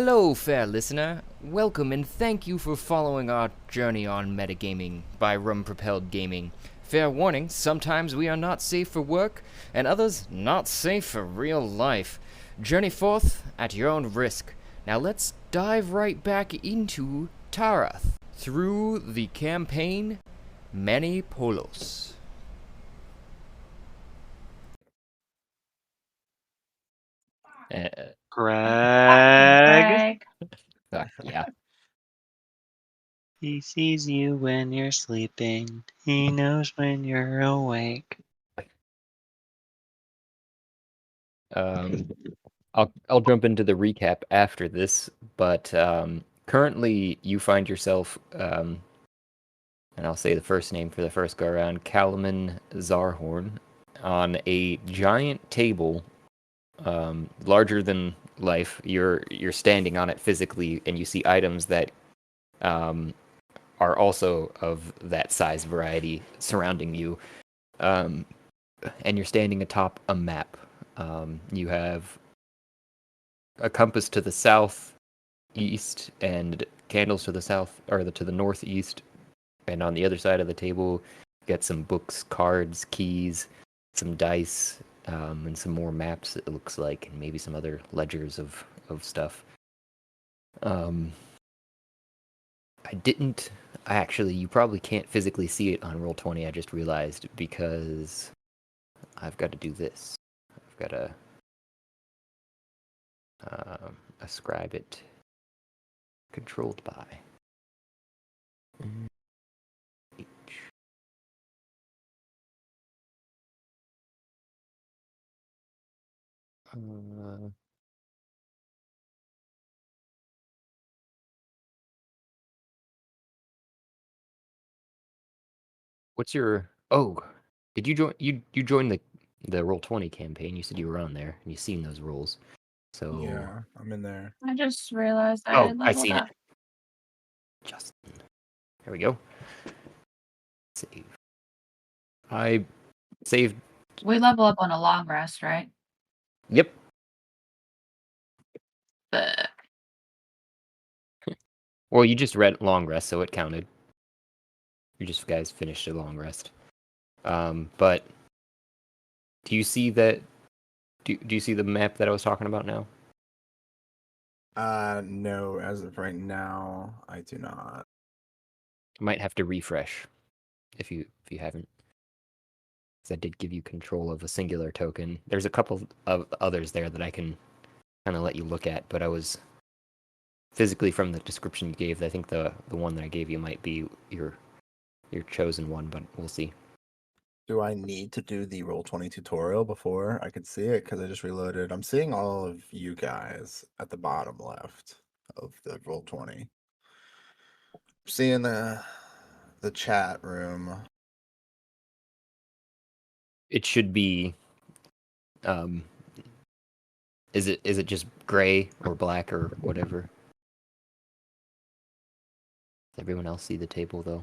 Hello, fair listener. Welcome and thank you for following our journey on metagaming by Rum Propelled Gaming. Fair warning, sometimes we are not safe for work, and others not safe for real life. Journey forth at your own risk. Now let's dive right back into Tarath through the campaign Many Polos. Greg, Greg. Yeah. he sees you when you're sleeping. He knows when you're awake. I'll jump into the recap after this, but currently you find yourself, and I'll say the first name for the first go around, Kalumin Zarhorn, on a giant table, larger than life. You're standing on it physically, and you see items that are also of that size variety surrounding you, and you're standing atop a map. You have a compass to the south, east, and candles to the south or to the northeast. And on the other side of the table, get some books, cards, keys, some dice, and some more maps. It looks like, and maybe some other ledgers of stuff. I didn't. Actually, you probably can't physically see it on Roll20. I just realized because I've got to do this. I've got to ascribe it. Controlled by. H. What's your? Oh, did you join? You joined the Roll20 campaign? You said you were on there and you seen those rolls. So Yeah, I'm in there. I just realized I oh, I leveled seen it. up. Justin, there we go. Save. I saved. We level up on a long rest, right? Yep. But Well, you just read long rest, so it counted. You just guys finished a long rest. But do you see that? Do you see the map that I was talking about now? No, as of right now, I do not. I might have to refresh if you haven't. Because I did give you control of a singular token. There's a couple of others there that I can kind of let you look at, but I was physically from the description you gave. I think the one that I gave you might be your chosen one, but we'll see. Do I need to do the Roll20 tutorial before I could see it? Because I just reloaded. I'm seeing all of you guys at the bottom left of the Roll20. Seeing the chat room. It should be. Is it just gray or black or whatever? Does everyone else see the table though?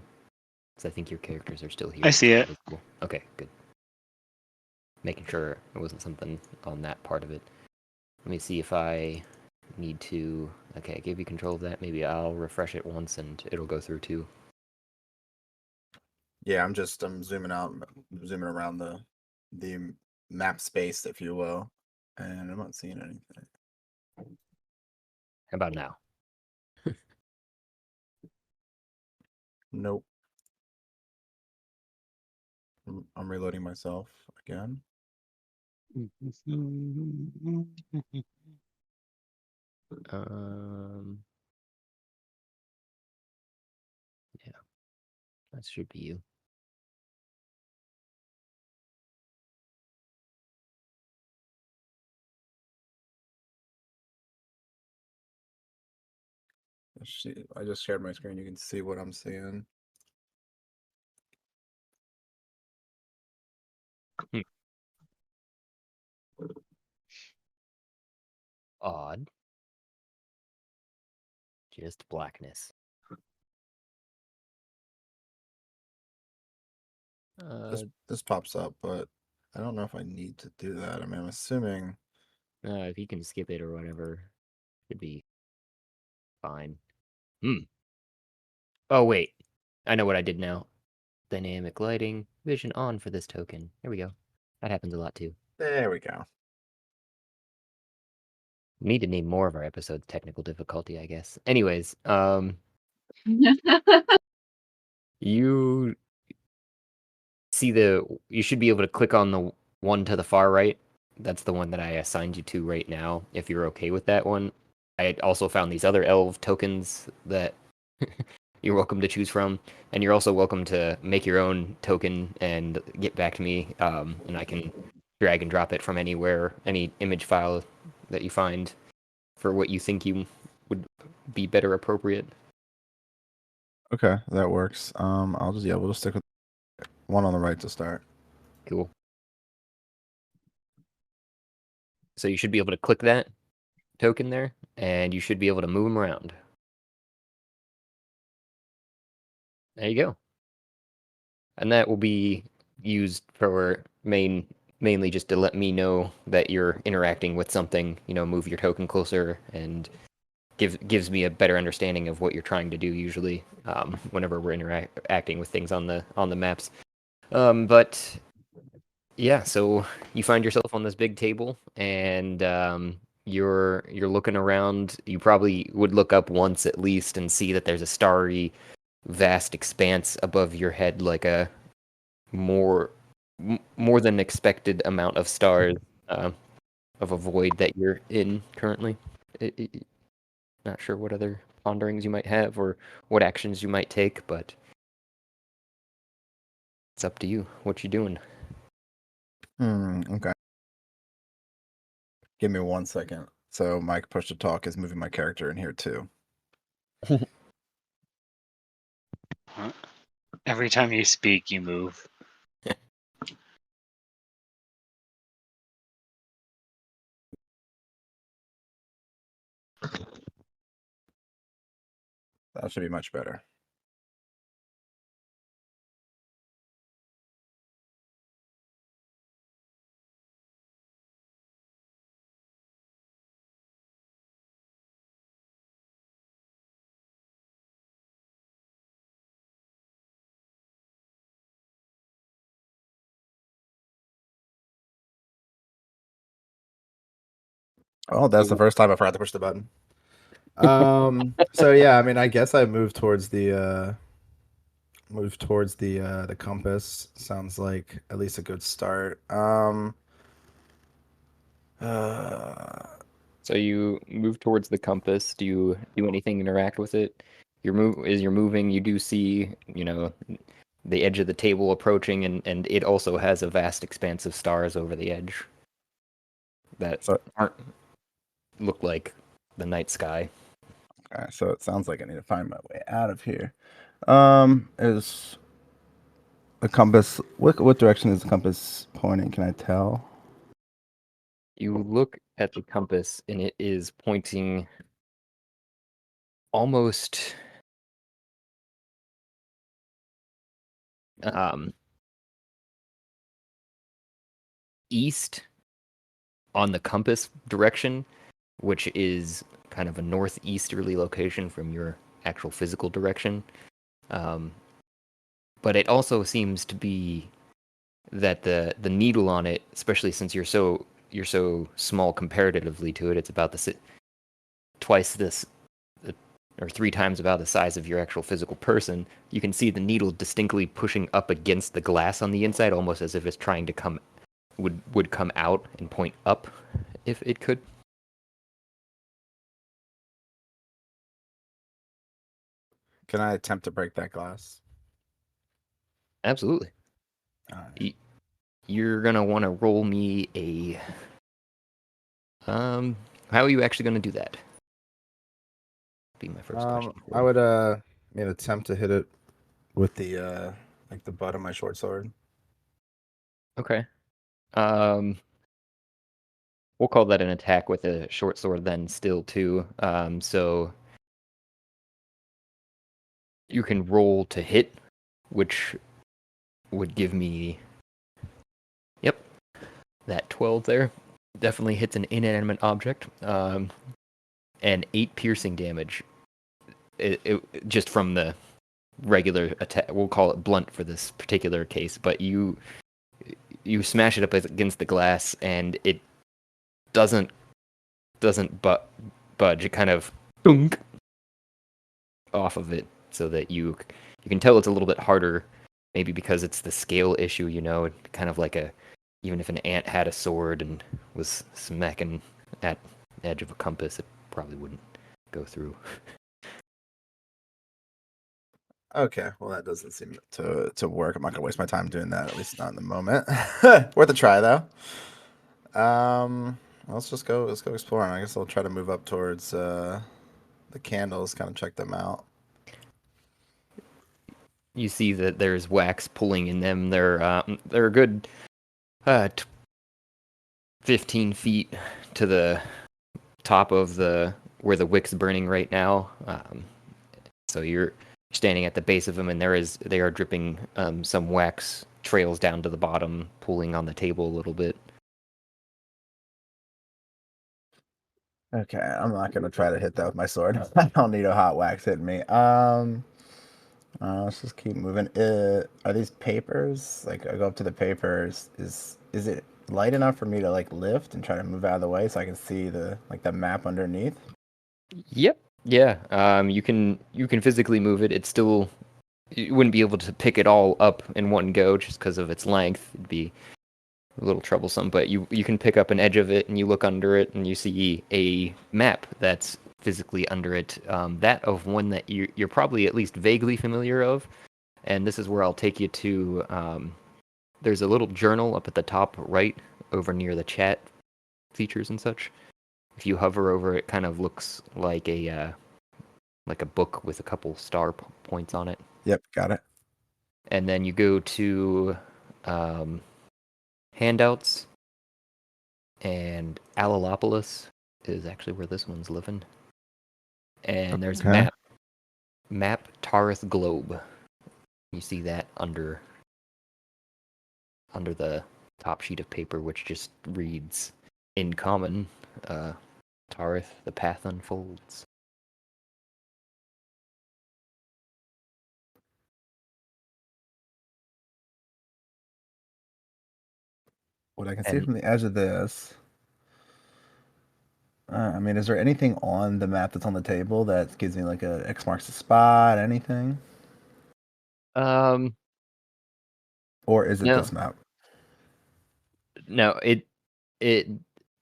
Because I think your characters are still here. I see it. Okay, good. Making sure it wasn't something on that part of it. Let me see if I need to. Okay, I gave you control of that. Maybe I'll refresh it once and it'll go through too. Yeah, I'm zooming out, zooming around the map space, if you will, and I'm not seeing anything. How about now? Nope. I'm reloading myself again. Yeah, that should be you. I just shared my screen. You can see what I'm seeing. Odd. Just blackness. This pops up, but I don't know if I need to do that. I mean, I'm assuming. If you can skip it or whatever, should be Fine. Oh, wait. I know what I did now. Dynamic lighting, vision on for this token. There we go. That happens a lot too. There we go. We need to name more of our episodes technical difficulty, I guess. Anyways, you see you should be able to click on the one to the far right. That's the one that I assigned you to right now, if you're okay with that one. I also found these other elf tokens that you're welcome to choose from, and you're also welcome to make your own token and get back to me, and I can drag and drop it from anywhere, any image file that you find for what you think you would be better appropriate. Okay, that works. We'll just stick with one on the right to start. Cool. So you should be able to click that token there, and you should be able to move them around. There you go. And that will be used for mainly just to let me know that you're interacting with something, move your token closer and gives me a better understanding of what you're trying to do usually, whenever we're interacting with things on the maps. But yeah, so you find yourself on this big table and you're looking around. You probably would look up once at least and see that there's a starry vast expanse above your head, like a more than expected amount of stars, of a void that you're in currently. Not sure what other ponderings you might have or what actions you might take, but it's up to you. What you doing? Okay. Give me 1 second. So Mike push to talk is moving my character in here too. Every time you speak, you move. That should be much better. Oh, that's the first time I forgot to push the button. So yeah, I mean, I guess I moved towards the compass. Sounds like at least a good start. So you move towards the compass. Do you do anything to interact with it? As you're moving, you do see, the edge of the table approaching, and it also has a vast expanse of stars over the edge that aren't look like the night sky. Okay, so it sounds like I need to find my way out of here. Is the compass what direction is the compass pointing? Can I tell? You look at the compass, and it is pointing almost east on the compass direction, which is kind of a northeasterly location from your actual physical direction. But it also seems to be that the needle on it, especially since you're so small comparatively to it, it's about twice this, or 3 times about the size of your actual physical person. You can see the needle distinctly pushing up against the glass on the inside, almost as if it's trying to would come out and point up if it could. Can I attempt to break that glass? Absolutely. Right. You're gonna want to roll me a. How are you actually gonna do that? Be my first question. I would attempt to hit it with the like the butt of my short sword. Okay. We'll call that an attack with a short sword then still too. So you can roll to hit, which would give me, yep, that 12 there. Definitely hits an inanimate object. And 8 piercing damage. just from the regular attack. We'll call it blunt for this particular case, but you smash it up against the glass, and it doesn't budge. It kind of dunk off of it, so that you can tell it's a little bit harder, maybe because it's the scale issue. Kind of like even if an ant had a sword and was smacking at the edge of a compass, it probably wouldn't go through. Okay, well that doesn't seem to work. I'm not gonna waste my time doing that, at least not in the moment. Worth a try though. Let's go exploring. I guess I'll try to move up towards the candles, kind of check them out. You see that there's wax pulling in them. They're a good 15 feet to the top of where the wick's burning right now. So you're standing at the base of them, and they are dripping some wax trails down to the bottom, pulling on the table a little bit. Okay, I'm not gonna try to hit that with my sword. I don't need a hot wax hitting me. Let's just keep moving. Are these papers? Like, I go up to the papers. Is it light enough for me to like lift and try to move out of the way so I can see the map underneath? Yep. Yeah. You can physically move it. It's still, you wouldn't be able to pick it all up in one go just because of its length. It'd be a little troublesome, but you can pick up an edge of it and you look under it and you see a map that's physically under it, that of one that you're probably at least vaguely familiar of. And this is where I'll take you to, there's a little journal up at the top right over near the chat features and such. If you hover over it, kind of looks like a book with a couple star points on it. Yep, got it. And then you go to handouts, and Alalopolis is actually where this one's living. And there's Okay. map Tarith Globe. You see that under the top sheet of paper, which just reads in common, Tarith, the path unfolds. What I can see And from the edge of this. I mean, is there anything on the map that's on the table that gives me like a X marks the spot, anything? Or is it no, this map? no, it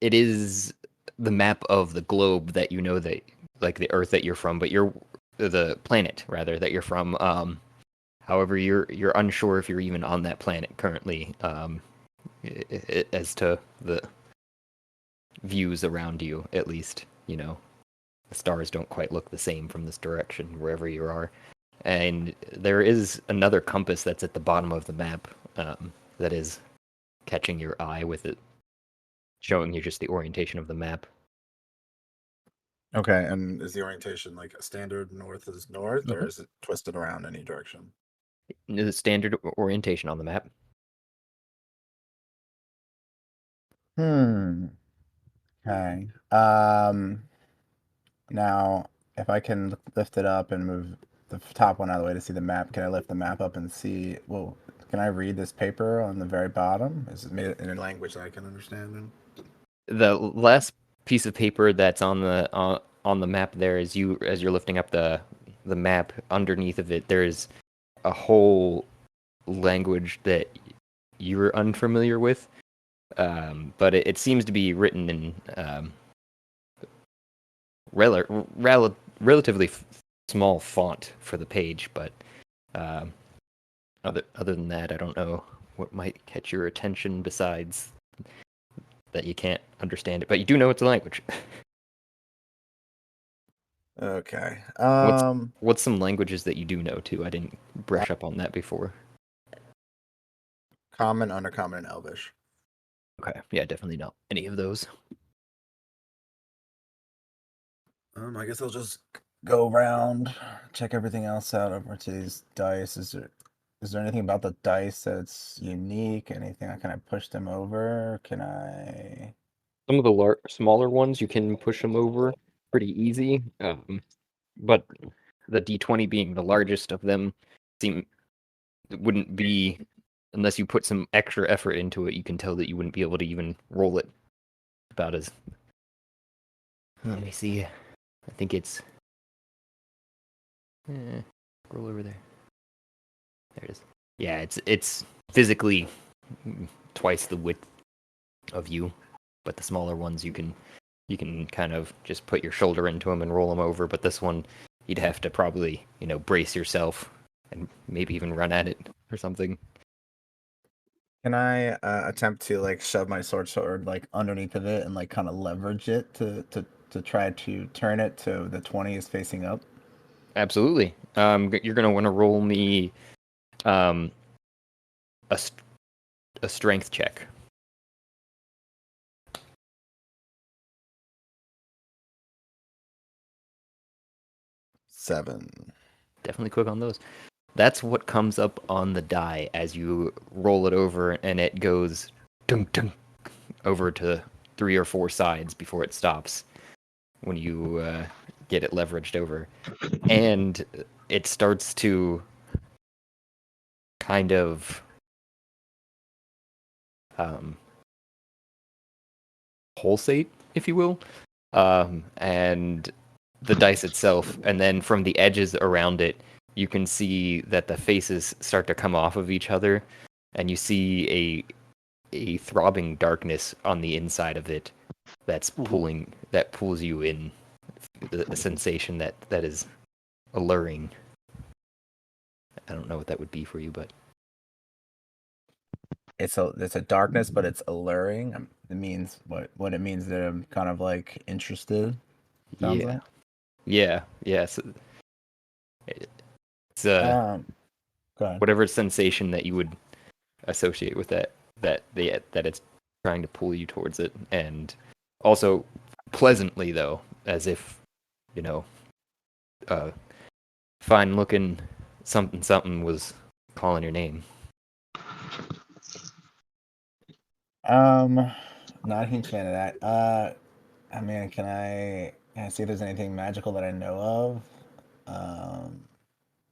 is the map of the globe that that, like the Earth that you're from, but you're the planet rather that you're from. However, you're unsure if you're even on that planet currently, as to the views around you. At least, the stars don't quite look the same from this direction wherever you are. And there is another compass that's at the bottom of the map, that is catching your eye with it, showing you just the orientation of the map. Okay, and is the orientation like a standard north is north, or Mhm. is it twisted around any direction? The standard orientation on the map. Okay. Now, if I can lift it up and move the top one out of the way to see the map, can I lift the map up and see? Well, can I read this paper on the very bottom? Is it made in a language that I can understand? The last piece of paper that's on the map there is as you're lifting up the map. Underneath of it, there's a whole language that you're unfamiliar with, but it seems to be written in relatively small font for the page. But other than that, I don't know what might catch your attention besides that you can't understand it, but you do know it's a language. Okay. What's some languages that you do know too? I didn't brush up on that before. Common, Undercommon, and Elvish. Okay, yeah, definitely not any of those. I guess I'll just go around, check everything else out over to these dice. Is there anything about the dice that's unique? Anything I can push them over? Can I? Some of the smaller ones you can push them over pretty easy, but the d20 being the largest of them, seem it wouldn't be unless you put some extra effort into it. You can tell that you wouldn't be able to even roll it about as. Let me see. I think it's. Scroll over there. There it is. Yeah, it's physically twice the width of you, but the smaller ones you can kind of just put your shoulder into them and roll them over. But this one, you'd have to probably brace yourself and maybe even run at it or something. Can I attempt to like shove my sword like underneath of it and like kind of leverage it to try to turn it so the 20 is facing up? Absolutely. You're gonna want to roll me a strength check. Seven. Definitely quick on those. That's what comes up on the die as you roll it over, and it goes dunk dunk over to 3 or 4 sides before it stops when you get it leveraged over. And it starts to kind of pulsate, if you will, and the dice itself, and then from the edges around it, you can see that the faces start to come off of each other, and you see a throbbing darkness on the inside of it that pulls you in. The sensation that is alluring. I don't know what that would be for you, but It's a darkness, but it's alluring. It means what it means that I'm kind of like interested. Sounds like. Yeah. So it's Go ahead. whatever sensation that you would associate with that it's trying to pull you towards it, and also pleasantly though, as if fine looking something was calling your name. Not a huge fan of that. I mean, can I see if there's anything magical that I know of,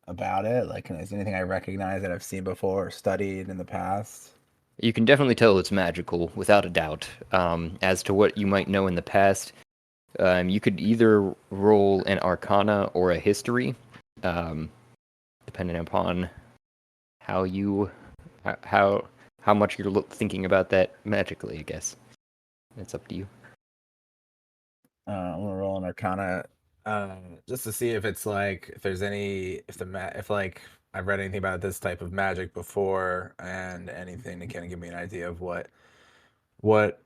about it? Like, is there anything I recognize that I've seen before or studied in the past? You can definitely tell it's magical, without a doubt. As to what you might know in the past, you could either roll an Arcana or a History, depending upon how how much you're thinking about that magically. I guess it's up to you. I'm gonna roll an Arcana, just to see if it's like if there's any if like I've read anything about this type of magic before and anything to kind of give me an idea of what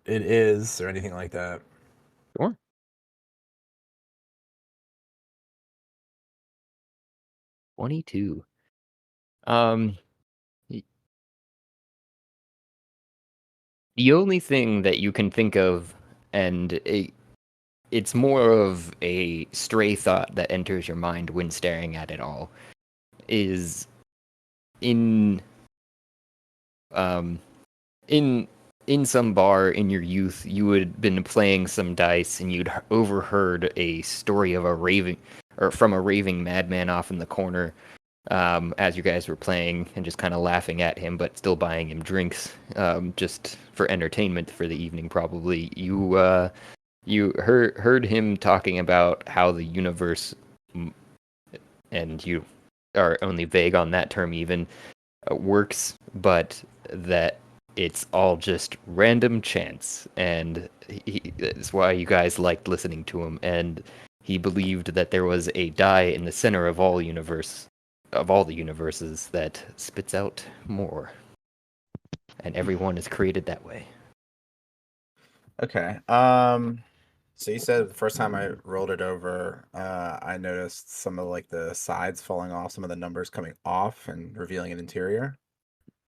it is or anything like that. Sure. 22. Y- the only thing that you can think of, and it's more of a stray thought that enters your mind when staring at it all, is in um in some bar in your youth, you had been playing some dice and you'd overheard a story of from a raving madman off in the corner, as you guys were playing and just kind of laughing at him, but still buying him drinks, just for entertainment for the evening. Probably you heard him talking about how the universe, and you are only vague on that term even, works, but that it's all just random chance, and that's why you guys liked listening to him. And he believed that there was a die in the center of all the universes that spits out more, and everyone is created that way. Okay. So you said the first time I rolled it over, I noticed some of like the sides falling off, some of the numbers coming off and revealing an interior.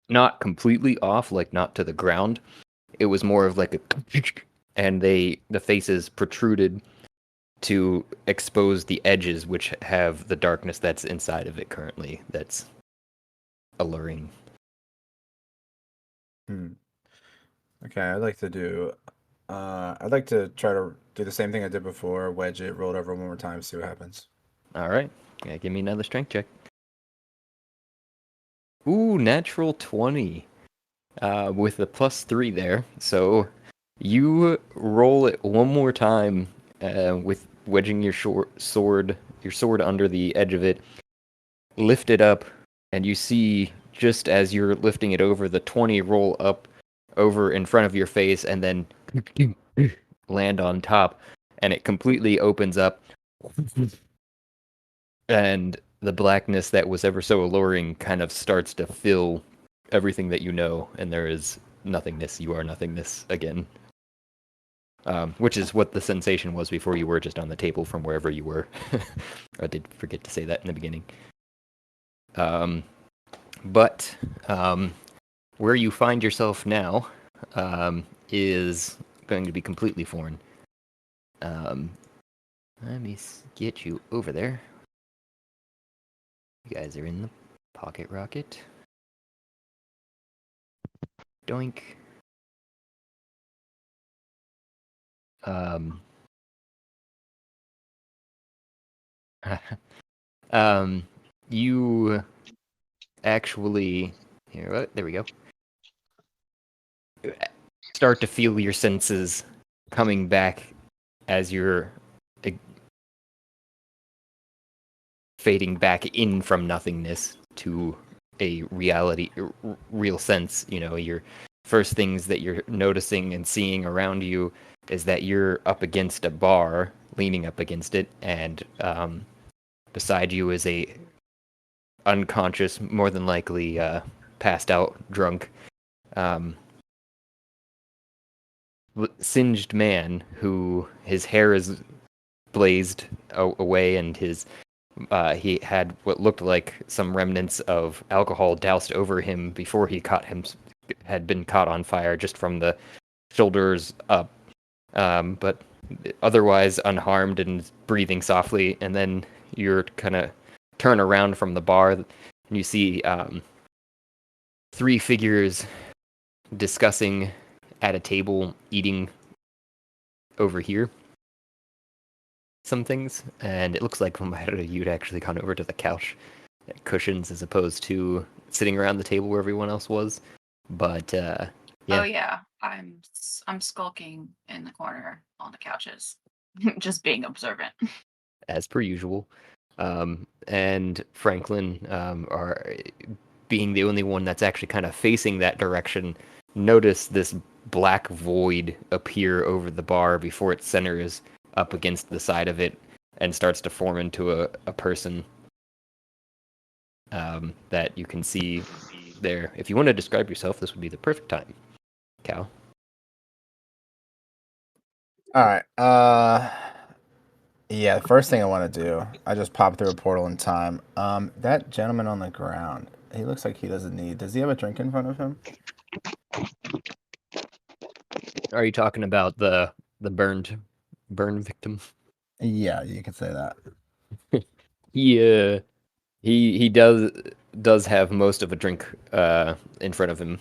Not completely off, like not to the ground. It was more of like a and the faces protruded to expose the edges, which have the darkness that's inside of it currently, that's alluring. Okay, I'd like to try to do the same thing I did before, wedge it, roll it over one more time, see what happens. All right. Yeah, give me another strength check. Ooh, natural 20. With the +3 there. So you roll it one more time with wedging your sword under the edge of it, lift it up, and you see just as you're lifting it over, the 20 roll up over in front of your face and then land on top, and it completely opens up, and the blackness that was ever so alluring kind of starts to fill everything that you know, and there is nothingness. You are nothingness again. Which is what the sensation was before you were just on the table from wherever you were. I did forget to say that in the beginning. But where you find yourself now is going to be completely foreign. Let me get you over there. You guys are in the pocket rocket. Doink. You actually here. There we go. Start to feel your senses coming back as you're fading back in from nothingness to a reality, real sense. You know, your first things that you're noticing and seeing around you is that you're up against a bar, leaning up against it, and beside you is a unconscious, more than likely passed out, drunk, singed man who his hair is blazed away, and he had what looked like some remnants of alcohol doused over him before he had been caught on fire just from the shoulders up, but otherwise unharmed and breathing softly. And then you're kind of turn around from the bar, and you see three figures discussing at a table, eating over here some things, and it looks like you'd actually gone over to the couch cushions as opposed to sitting around the table where everyone else was. But yeah. Oh yeah, I'm skulking in the corner on the couches, just being observant. As per usual. And Franklin, are being the only one that's actually kind of facing that direction, notice this black void appear over the bar before it centers up against the side of it and starts to form into a person that you can see there. If you want to describe yourself, this would be the perfect time. Cal. All right. Yeah, the first thing I want to do, I just popped through a portal in time. That gentleman on the ground, he looks like he doesn't need. Does he have a drink in front of him? Are you talking about the burn victim? Yeah, you can say that. He does have most of a drink in front of him.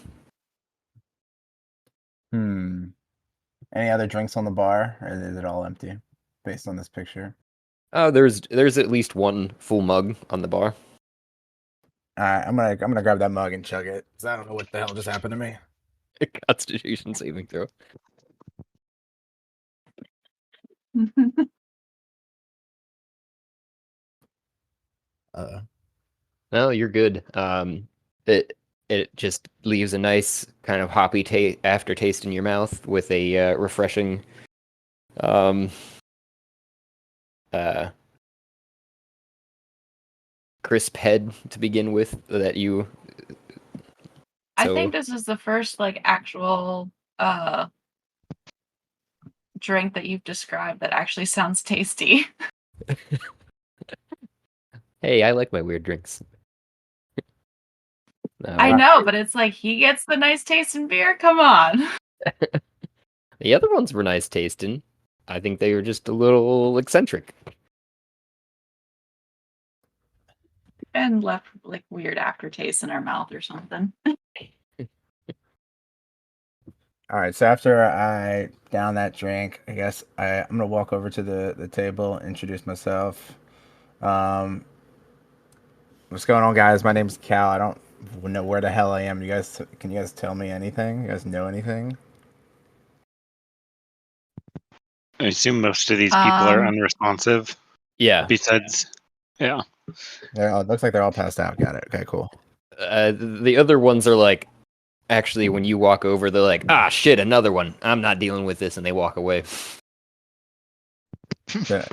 Any other drinks on the bar, or is it all empty, based on this picture? Oh, there's at least one full mug on the bar. All right, I'm gonna grab that mug and chug it, 'cause I don't know what the hell just happened to me. Constitution saving throw. No, you're good. It just leaves a nice kind of hoppy aftertaste in your mouth with a refreshing crisp head to begin with that you. I think this is the first like actual drink that you've described that actually sounds tasty. Hey, I like my weird drinks. I know, but it's like he gets the nice taste in beer. Come on. The other ones were nice tasting. I think they were just a little eccentric. And left like weird aftertaste in our mouth or something. All right, so after I down that drink, I guess I'm gonna walk over to the table, introduce myself. What's going on, guys? My name's Cal. I don't know where the hell I am. Can you guys tell me anything? You guys know anything? I assume most of these people are Um, unresponsive. Yeah. Besides, yeah. It looks like they're all passed out. Got it. Okay, cool. The other ones are like, actually, when you walk over, they're like, ah, shit, another one. I'm not dealing with this, and they walk away. Yeah.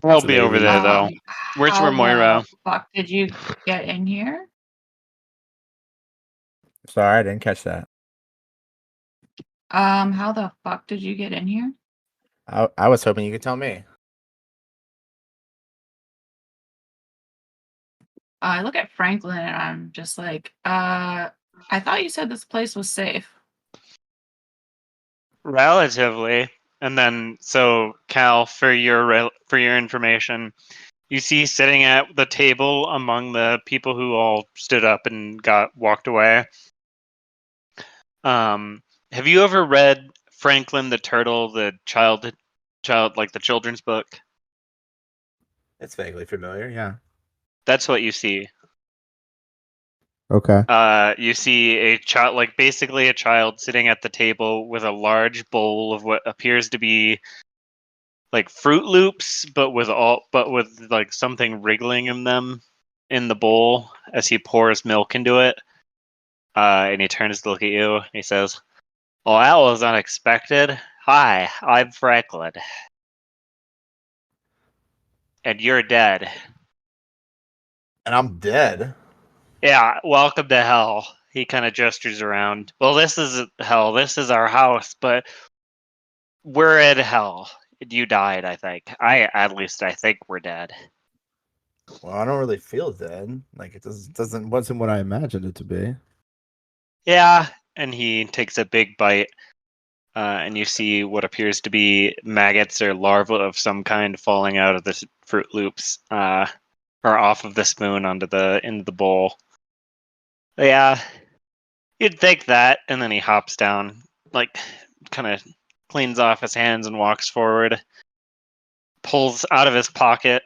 I'll So be they over there leave. though. Where's how Moira? the fuck did you get in here? Sorry, I didn't catch that. How the fuck did you get in here? I was hoping you could tell me. I look at Franklin and I'm just like, I thought you said this place was safe. Relatively. And then, so Cal, for your information, you see sitting at the table among the people who all stood up and walked away. Have you ever read Franklin the Turtle, the child like the children's book? It's vaguely familiar. Yeah. That's what you see. Okay. You see a child, like basically a child sitting at the table with a large bowl of what appears to be like Fruit Loops, but with like something wriggling in them in the bowl as he pours milk into it. And he turns to look at you. And he says, "Well, that was unexpected. Hi, I'm Franklin, and you're dead. And I'm dead. Yeah, welcome to hell." He kind of gestures around. Well, this isn't hell. This is our house, but we're in hell. You died, I think. At least I think we're dead. Well, I don't really feel dead. Like it wasn't what I imagined it to be. Yeah, and he takes a big bite, and you see what appears to be maggots or larvae of some kind falling out of the Fruit Loops, or off of the spoon into the bowl. Yeah, you'd think that, and then he hops down, like kind of cleans off his hands and walks forward, pulls out of his pocket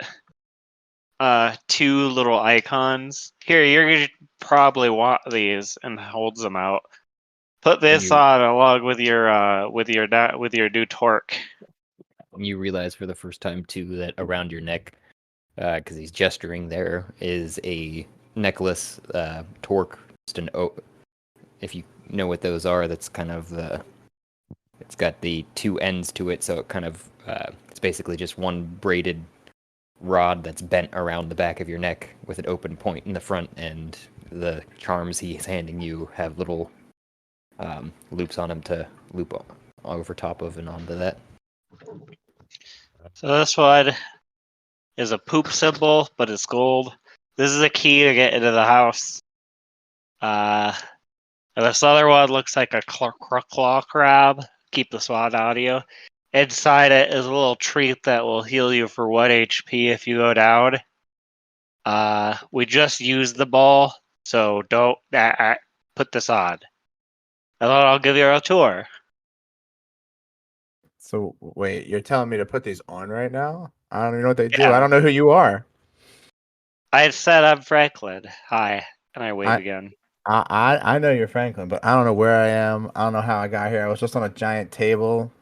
two little icons. Here, you're gonna probably want these, and holds them out. Put this on along with your new torque. You realize for the first time, too, that around your neck, because he's gesturing, there is a necklace, torque, just if you know what those are, that's kind of it's got the two ends to it, so it kind of, it's basically just one braided rod that's bent around the back of your neck with an open point in the front, and the charms he's handing you have little loops on them to loop over top of and onto that. So this one is a poop symbol, but it's gold. This is a key to get into the house. And this other one looks like a claw crab. Keep the SWAT audio. Inside it is a little treat that will heal you for 1 HP if you go down. We just used the ball, so don't put this on. And then I'll give you a tour. So wait, you're telling me to put these on right now? I don't even know what they do. Yeah. I don't know who you are. I said I'm Franklin. Hi. And I wave again. I know you're Franklin, but I don't know where I am. I don't know how I got here. I was just on a giant table,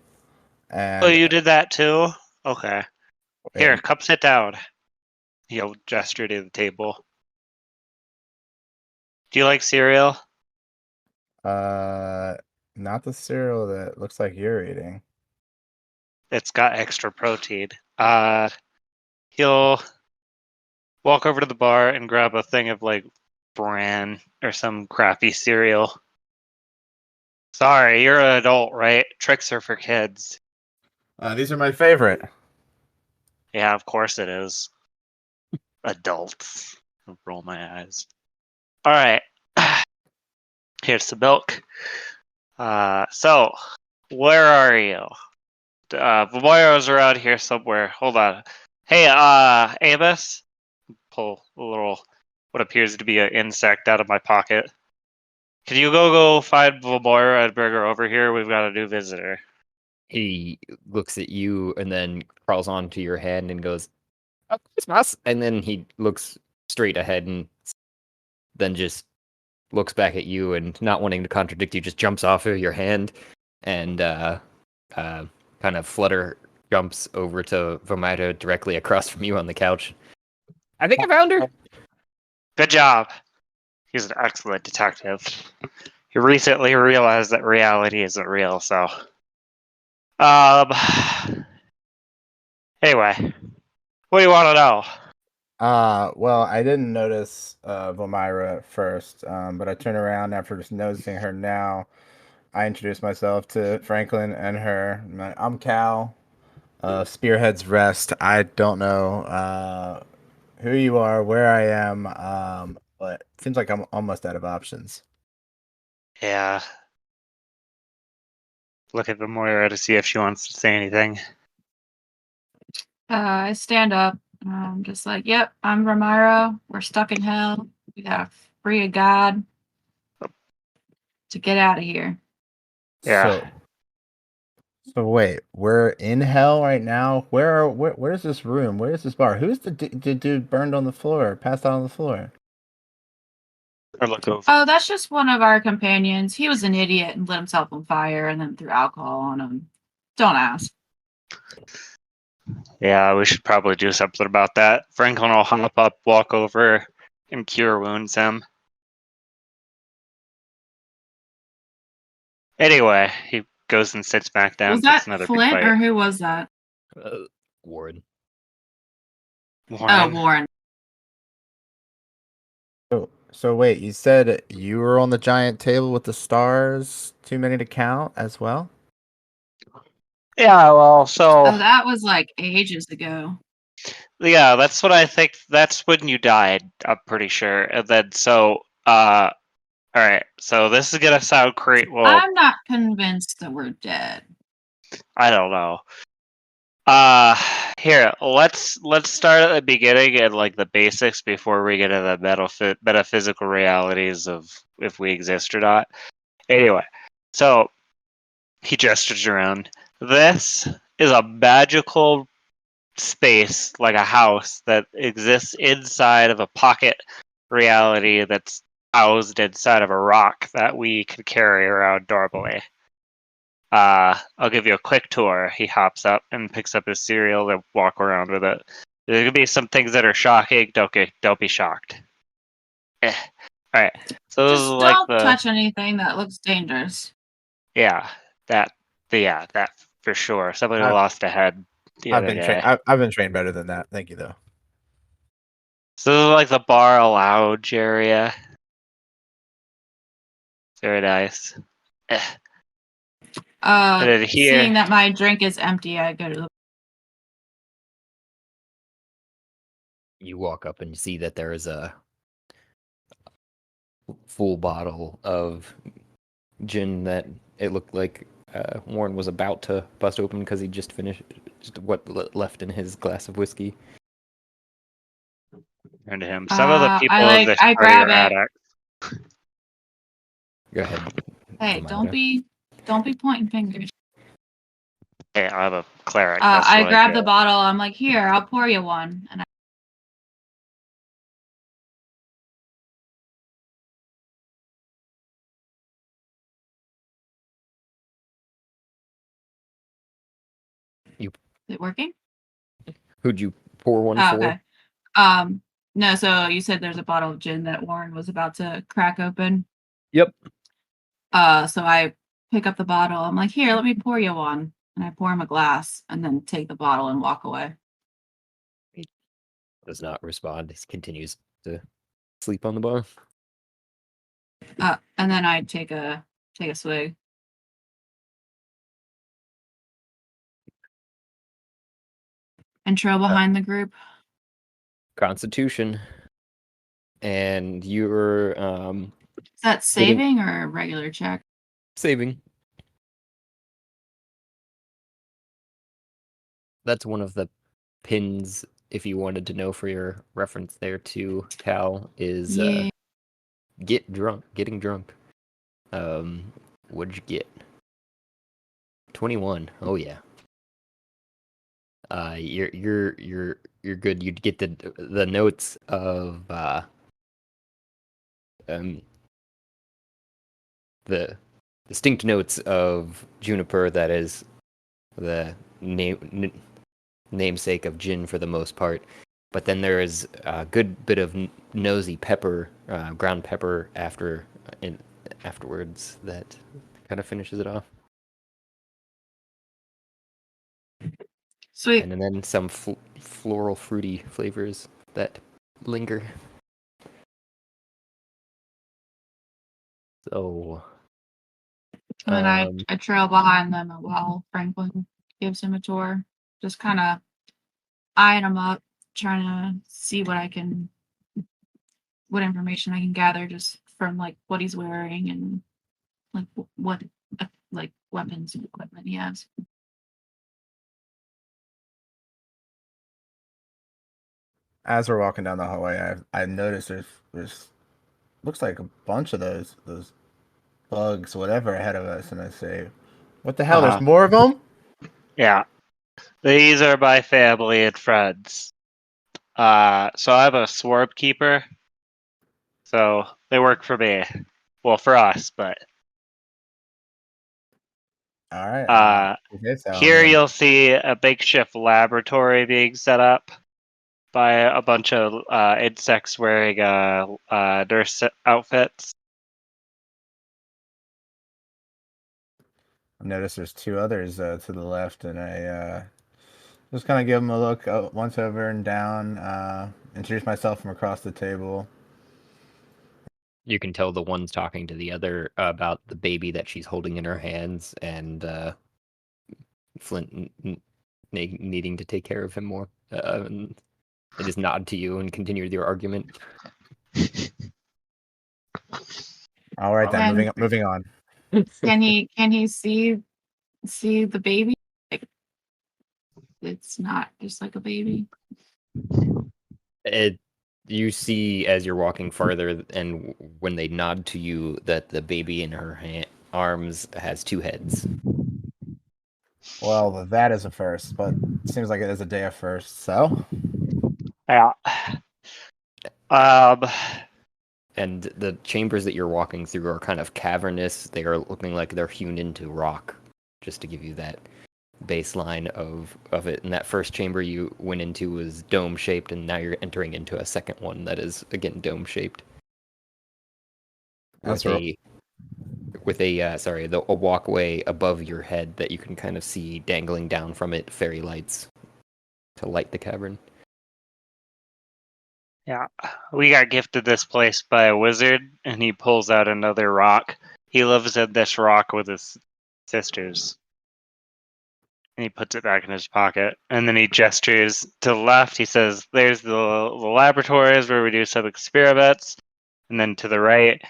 Oh, and you did that too? Okay. Here, wait, come sit down. He'll gesture to the table. Do you like cereal? not the cereal that looks like you're eating. It's got extra protein. He'll walk over to the bar and grab a thing of like bran or some crappy cereal. Sorry, you're an adult, right? Tricks are for kids. These are my favorite. Yeah, of course it is. Adults. I'll roll my eyes. All right. Here's some milk. So, where are you? Vomyra's around here somewhere. Hold on. Hey, Amos. Pull a little, what appears to be an insect out of my pocket. Can you go find Vomyra and bring her over here? We've got a new visitor. He looks at you and then crawls onto your hand and goes, "Oh, Christmas!" And then he looks straight ahead and then just looks back at you and, not wanting to contradict you, just jumps off of your hand and kind of flutter jumps over to Vomyra directly across from you on the couch. I think I found her. Good job. He's an excellent detective. He recently realized that reality isn't real, so. Anyway, what do you want to know? Well, I didn't notice Vomyra at first, but I turned around after just noticing her now. I introduced myself to Franklin and her. I'm Kal, Spearhead's Rest. I don't know who you are, where I am, but it seems like I'm almost out of options. Yeah. Look at Vomyra to see if she wants to say anything. I stand up. I'm just like, yep, I'm Vomyra. We're stuck in hell. We gotta free a god to get out of here. Yeah. So wait, we're in hell right now. Where's this room? Where's this bar? Who's the dude burned on the floor, passed out on the floor? Or look over. Oh, that's just one of our companions. He was an idiot and lit himself on fire and then threw alcohol on him. Don't ask. Yeah, we should probably do something about that. Franklin will hop up, walk over, and cure wounds him. Anyway, he goes and sits back down. Was takes that another big Flint bite. or who was that? Warren. Oh, Warren. So wait, you said you were on the giant table with the stars, too many to count as well? Yeah, well, so Oh, that was like ages ago. yeah, that's what I think. That's when you died. I'm pretty sure. And then all right. So this is gonna sound crazy. Well, I'm not convinced that we're dead. I don't know. Here, let's start at the beginning and like the basics before we get into the metaphysical realities of if we exist or not. Anyway, so he gestures around. This is a magical space, like a house that exists inside of a pocket reality that's housed inside of a rock that we can carry around normally. I'll give you a quick tour. He hops up and picks up his cereal and walk around with it. There's gonna be some things that are shocking. Don't be shocked. All right. So this is Just like don't touch anything that looks dangerous. that for sure. Somebody I- lost a head the I've other been day. I've been trained better than that. Thank you though. So this is like the bar lounge area. Very nice. And then here, Seeing that my drink is empty, I go to the. You walk up and see that there is a full bottle of gin that it looked like Warren was about to bust open because he just finished left in his glass of whiskey. turn to him. Some of the people I of this I party are grab it. addicts. Go ahead. Hey, Vomyra. don't be pointing fingers. Hey, I'm a cleric. That's I what grab do. the bottle. I'm like, here, I'll pour you one. And is it working? Who'd you pour one Oh, for? okay. No. So you said there's a bottle of gin that Warren was about to crack open. Yep. So I pick up the bottle. I'm like, here, let me pour you one. And I pour him a glass and then take the bottle and walk away. He does not respond. He continues to sleep on the bar. And then I take a swig. Intro behind the group. Constitution. And you're Is that saving or a regular check? saving. That's one of the pins, if you wanted to know for your reference there to Kal, is Yeah. getting drunk. What'd you get? 21. Oh yeah. You're good. You'd get the notes of um the distinct notes of juniper that is the namesake of gin for the most part. But then there is a good bit of nosy pepper, ground pepper afterwards that kind of finishes it off. Sweet. And then some floral fruity flavors that linger. So And then I trail behind them while Franklin gives him a tour. Just kind of eyeing him up, trying to see what information I can gather just from like what he's wearing and like what like weapons and equipment he has. As we're walking down the hallway, I noticed there's looks like a bunch of those bugs, whatever, ahead of us, and I say, "What the hell? There's more of them." Yeah. These are my family and friends. So I have a swarm keeper. So they work for me. Well, for us, but All right. here you'll see a makeshift laboratory being set up by a bunch of insects wearing nurse outfits. I noticed there's two others to the left, and I just kind of give them a look once over and down. Introduce myself from across the table. You can tell the one's talking to the other about the baby that she's holding in her hands, and Flint needing to take care of him more. And they just nod to you and continue your argument. All right, then And moving on. can he see the baby? Like, it's not just like a baby. You see as you're walking farther, and when they nod to you, that the baby in her arms has two heads. Well, that is a first, but it seems like it is a day of first. So, Yeah. And the chambers that you're walking through are kind of cavernous. They are looking like they're hewn into rock, just to give you that baseline of it. And that first chamber you went into was dome shaped, and now you're entering into a second one that is again dome shaped. With a walkway above your head that you can kind of see dangling down from it, fairy lights to light the cavern. Yeah, we got gifted this place by a wizard, and he pulls out another rock. He lives in this rock with his sisters. And he puts it back in his pocket. And then he gestures to the left. He says, there's the laboratories where we do some experiments. And then to the right,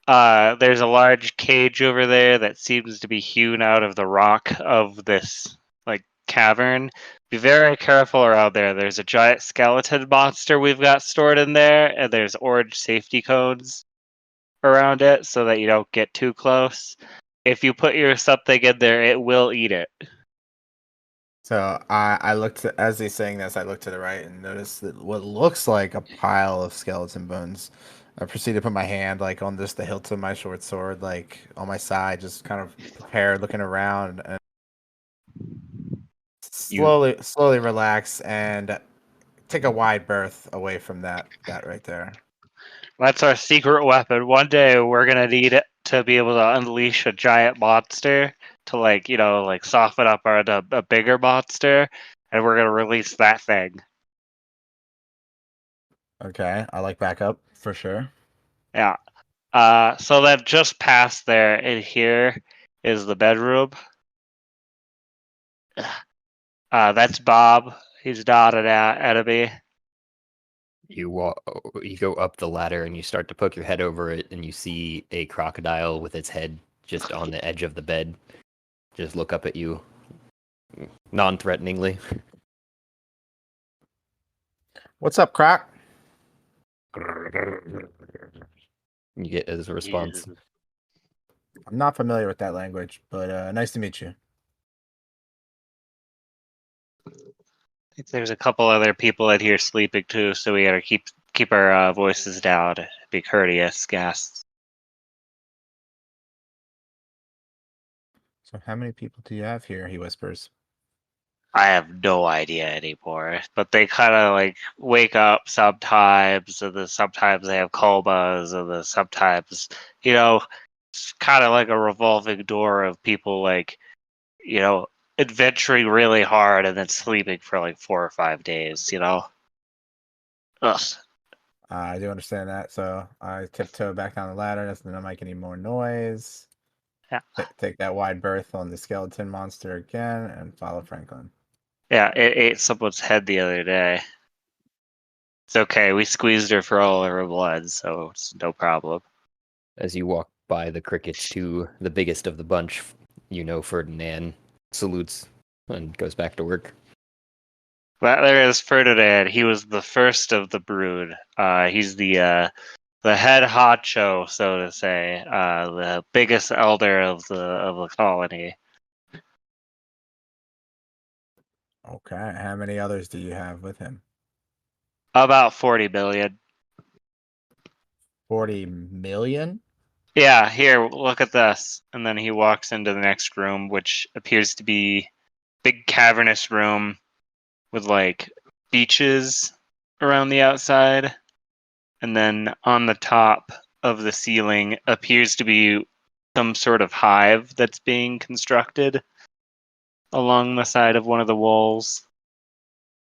there's a large cage over there that seems to be hewn out of the rock of this like cavern. Be very careful around there. There's a giant skeleton monster we've got stored in there, and there's orange safety cones around it so that you don't get too close. If you put your something in there, it will eat it. So I looked as he's saying this. I looked to the right and noticed that what looks like a pile of skeleton bones. I proceeded to put my hand like on just the hilt of my short sword, like on my side, just kind of prepared, looking around, and slowly relax and take a wide berth away from that right there. That's our secret weapon. One day we're gonna need it to be able to unleash a giant monster to like soften up a bigger monster, and we're gonna release that thing. Okay, I like backup for sure. Yeah. So then just past there in here is the bedroom. That's Bob. He's nodding at me. You go up the ladder and you start to poke your head over it, and you see a crocodile with its head just on the edge of the bed. Just look up at you, non-threateningly. What's up, Croc? You get as a response. I'm not familiar with that language, but nice to meet you. There's a couple other people out here sleeping too, so we gotta keep our voices down. Be courteous, guests. So how many people do you have here? He whispers. I have no idea anymore, but they kind of like wake up sometimes, and then sometimes they have comas, and then sometimes, it's kind of like a revolving door of people like, adventuring really hard and then sleeping for like 4 or 5 days. Ugh. I do understand that, so I tiptoe back down the ladder. Doesn't make any more noise. Yeah. Take that wide berth on the skeleton monster again, and follow Franklin. Yeah, it ate someone's head the other day. It's okay. We squeezed her for all of her blood, so it's no problem. As you walk by the crickets to the biggest of the bunch, Ferdinand salutes and goes back to work. But there is Ferdinand. He was the first of the brood. He's the head honcho, so to say, the biggest elder of the colony. Okay. How many others do you have with him? About 40 million. 40 million? Yeah, here, look at this. And then he walks into the next room, which appears to be big cavernous room with like beaches around the outside. And then on the top of the ceiling appears to be some sort of hive that's being constructed along the side of one of the walls.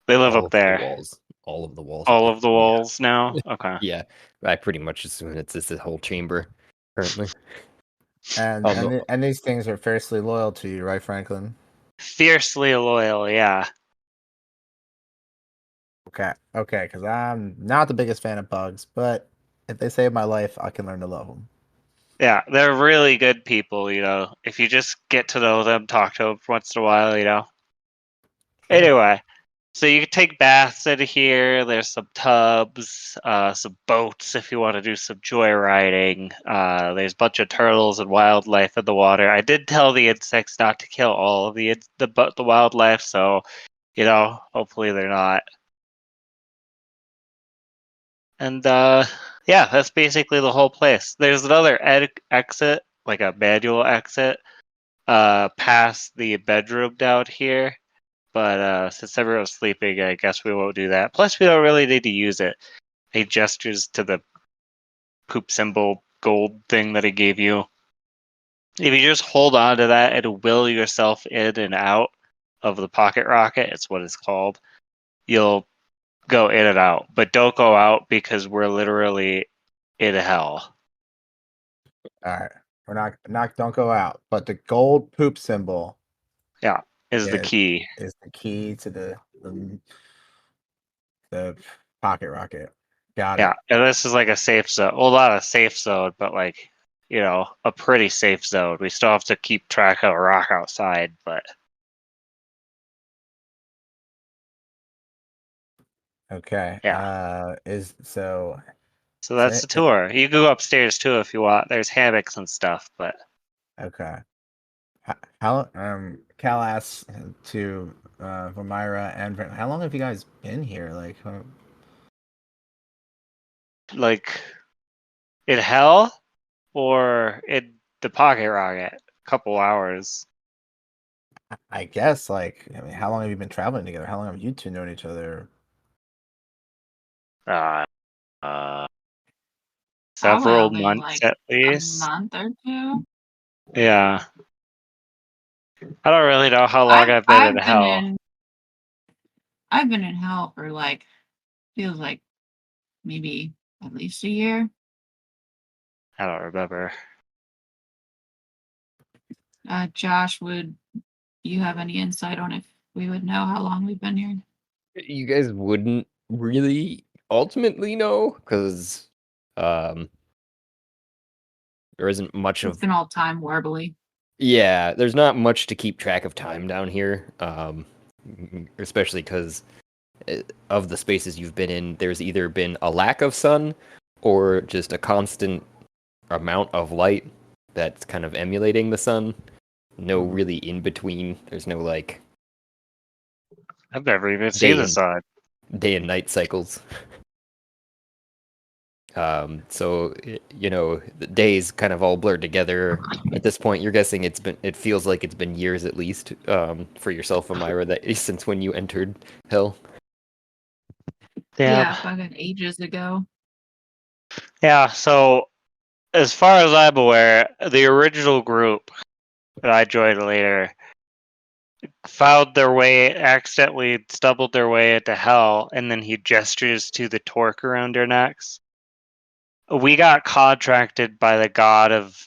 They live All up of there. the walls. All of the walls. All of the Yeah. walls now? Okay. Yeah, I pretty much assume it's this whole chamber currently. And these things are fiercely loyal to you, right, Franklin? Fiercely loyal, yeah. Okay, because I'm not the biggest fan of bugs, but if they save my life, I can learn to love them. Yeah, they're really good people, If you just get to know them, talk to them once in a while. Anyway, so you can take baths in here. There's some tubs, some boats if you want to do some joyriding. There's a bunch of turtles and wildlife in the water. I did tell the insects not to kill all of the wildlife, so hopefully they're not. And yeah, that's basically the whole place. There's another exit, like a manual exit, past the bedroom down here. But since everyone's sleeping, I guess we won't do that. Plus, we don't really need to use it. He gestures to the poop symbol gold thing that he gave you. If you just hold on to that and will yourself in and out of the pocket rocket, it's what it's called, you'll go in and out. But don't go out because we're literally in hell. All right, we're not don't go out, but the gold poop symbol, Yeah, is the key. Is the key to the pocket rocket. Got it. Yeah, and this is like a safe zone. Well, not a safe zone, but like a pretty safe zone. We still have to keep track of rock outside, but Okay. yeah. So That's the tour. You can go upstairs too if you want. There's hammocks and stuff, but okay. How Cal asks to Vomyra and how long have you guys been here? like in hell or in the pocket rocket, a couple hours. I guess how long have you been traveling together? How long have you two known each other? Several Probably months like at a least. month or two. Yeah. I don't really know how long I've been in hell. I've been in hell for feels like maybe at least a year. I don't remember. Josh, would you have any insight on if we would know how long we've been here? You guys wouldn't really ultimately know because there isn't much It's of. been all time warbly. Yeah, there's not much to keep track of time down here, especially because of the spaces you've been in, there's either been a lack of sun or just a constant amount of light that's kind of emulating the sun. No really in between. There's no I've never even seen the sun. Day and night cycles. So the days kind of all blurred together. At this point, you're guessing it feels like it's been years at least, for yourself, Vomyra, that since when you entered Hell. Yeah, fucking ages ago. Yeah, so as far as I'm aware, the original group that I joined later accidentally stumbled their way into Hell, and then he gestures to the torque around their necks. We got contracted by the god of,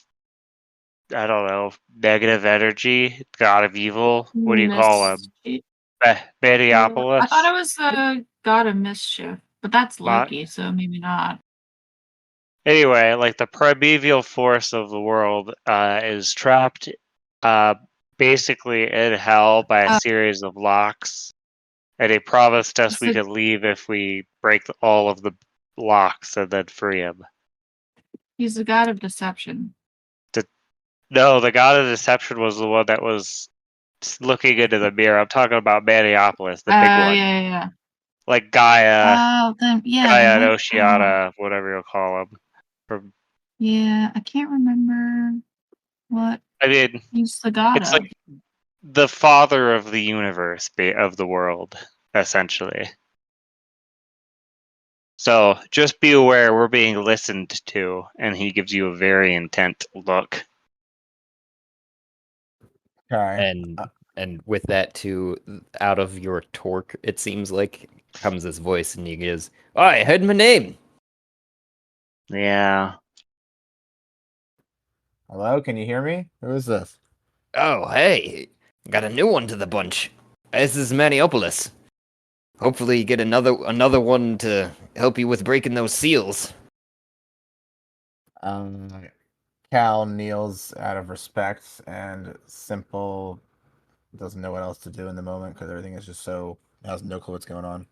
I don't know, negative energy, god of evil. What do you call him? I Mediopolis? thought it was the god of mischief, but that's Loki, so maybe not. Anyway, like the primeval force of the world is trapped basically in Hell by a series of locks. And they promised us we could leave if we break all of the locks and then free him. He's the god of deception. No, the god of deception was the one that was looking into the mirror. I'm talking about Maniopolis, the big one. Yeah. Like Gaia. Oh, Gaia and Oceana, whatever you'll call them. Yeah, I can't remember what he's the god it's of. like the father of the universe, of the world, essentially. So just be aware we're being listened to, and he gives you a very intent look. Okay. And with that too, out of your torque, it seems like, comes this voice, and he goes, "Oh, I heard my name." Yeah. Hello, can you hear me? Who is this? Oh, hey, got a new one to the bunch. This is Maniopolis. Hopefully you get another one to help you with breaking those seals. Kal kneels out of respect, and Simple doesn't know what else to do in the moment because everything is just has no clue what's going on.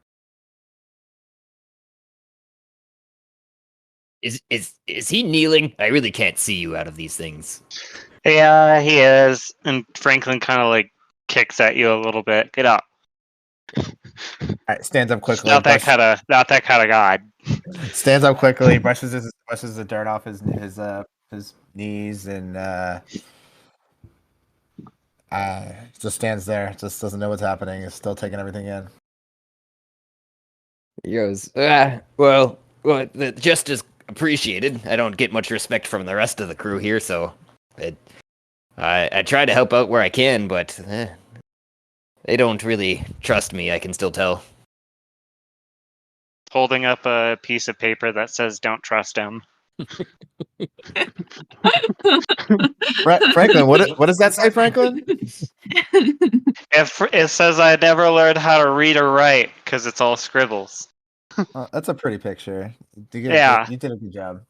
Is he kneeling? I really can't see you out of these things. Yeah, he is. And Franklin kind of like kicks at you a little bit. Get up. Stands up quickly. Not that kind of god. Stands up quickly, brushes the dirt off his knees, and just stands there. Just doesn't know what's happening. Is still taking everything in. He goes, well, just as appreciated. I don't get much respect from the rest of the crew here, so I try to help out where I can, but they don't really trust me, I can still tell. Holding up a piece of paper that says "Don't trust him." Franklin, what does that say, Franklin? It says I never learned how to read or write because it's all scribbles. That's a pretty picture. You did a good job.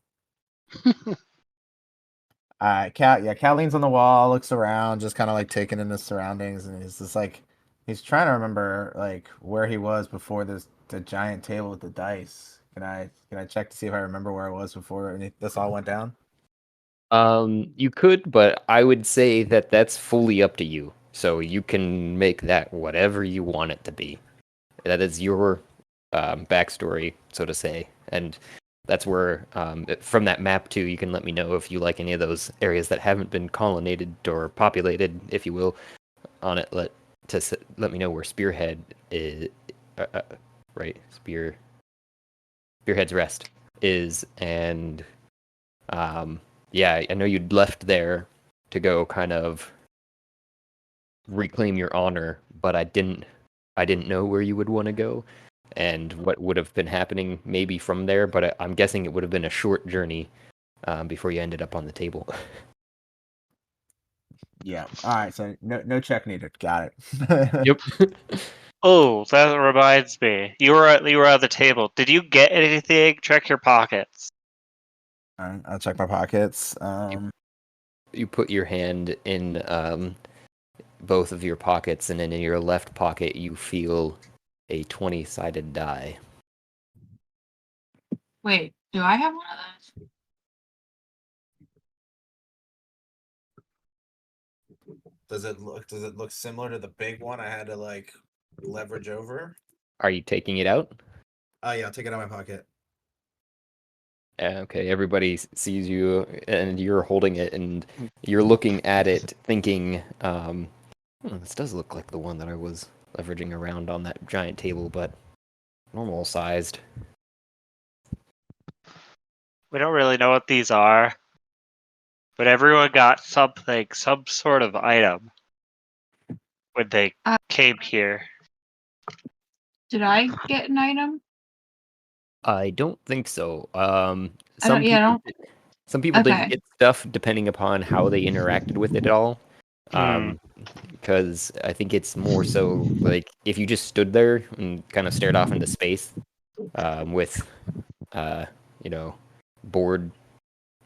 Cal leans on the wall, looks around, just kind of like taking in the surroundings, and he's just like, he's trying to remember like where he was before the giant table with the dice. Can I check to see if I remember where I was before this all went down? You could, but I would say that that's fully up to you. So you can make that whatever you want it to be. That is your backstory, so to say, and that's where, from that map too, you can let me know if you like any of those areas that haven't been colonnaded or populated, if you will, on it. Let me know where Spearhead is, right? Spearhead's Rest is, and yeah, I know you'd left there to go kind of reclaim your honor, but I didn't know where you would want to go and what would have been happening maybe from there, but I'm guessing it would have been a short journey before you ended up on the table. Yeah. All right. So no check needed. Got it. Yep. Oh, that reminds me. You were at the table. Did you get anything? Check your pockets. All right, I'll check my pockets. You put your hand in both of your pockets, and then in your left pocket you feel a 20-sided die. Wait, do I have one of those? Does it look similar to the big one I had to like leverage over. Are you taking it out? Yeah, I'll take it out of my pocket. Okay, everybody sees you, and you're holding it, and you're looking at it, thinking, this does look like the one that I was leveraging around on that giant table, but normal sized. We don't really know what these are, but everyone got something, some sort of item when they came here. Did I get an item? I don't think so. Some people did Okay. get stuff depending upon how they interacted with it all. Hmm. Because I think it's more so like if you just stood there and kind of stared off into space, with, you know, bored,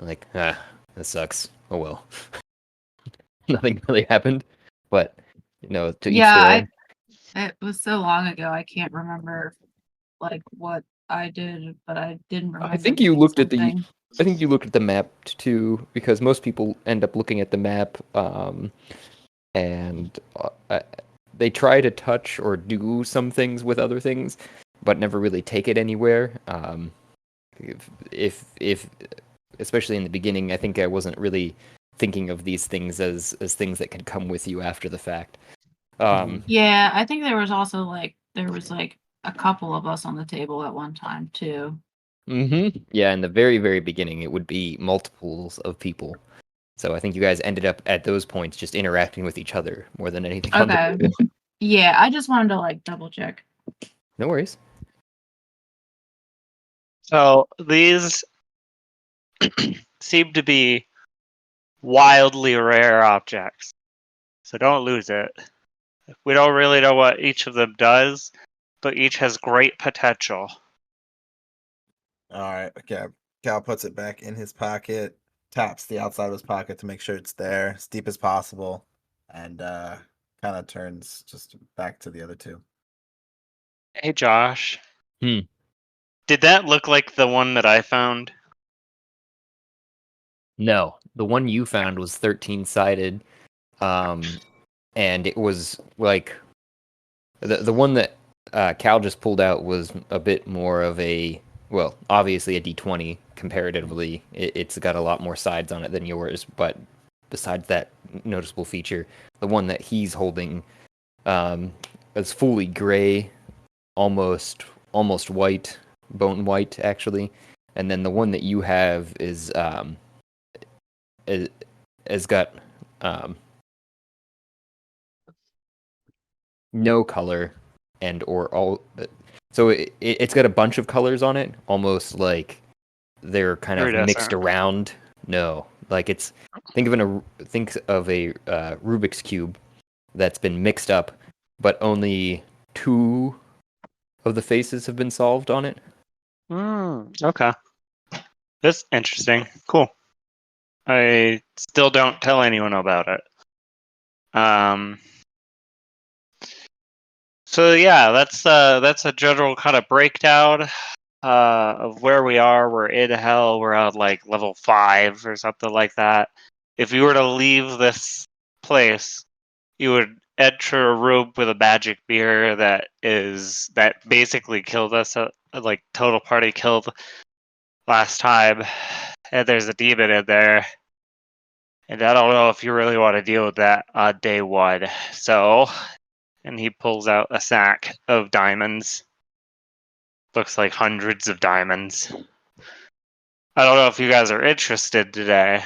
like, that sucks. Oh well. Nothing really happened, but to each their Yeah, own. it was so long ago. I can't remember like what I did, but I didn't remember. I think you looked at the. something. I think you looked at the map too, because most people end up looking at the map, and they try to touch or do some things with other things, but never really take it anywhere. If especially in the beginning, I think I wasn't really thinking of these things as things that could come with you after the fact. Yeah, I think there was also like a couple of us on the table at one time too. Yeah, in the very, very beginning, it would be multiples of people. So I think you guys ended up at those points just interacting with each other more than anything. Okay. Yeah, I just wanted to like double check. No worries. So these seem to be wildly rare objects. So don't lose it. We don't really know what each of them does, but each has great potential. All right. Okay. Cal puts it back in his pocket, taps the outside of his pocket to make sure it's there, as deep as possible, and kind of turns just back to the other two. Hey, Josh. Hmm. Did that look like the one that I found? No, the one you found was 13-sided, and it was like the one that Cal just pulled out was a bit more of a, well, obviously a D20 comparatively. It's got a lot more sides on it than yours, but besides that noticeable feature, the one that he's holding is fully gray, almost white, bone white actually, and then the one that you have is has got no color and or all. So it's got a bunch of colors on it, almost like they're kind of mixed around. No, like it's think of a Rubik's cube that's been mixed up, but only 2 of the faces have been solved on it. Okay. That's interesting. Cool. I still don't tell anyone about it. So yeah, that's a general kind of breakdown of where we are. We're in hell. We're on like level 5 or something like that. If you were to leave this place, you would enter a room with a magic mirror that basically killed us. Like total party killed last time, and there's a demon in there. And I don't know if you really want to deal with that on day 1. So, and he pulls out a sack of diamonds. Looks like hundreds of diamonds. I don't know if you guys are interested today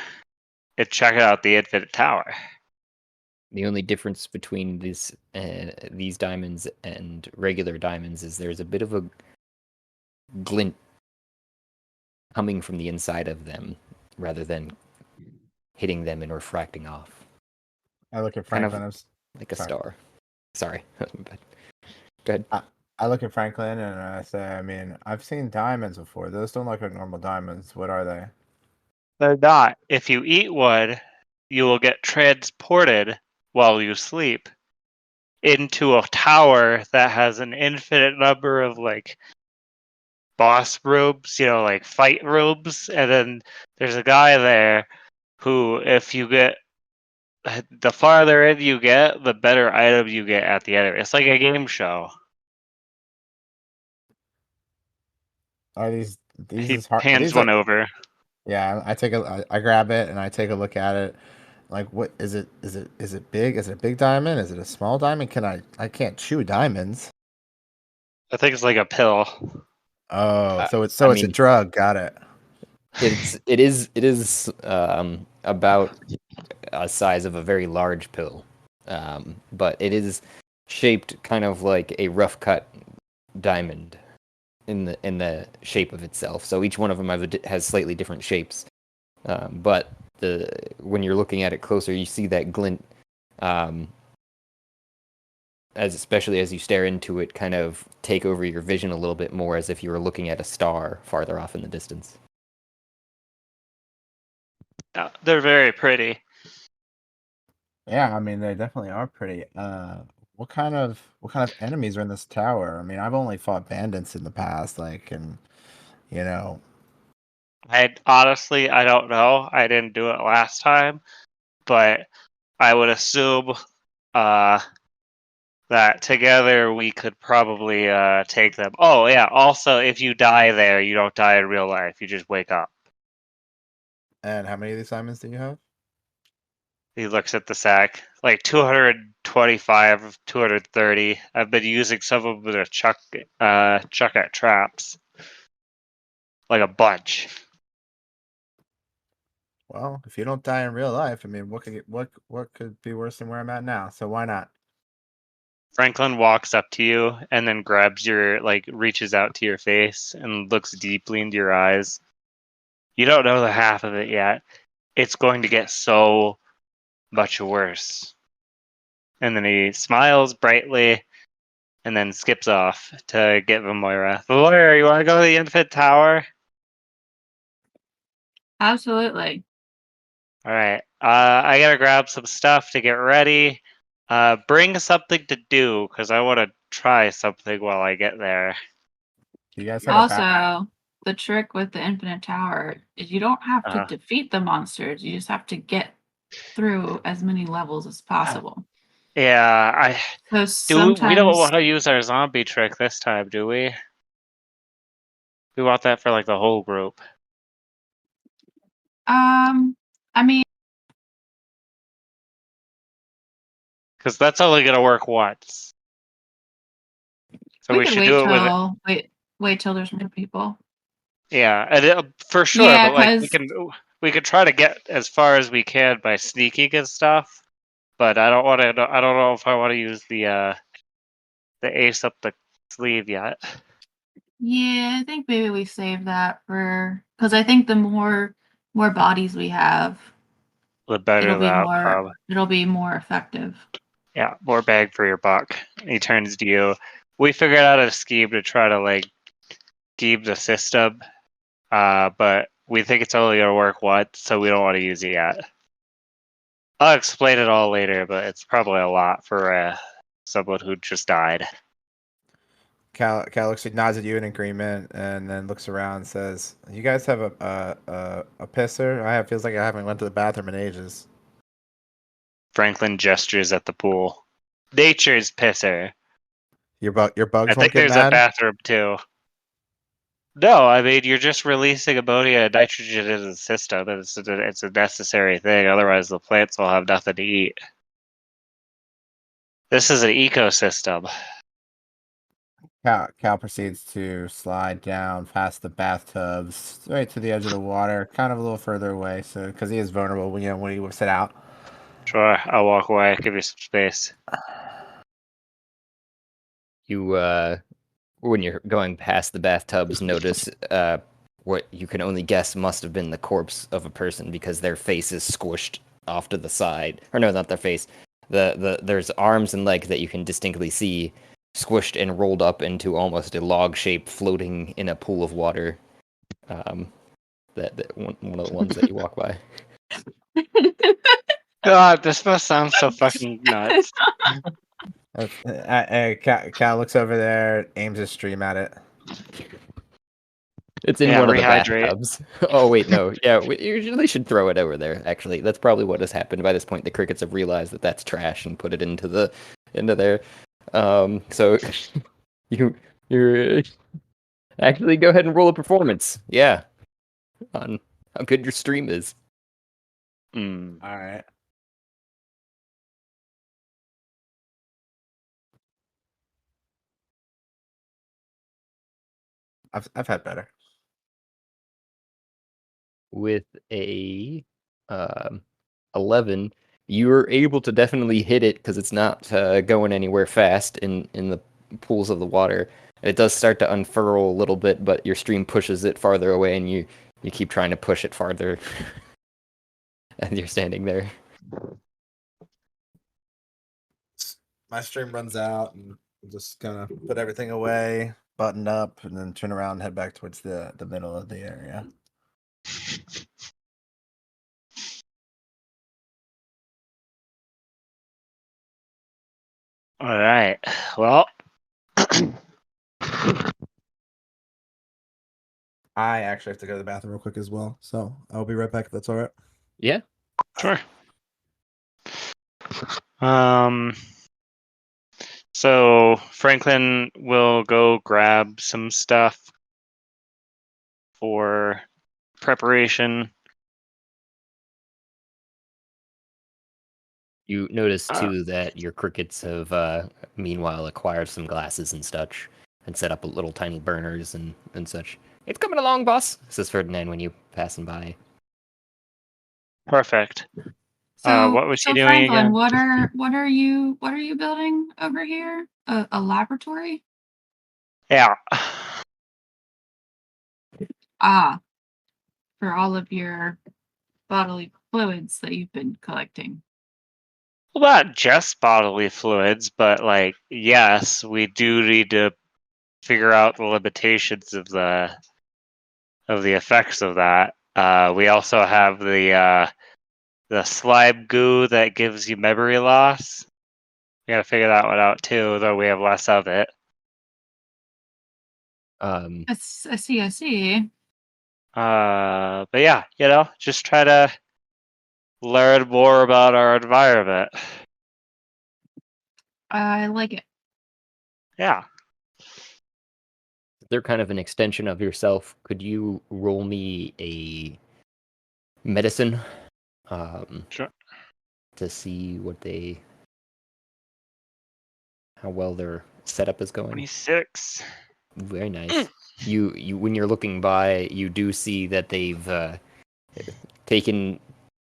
in checking out the Infinte Tower. The only difference between these diamonds and regular diamonds is there's a bit of a glint coming from the inside of them rather than hitting them and refracting off. I look at Franklin. Kind of like a star. Sorry. Go ahead. I look at Franklin and I say, I mean, I've seen diamonds before. Those don't look like normal diamonds. What are they? They're not. If you eat one, you will get transported while you sleep into a tower that has an infinite number of like boss rooms, like fight rooms, and then there's a guy there who, if you get the farther in you get, the better item you get at the end. It's like a game show. Are these He is hard? hands These one are over. yeah. I grab it and I take a look at it. Like, what is it? Is it big? Is it a big diamond? Is it a small diamond? I can't chew diamonds. I think it's like a pill. Oh, so it's I a mean, drug. Got it. it is about a size of a very large pill, but it is shaped kind of like a rough cut diamond in the shape of itself. So each one of them has slightly different shapes, but when you're looking at it closer, you see that glint, especially as you stare into it, kind of take over your vision a little bit more, as if you were looking at a star farther off in the distance. They're very pretty. Yeah, I mean they definitely are pretty. What kind of enemies are in this tower? I mean, I've only fought bandits in the past, like, and you know, I don't know. I didn't do it last time, but I would assume that together we could probably take them. Oh yeah. Also, if you die there, you don't die in real life. You just wake up. and how many of these diamonds do you have? He looks at the sack. Like 225, 230. I've been using some of them to chuck at traps. Like a bunch. Well, if you don't die in real life, I mean, what could be worse than where I'm at now? So why not? Franklin walks up to you and then grabs reaches out to your face and looks deeply into your eyes. You don't know the half of it yet. It's going to get so much worse. And then he smiles brightly and then skips off to get Vomyra. Vomyra, you want to go to the Infinte Tower? Absolutely. All right. I gotta grab some stuff to get ready. Bring something to do because I want to try something while I get there. Do you guys have a back? Also, the trick with the Infinite Tower is you don't have to defeat the monsters. You just have to get through as many levels as possible. Yeah, So we sometimes don't want to use our zombie trick this time, do we? We want that for like the whole group. I mean, Because that's only gonna work once. So we could should wait do it with till wait till there's more people. yeah, and for sure. Yeah, But like because we can try to get as far as we can by sneaking and stuff. But I don't want to. I don't know if I want to use the ace up the sleeve yet. yeah, I think maybe we save that for because I think the more bodies we have, The better the outcome. it'll be more effective. Yeah, more bang for your buck. He turns to you. We figured out a scheme to try to like game the system, but we think it's only gonna work once, so we don't want to use it yet. I'll explain it all later, but it's probably a lot for someone who just died. Cal nods at you in agreement, and then looks around and says, "You guys have a pisser? Feels like I haven't went to the bathroom in ages." Franklin gestures at the pool. Nature's pisser. Your bugs I won't think get there's mad? a bathroom too. No, I mean you're just releasing ammonia and nitrogen into the system. It's a necessary thing. Otherwise, the plants will have nothing to eat. This is an ecosystem. Cal proceeds to slide down past the bathtubs, right to the edge of the water, kind of a little further away, so because he is vulnerable when he whips it out. Sure, I'll walk away. Give you some space. You, when you're going past the bathtubs, notice what you can only guess must have been the corpse of a person because their face is squished off to the side. Or no, not their face. There's arms and legs that you can distinctly see squished and rolled up into almost a log shape floating in a pool of water. That one of the ones that you walk by. God, this must sound so fucking nuts. Cal looks over there, aims his stream at it. It's in Yeah, one of the rehydrate. bathtubs. Oh wait, no. Yeah, we usually should throw it over there. Actually, that's probably what has happened. By this point, the crickets have realized that that's trash and put it into there. So you're actually go ahead and roll a performance. Yeah, on how good your stream is. Mm. All right. I've had better. With a 11, you're able to definitely hit it because it's not going anywhere fast in the pools of the water. It does start to unfurl a little bit, but your stream pushes it farther away, and you keep trying to push it farther. And you're standing there. My stream runs out, and I'm just gonna put everything away, button up, and then turn around and head back towards the middle of the area. All right. Well, I actually have to go to the bathroom real quick as well, so I'll be right back if that's all right. Yeah. sure. So Franklin will go grab some stuff for preparation. You notice too that your crickets have meanwhile acquired some glasses and such, and set up little tiny burners and such. It's coming along, boss, says Ferdinand when you passing by. Perfect. So, what was he doing Franklin, again? what are you building over here? A laboratory? Yeah. Ah, for all of your bodily fluids that you've been collecting. Well, not just bodily fluids, but like, yes, we do need to figure out the limitations of the effects of that. We also have the slime goo that gives you memory loss. We gotta figure that one out too, though we have less of it. I see. But yeah, just try to learn more about our environment. I like it. Yeah. They're kind of an extension of yourself. Could you roll me a medicine? Sure. To see how well their setup is going. 26. Very nice. You when you're looking by, you do see that they've taken,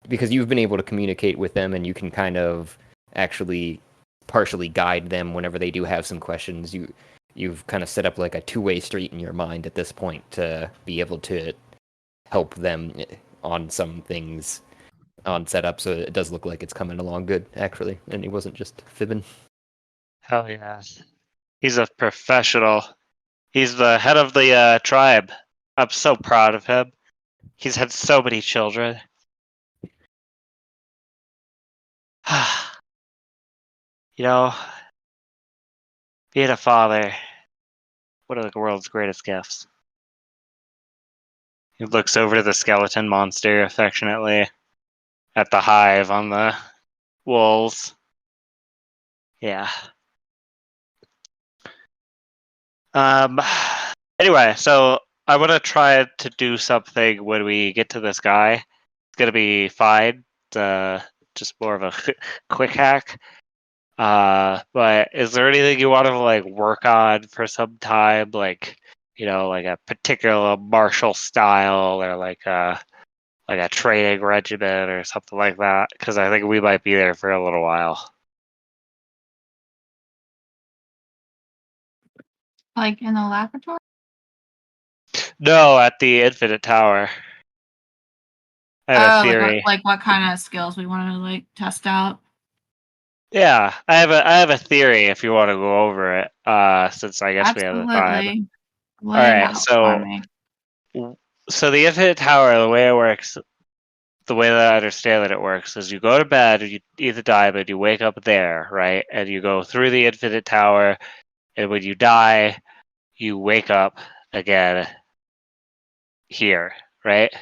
because you've been able to communicate with them, and you can kind of actually partially guide them whenever they do have some questions. You've kind of set up like a two-way street in your mind at this point to be able to help them on some things on setup, so it does look like it's coming along good, actually, and he wasn't just fibbing. Hell yeah. He's a professional. He's the head of the tribe. I'm so proud of him. He's had so many children. Being a father, one of the world's greatest gifts. He looks over to the skeleton monster affectionately at the hive on the walls. Yeah. Anyway, so I want to try to do something when we get to this guy. It's gonna be fine. Just more of a quick hack. But is there anything you want to like work on for some time, like like a particular martial style or like a training regimen or something like that? Because I think we might be there for a little while. Like in the laboratory? No, at the Infinite Tower. I have a theory. Like what kind of skills we want to like test out? Yeah, I have a theory if you want to go over it. Since I guess we have the time. Absolutely. All right, so the Infinite Tower, the way it works, the way that I understand that it works, is you go to bed, you eat the diamond, you wake up there, right, and you go through the Infinite Tower, and when you die, you wake up again here, right?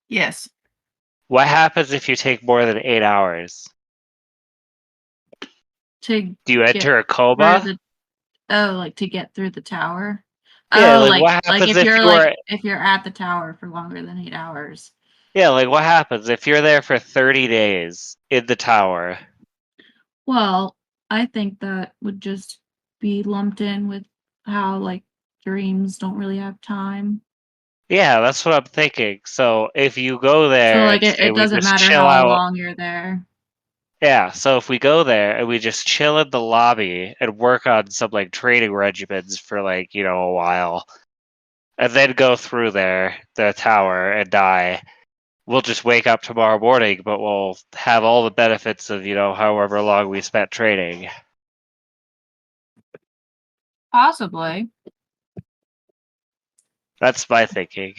Yes. What happens if you take more than 8 hours? To Do you enter a through coma? like to get through the tower. Yeah, Oh, like what like happens if you were if you're at the tower for longer than 8 hours. Yeah, like what happens if you're there for 30 days in the tower? Well, I think that would just be lumped in with how like dreams don't really have time. Yeah, that's what I'm thinking. So if you go So there like and say it we doesn't just matter chill how out. long you're there. Yeah, so if we go there and we just chill in the lobby and work on some like training regimens for like, a while, and then go through the tower and die, we'll just wake up tomorrow morning, but we'll have all the benefits of, however long we spent training. Possibly. That's my thinking.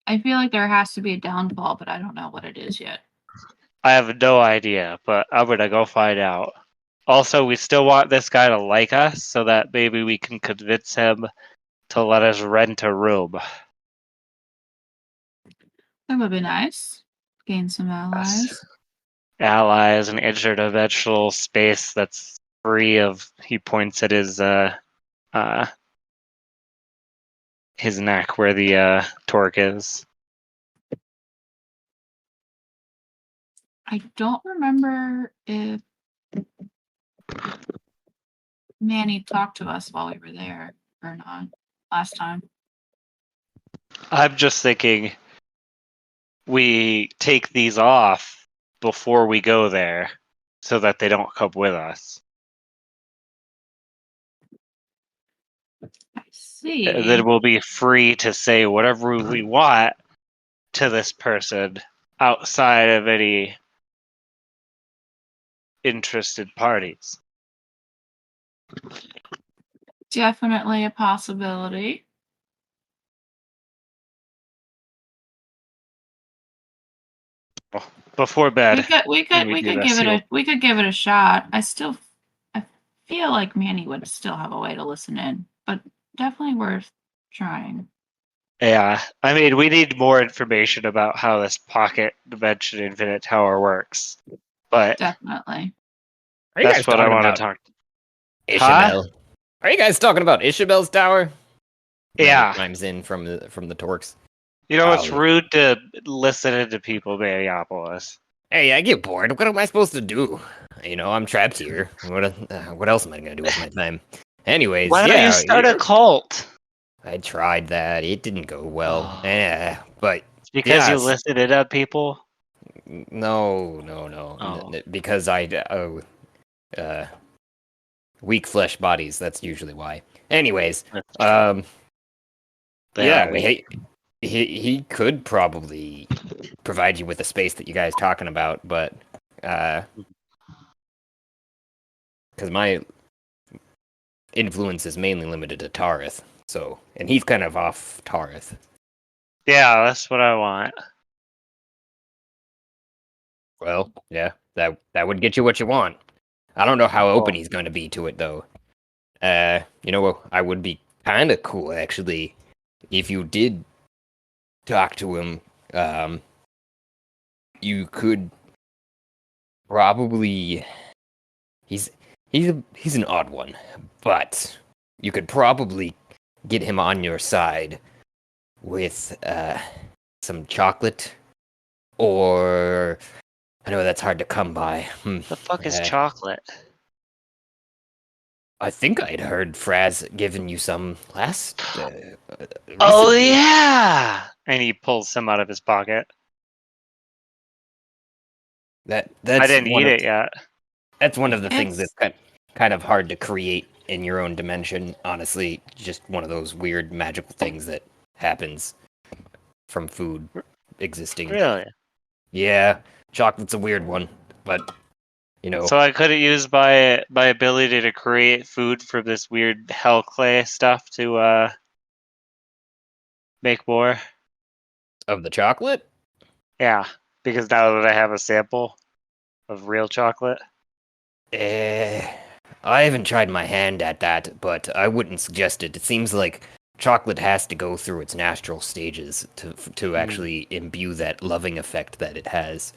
I feel like there has to be a downfall, but I don't know what it is yet. I have no idea, but I'm gonna go find out. Also, we still want this guy to like us so that maybe we can convince him to let us rent a room. That would be nice. Gain some allies. Allies, an interdimensional space that's free of. He points at his neck where the torque is. I don't remember if Manny talked to us while we were there or not last time. I'm just thinking we take these off before we go there so that they don't come with us. I see. And then we'll be free to say whatever we want to this person outside of any interested parties. Definitely a possibility. Before bed. We could give it a shot. I feel like Manny would still have a way to listen in, but definitely worth trying. Yeah, I mean, we need more information about how this pocket dimension infinite tower works. But Definitely. Are you that's guys what I talking want to about talk. Ishamael? Are you guys talking about Ishamel's tower? Yeah. Chimes in from the Torques. It's rude to listen into people, Minneapolis. Hey, I get bored. What am I supposed to do? I'm trapped here. What else am I gonna do with my time? Anyways, Why don't you start a cult? I tried that. It didn't go well. Oh. But It's because you yes. listed it on people? No. Oh. Because weak flesh bodies. That's usually why. Anyways, he could probably provide you with the space that you guys talking about, but because my influence is mainly limited to Tarith, and he's kind of off Tarith. Yeah, that's what I want. Well, yeah, that would get you what you want. I don't know how open he's going to be to it, though. I would be kind of cool, actually, if you did talk to him. You could probably... He's an odd one, but you could probably get him on your side with some chocolate, or... I know that's hard to come by. The fuck is chocolate? I think I'd heard Fraz giving you some last. Oh yeah! And he pulls some out of his pocket. That's I didn't eat it yet. That's one of the things that's kind of hard to create in your own dimension. Honestly, just one of those weird magical things that happens from food existing. Really? Yeah, chocolate's a weird one, but So I couldn't use my ability to create food from this weird hell clay stuff to make more of the chocolate. Yeah, because now that I have a sample of real chocolate. I haven't tried my hand at that, but I wouldn't suggest it. It seems like chocolate has to go through its natural stages to actually imbue that loving effect that it has.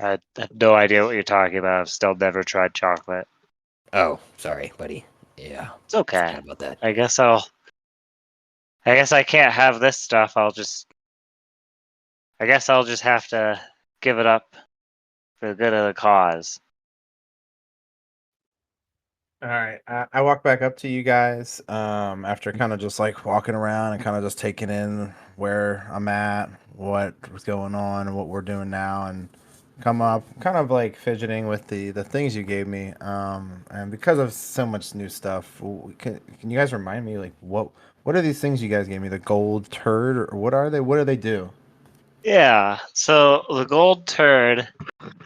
I have no idea what you're talking about. I've still never tried chocolate. Oh, sorry, buddy. Yeah, It's okay. forgot about that. I guess I can't have this stuff. I guess I'll just have to give it up for the good of the cause. All right, I walk back up to you guys after kind of just like walking around and kind of just taking in where I'm at, what's going on, and what we're doing now, and come up kind of like fidgeting with the things you gave me. And because of so much new stuff, can you guys remind me like what are these things you guys gave me? The gold turd, or what are they? What do they do? Yeah. So the gold turd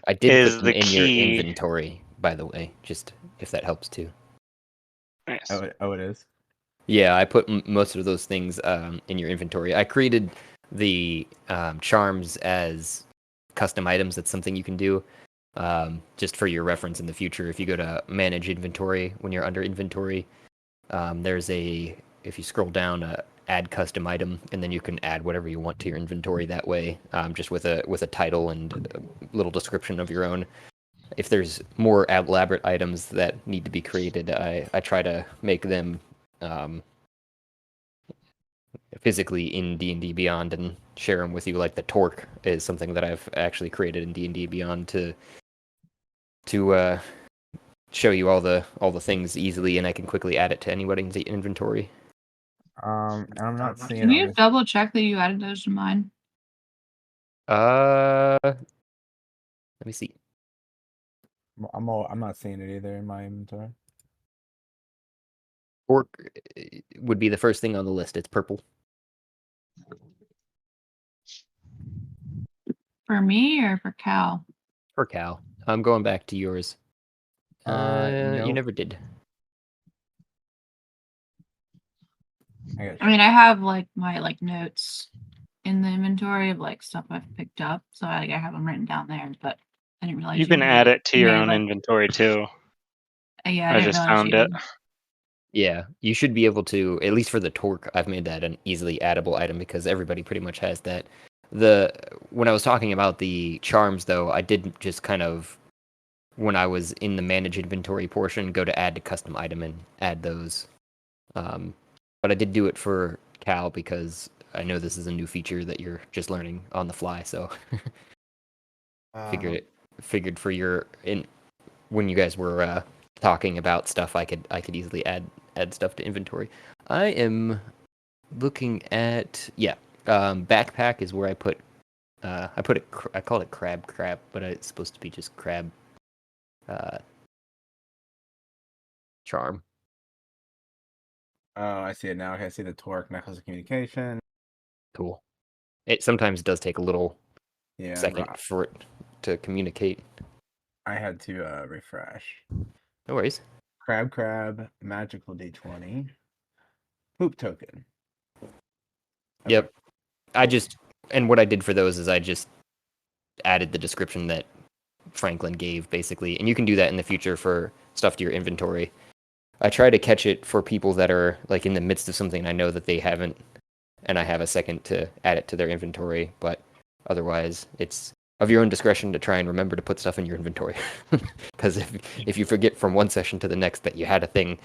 I did is put them the in your key. inventory, by the way, just if that helps too. Nice. Oh, it is. Yeah, I put most of those things in your inventory. I created the charms as custom items. That's something you can do just for your reference in the future. If you go to manage inventory, when you're under inventory, there's if you scroll down, add custom item, and then you can add whatever you want to your inventory that way, just with a title and a little description of your own. If there's more elaborate items that need to be created, I try to make them physically in D&D Beyond and share them with you. Like the torque is something that I've actually created in D&D Beyond to show you all the things easily, and I can quickly add it to anybody's inventory. I'm not seeing. Can you double check that you added those to mine? Let me see. I'm not seeing it either in my inventory. Torque would be the first thing on the list. It's purple. For me or for Cal? For Cal. I'm going back to yours. You Nope. never did. I mean, I have like my notes in the inventory of like stuff I've picked up, so I have them written down there. But I didn't realize You can add it to your own like, inventory too. yeah, I just found it. Yeah, you should be able to, at least for the torque, I've made that an easily addable item because everybody pretty much has that. When I was talking about the charms, though, I did just kind of, when I was in the manage inventory portion, go to add to custom item and add those. But I did do it for Cal because I know this is a new feature that you're just learning on the fly, so figured for when you guys were talking about stuff, I could easily add stuff to inventory. I am looking at backpack is where I put it. I call it crab, but it's supposed to be just crab charm. Oh, I see it now. Okay, I see the torque necklace of communication. Cool. It sometimes does take a little second right. for it to communicate. I had to refresh. No worries. Crab, magical D20, poop token. Okay. Yep. And what I did for those is I just added the description that Franklin gave, basically. And you can do that in the future for stuff to your inventory. I try to catch it for people that are like in the midst of something I know that they haven't, and I have a second to add it to their inventory. But otherwise, it's of your own discretion to try and remember to put stuff in your inventory. Because if you forget from one session to the next that you had a thing,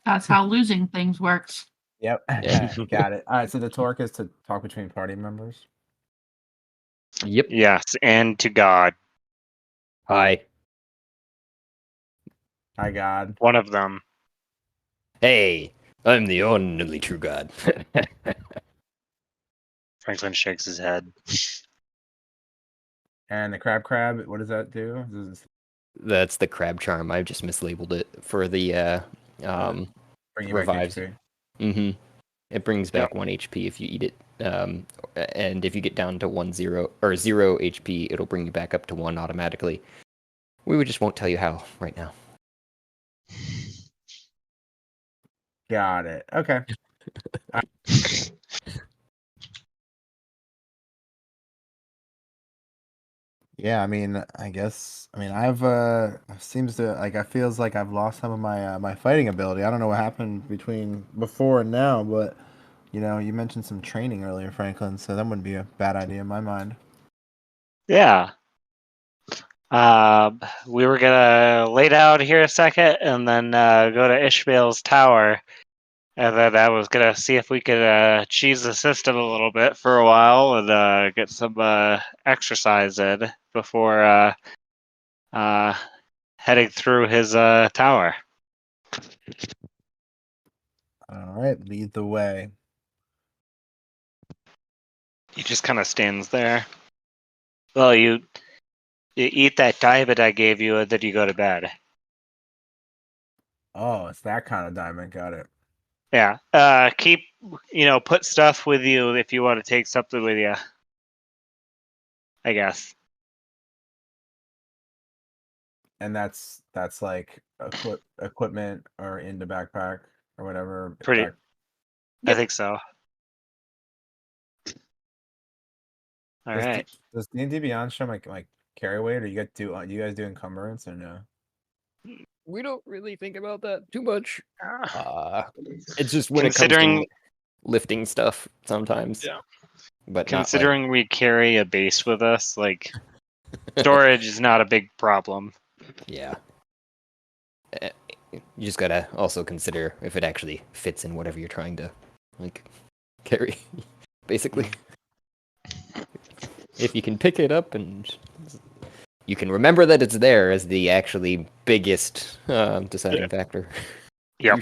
that's how losing things works. Yep. Yeah. Got it. All right. So the torque is to talk between party members. Yep. Yes, and to God. Hi. Hi, God. One of them. Hey, I'm the only true God. Franklin shakes his head. And the crab, what does that do? That's the crab charm. I've just mislabeled it for the bring you revives. back Mm-hmm. It brings back 1 HP if you eat it. And if you get down to 0 HP, it'll bring you back up to 1 automatically. We just won't tell you how right now. Got it. Okay. Yeah, I mean, I guess, I mean, I've seems to like I feels like I've lost some of my my fighting ability. I don't know what happened between before and now, but you know, you mentioned some training earlier, Franklin, so that wouldn't be a bad idea in my mind. Yeah. We were gonna lay down here a second and then go to Ishmael's tower. And then I was gonna see if we could cheese the system a little bit for a while and get some exercise in before heading through his tower. All right, lead the way. He just kind of stands there. Well, you eat that diamond I gave you, and then you go to bed. Oh, it's that kind of diamond. Got it. Yeah. Keep put stuff with you if you want to take something with you. I guess. And that's like equipment or in the backpack or whatever. Pretty. I think so. All right. Does D&D Beyond show like carry weight, or you guys do encumbrance or no? We don't really think about that too much. Uh, It's just when it comes to lifting stuff sometimes. Yeah. But considering we carry a base with us, like storage is not a big problem. Yeah. You just gotta also consider if it actually fits in whatever you're trying to carry, basically. If you can pick it up and you can remember that it's there as the actually biggest deciding factor. Yeah.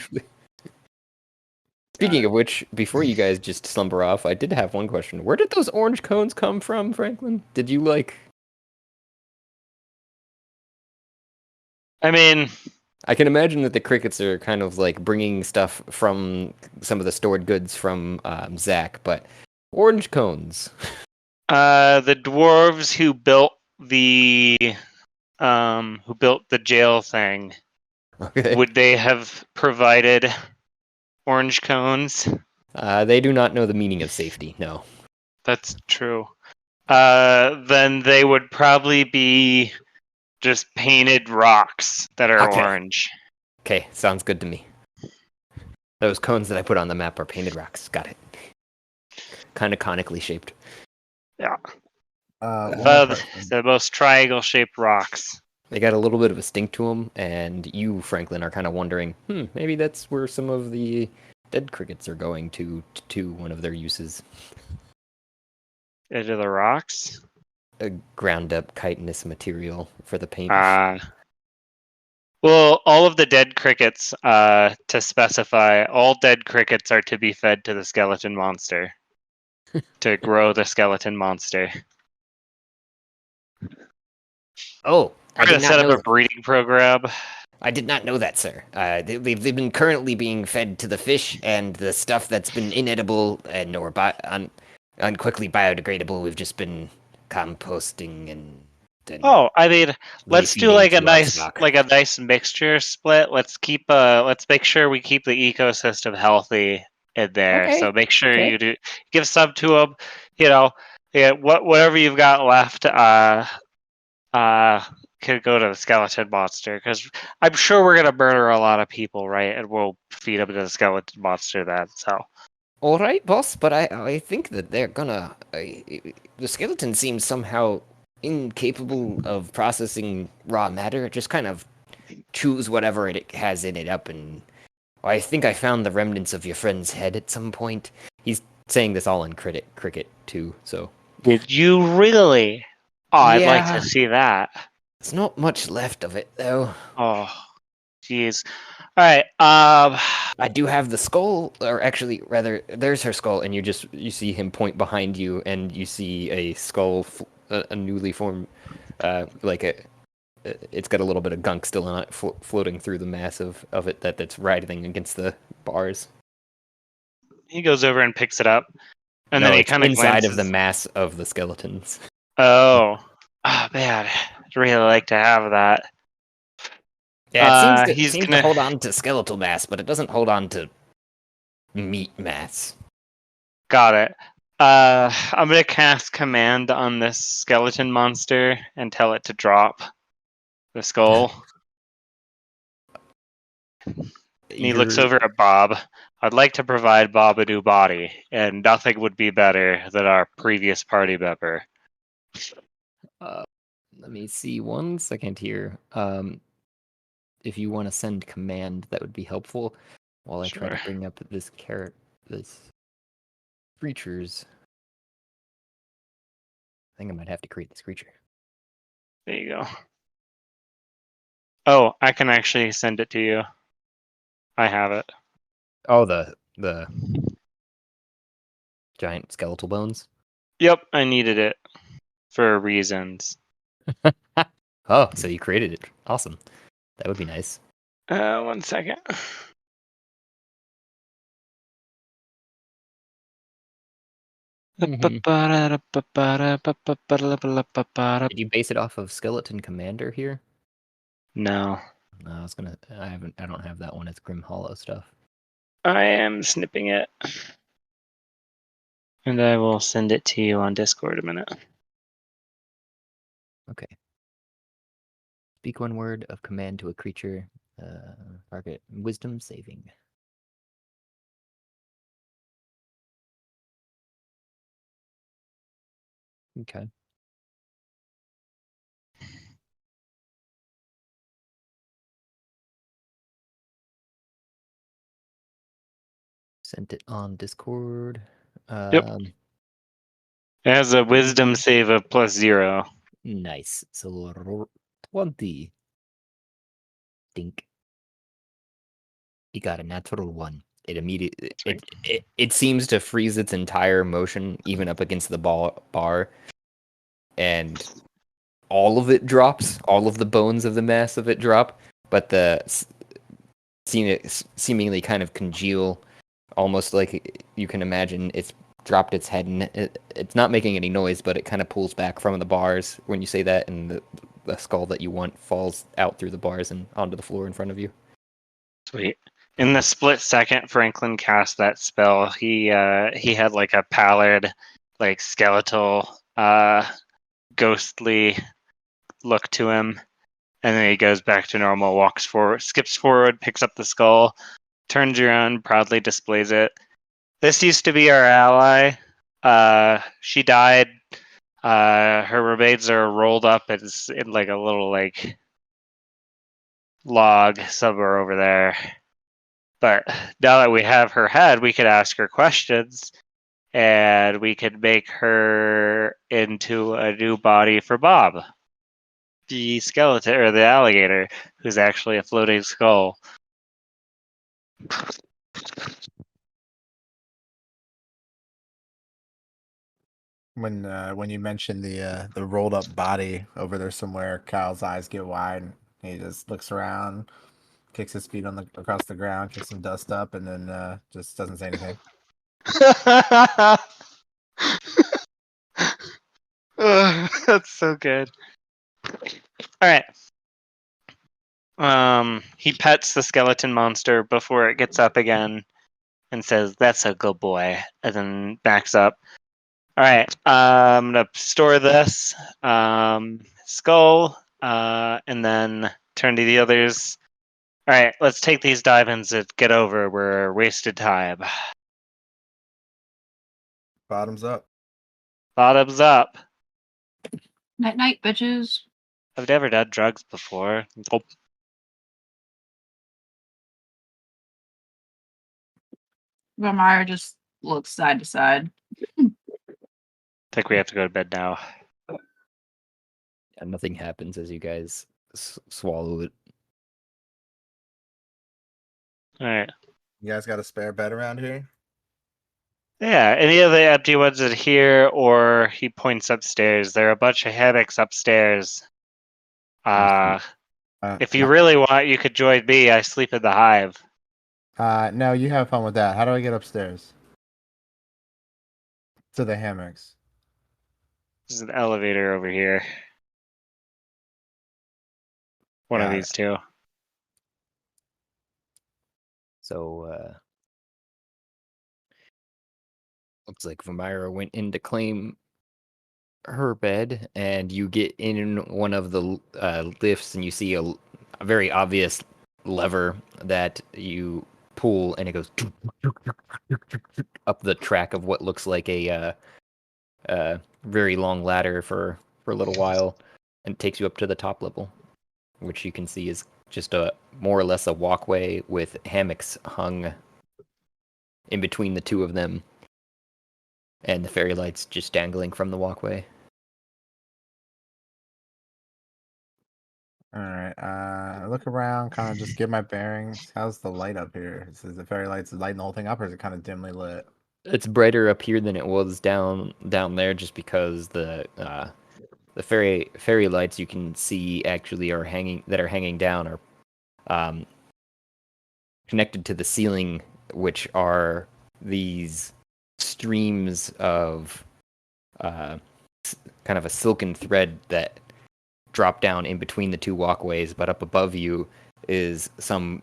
Speaking of which, before you guys just slumber off, I did have one question. Where did those orange cones come from, Franklin? Did you I mean, I can imagine that the crickets are kind of bringing stuff from some of the stored goods from Zach, but orange cones. the dwarves who built the jail thing, Okay. would they have provided orange cones? They do not know the meaning of safety, no. That's true. Then they would probably be just painted rocks that are orange. Okay, sounds good to me. Those cones that I put on the map are painted rocks. Got it. Kind of conically shaped. Yeah. The most triangle-shaped rocks. They got a little bit of a stink to them, and you, Franklin, are kind of wondering, maybe that's where some of the dead crickets are going to one of their uses. Into the rocks? A ground-up chitinous material for the paint. Well, all of the dead crickets, to specify, all dead crickets are to be fed to the skeleton monster. To grow the skeleton monster. Oh, I'm going to set up a breeding program. I did not know that, sir. They've been currently being fed to the fish, and the stuff that's been inedible and or quickly biodegradable, we've just been composting and I mean, let's do a nice mixture split. Let's make sure we keep the ecosystem healthy in there. Okay. So make sure you give some to them. Whatever you've got left, could go to the skeleton monster, because I'm sure we're gonna murder a lot of people, right? And we'll feed them to the skeleton monster then. So. All right, boss. But I think that they're gonna. The skeleton seems somehow incapable of processing raw matter. Just kind of chews whatever it has in it up, and I think I found the remnants of your friend's head at some point. He's saying this all in cricket too. So. Did you really? Oh, I'd like to see that. There's not much left of it, though. Oh, jeez. All right. I do have the skull, or actually, rather, there's her skull, and you see him point behind you, and you see a skull, a newly formed, it's got a little bit of gunk still on it, floating through the mass of it that's writhing against the bars. He goes over and picks it up, and then he kind of inside of the mass of the skeletons. Oh man, I'd really like to have that. Yeah, it seems to hold on to skeletal mass, but it doesn't hold on to meat mass. Got it. I'm gonna cast command on this skeleton monster and tell it to drop the skull. And he looks over at Bob. I'd like to provide Bob a new body, and nothing would be better than our previous party member. Let me see 1 second here. If you want to send command, that would be helpful. While I try to Sure. bring up this creatures. I think I might have to create this creature. There you go. Oh, I can actually send it to you. I have it. Oh, the giant skeletal bones. Yep, I needed it for reasons. Oh, so you created it. Awesome. That would be nice. 1 second. Did you base it off of Skeleton Commander here? No. No, I don't have that one. It's Grim Hollow stuff. I am snipping it. And I will send it to you on Discord in a minute. Okay. Speak 1 word of command to a creature. Target wisdom saving. Okay. Sent it on Discord. Yep. It has a wisdom save of +0. Nice. So 20. Dink. He got a natural 1. It immediately it seems to freeze its entire motion, even up against the bar, and all of it drops. All of the bones of the mass of it drop, but seemingly kind of congeal, almost like you can imagine it's dropped its head, and it's not making any noise, but it kind of pulls back from the bars when you say that, and the skull that you want falls out through the bars and onto the floor in front of you. Sweet. In the split second Franklin cast that spell, he had like a pallid, like skeletal, ghostly look to him, and then he goes back to normal, walks forward, skips forward, picks up the skull, turns around, proudly displays it. This used to be our ally. She died. Her remains are rolled up in like a little like log somewhere over there. But now that we have her head, we could ask her questions, and we could make her into a new body for Bob, the skeleton or the alligator, who's actually a floating skull. When you mentioned the rolled up body over there somewhere, Kyle's eyes get wide. And he just looks around, kicks his feet across the ground, kicks some dust up, and then just doesn't say anything. That's so good. All right. He pets the skeleton monster before it gets up again and says, "That's a good boy," and then backs up. All right. I'm gonna store this skull, and then turn to the others. All right, let's take these diamonds and get over. We're wasted time. Bottoms up. Bottoms up. Night night, bitches. I've never done drugs before. Oh, Vomyra just looks side to side. I think we have to go to bed now. And nothing happens as you guys swallow it. All right. You guys got a spare bed around here? Yeah, any of the empty ones in here, or he points upstairs. There are a bunch of hammocks upstairs. If you really want, you could join me. I sleep in the hive. No, you have fun with that. How do I get upstairs? To the hammocks. There's an elevator over here. One of Got these two. So Looks like Vomyra went in to claim her bed, and you get in one of the lifts, and you see a very obvious lever that you pull, and it goes up the track of what looks like a very long ladder for a little while, and takes you up to the top level, which you can see is just a more or less a walkway with hammocks hung in between the two of them, and the fairy lights just dangling from the walkway. All right. I look around, kind of just get my bearings. How's the light up here? Is the fairy lights lighting the whole thing up, or is it kind of dimly lit? It's brighter up here than it was down there, just because the fairy lights you can see actually are hanging down are connected to the ceiling, which are these streams of kind of a silken thread that drop down in between the two walkways, but up above you is some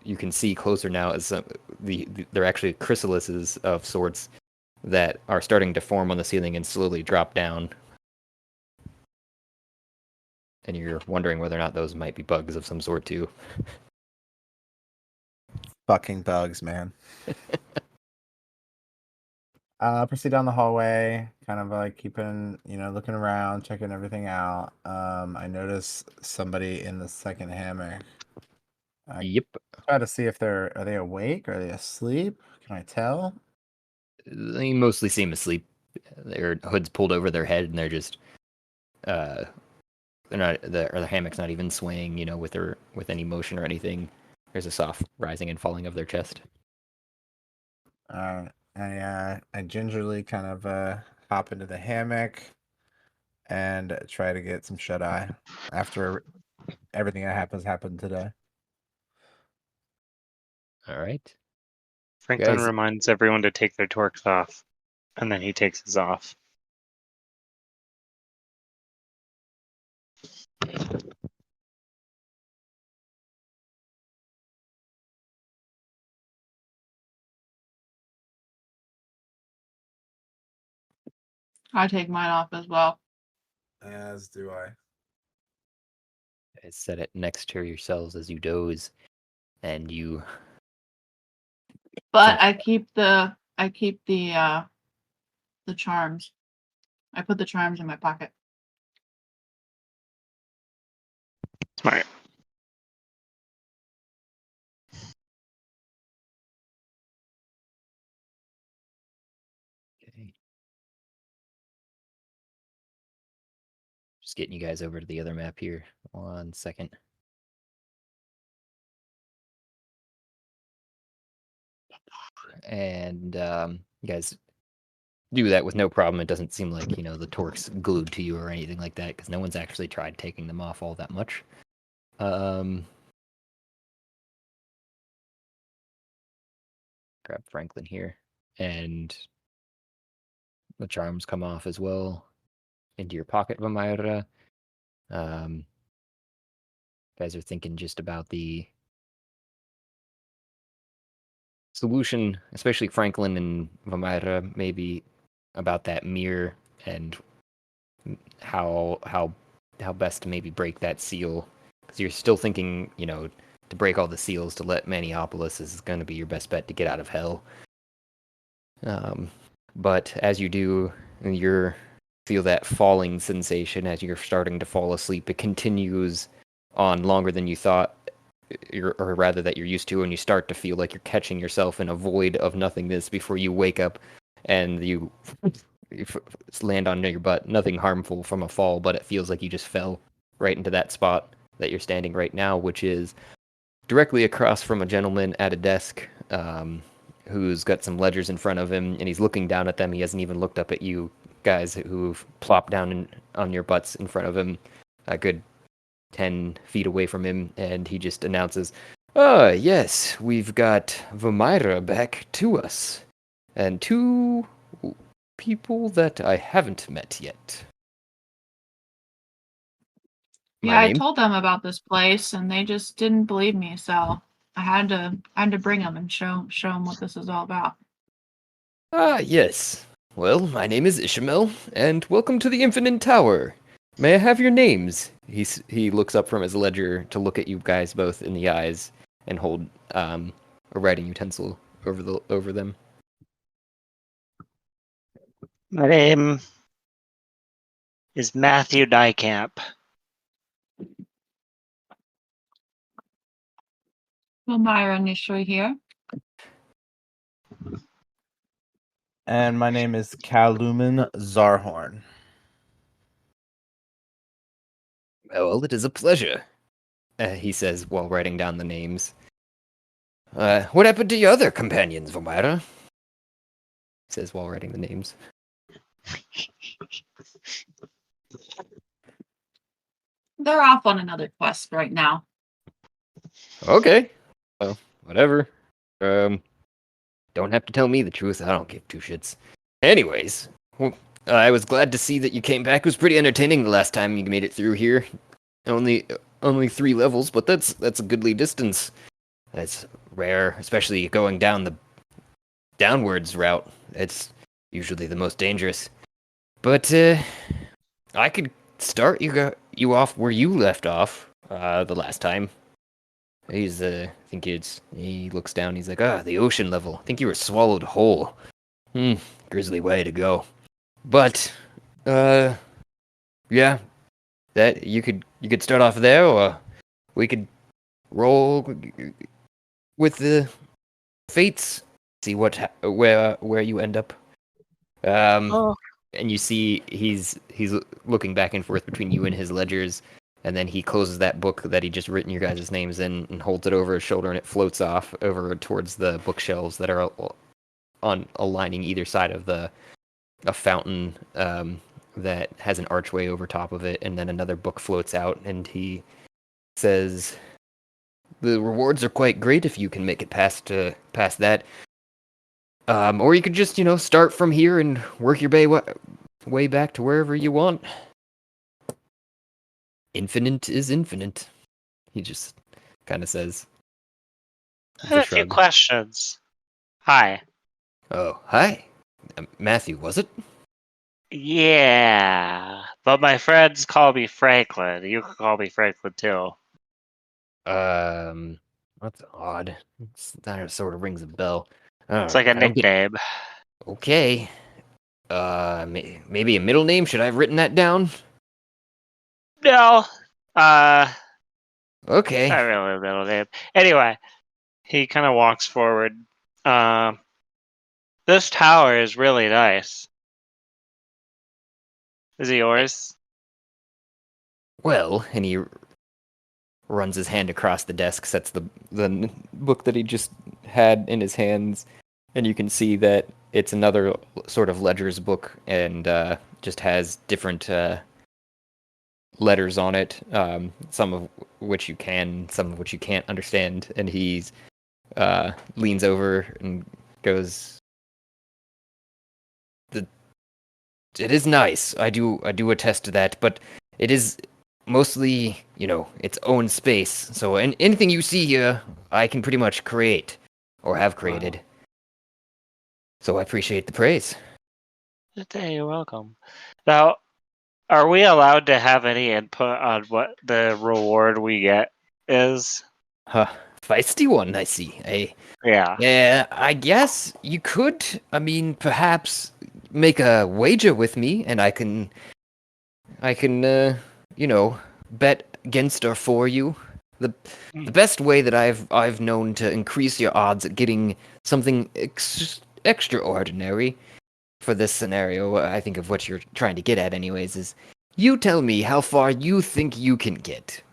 you can see closer now as they're actually chrysalises of sorts that are starting to form on the ceiling and slowly drop down. And you're wondering whether or not those might be bugs of some sort too. Fucking bugs, man. Proceed down the hallway, kind of like keeping, looking around, checking everything out. I notice somebody in the second hammock. Yep. Try to see if are they awake? Are they asleep? Can I tell? They mostly seem asleep. Their hoods pulled over their head, and they're just they're not the hammock's not even swaying, with any motion or anything. There's a soft rising and falling of their chest. I gingerly kind of hop into the hammock and try to get some shut eye after everything that happened today. All right. Franklin Guys, reminds everyone to take their torques off, and then he takes his off. I take mine off as well. As do I. guys set it next to yourselves as you doze, and you. But I keep the charms. I put the charms in my pocket. Smart. Okay. Just getting you guys over to the other map here. 1 second. And you guys do that with no problem. It doesn't seem like, the torque's glued to you or anything like that, because no one's actually tried taking them off all that much. Grab Franklin here. And the charms come off as well into your pocket, Vomyra. Guys are thinking just about the solution, especially Franklin and Vomyra, maybe about that mirror and how best to maybe break that seal, because you're still thinking, to break all the seals to let Maniopolis is going to be your best bet to get out of hell. But as you do, you feel that falling sensation as you're starting to fall asleep. It continues on longer than you thought, or rather that you're used to, and you start to feel like you're catching yourself in a void of nothingness before you wake up and you land on your butt. Nothing harmful from a fall, but it feels like you just fell right into that spot that you're standing right now, which is directly across from a gentleman at a desk who's got some ledgers in front of him, and he's looking down at them. He hasn't even looked up at you guys who've plopped down on your butts in front of him, a good 10 feet away from him, and he just announces, yes, we've got Vomyra back to us, and 2 people that I haven't met yet. Yeah, I told them about this place, and they just didn't believe me, so I had to bring them and show them what this is all about. Ah, yes. Well, my name is Ishamael, and welcome to the Infinite Tower. May I have your names? He looks up from his ledger to look at you guys both in the eyes and hold a writing utensil over them. My name is Matthew Dykamp. Vomyra initially here. And my name is Kalumin Zarhorn. Well, it is a pleasure, he says while writing down the names. What happened to your other companions, Vomyra? He says while writing the names. They're off on another quest right now. Okay. Well, whatever. Don't have to tell me the truth. I don't give two shits. Anyways, I was glad to see that you came back. It was pretty entertaining the last time you made it through here. Only 3 levels, but that's a goodly distance. That's rare, especially going down the downwards route. It's usually the most dangerous. But I could start you off where you left off the last time. He's I think he looks down. He's like, the ocean level. I think you were swallowed whole. Grisly way to go. But yeah, that you could start off there, or we could roll with the fates. See where you end up. And you see he's looking back and forth between you and his ledgers, and then he closes that book that he just written your guys' names in and holds it over his shoulder, and it floats off over towards the bookshelves that are aligning either side of a fountain that has an archway over top of it, and then another book floats out, and he says, "The rewards are quite great if you can make it past that. Or you could just, start from here and work your way back to wherever you want. Infinite is infinite," he just kind of says. I have a few questions. Hi. Oh, hi. Matthew, was it? Yeah, but my friends call me Franklin. You can call me Franklin too. That's odd. That sort of rings a bell. It's like a nickname. Okay. Maybe a middle name? Should I have written that down? No. Okay. Not really a middle name. Anyway, he kind of walks forward. This tower is really nice. Is it yours? Well, and he runs his hand across the desk, sets the book that he just had in his hands, and you can see that it's another sort of ledger's book, and just has different letters on it, some of which you can, some of which you can't understand. And he leans over and goes, "It is nice. I do attest to that, but it is mostly, its own space. So anything you see here, I can pretty much create or have created. Wow. So I appreciate the praise." You're welcome. Now, are we allowed to have any input on what the reward we get is? Feisty one, I see. Yeah, I guess you could. I mean, perhaps make a wager with me, and I can, bet against or for you. The best way that I've known to increase your odds at getting something extraordinary for this scenario, I think of what you're trying to get at anyways, is you tell me how far you think you can get.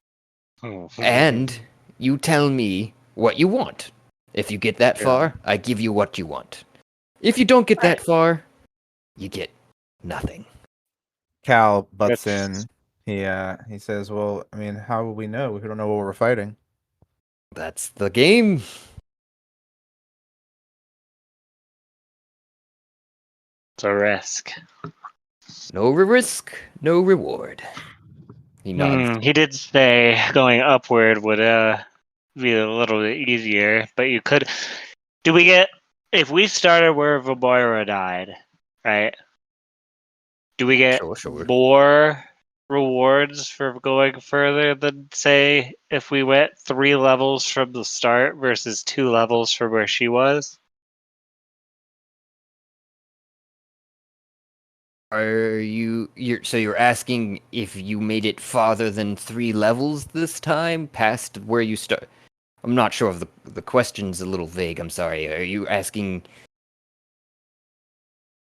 And you tell me what you want. If you get that far, I give you what you want. If you don't get that far, you get nothing. Cal butts in. He says, "Well, I mean, how will we know? We don't know what we're fighting." That's the game. It's a risk. No risk, no reward. He nods. He did say going upward would be a little bit easier, but you could. Do we get if we started where Vomyra died, right? Do we get Sure. more rewards for going further than, say, if we went 3 levels from the start versus 2 levels from where she was? You're asking if you made it farther than 3 levels this time, past where you start? I'm not sure if the question's a little vague. I'm sorry. Are you asking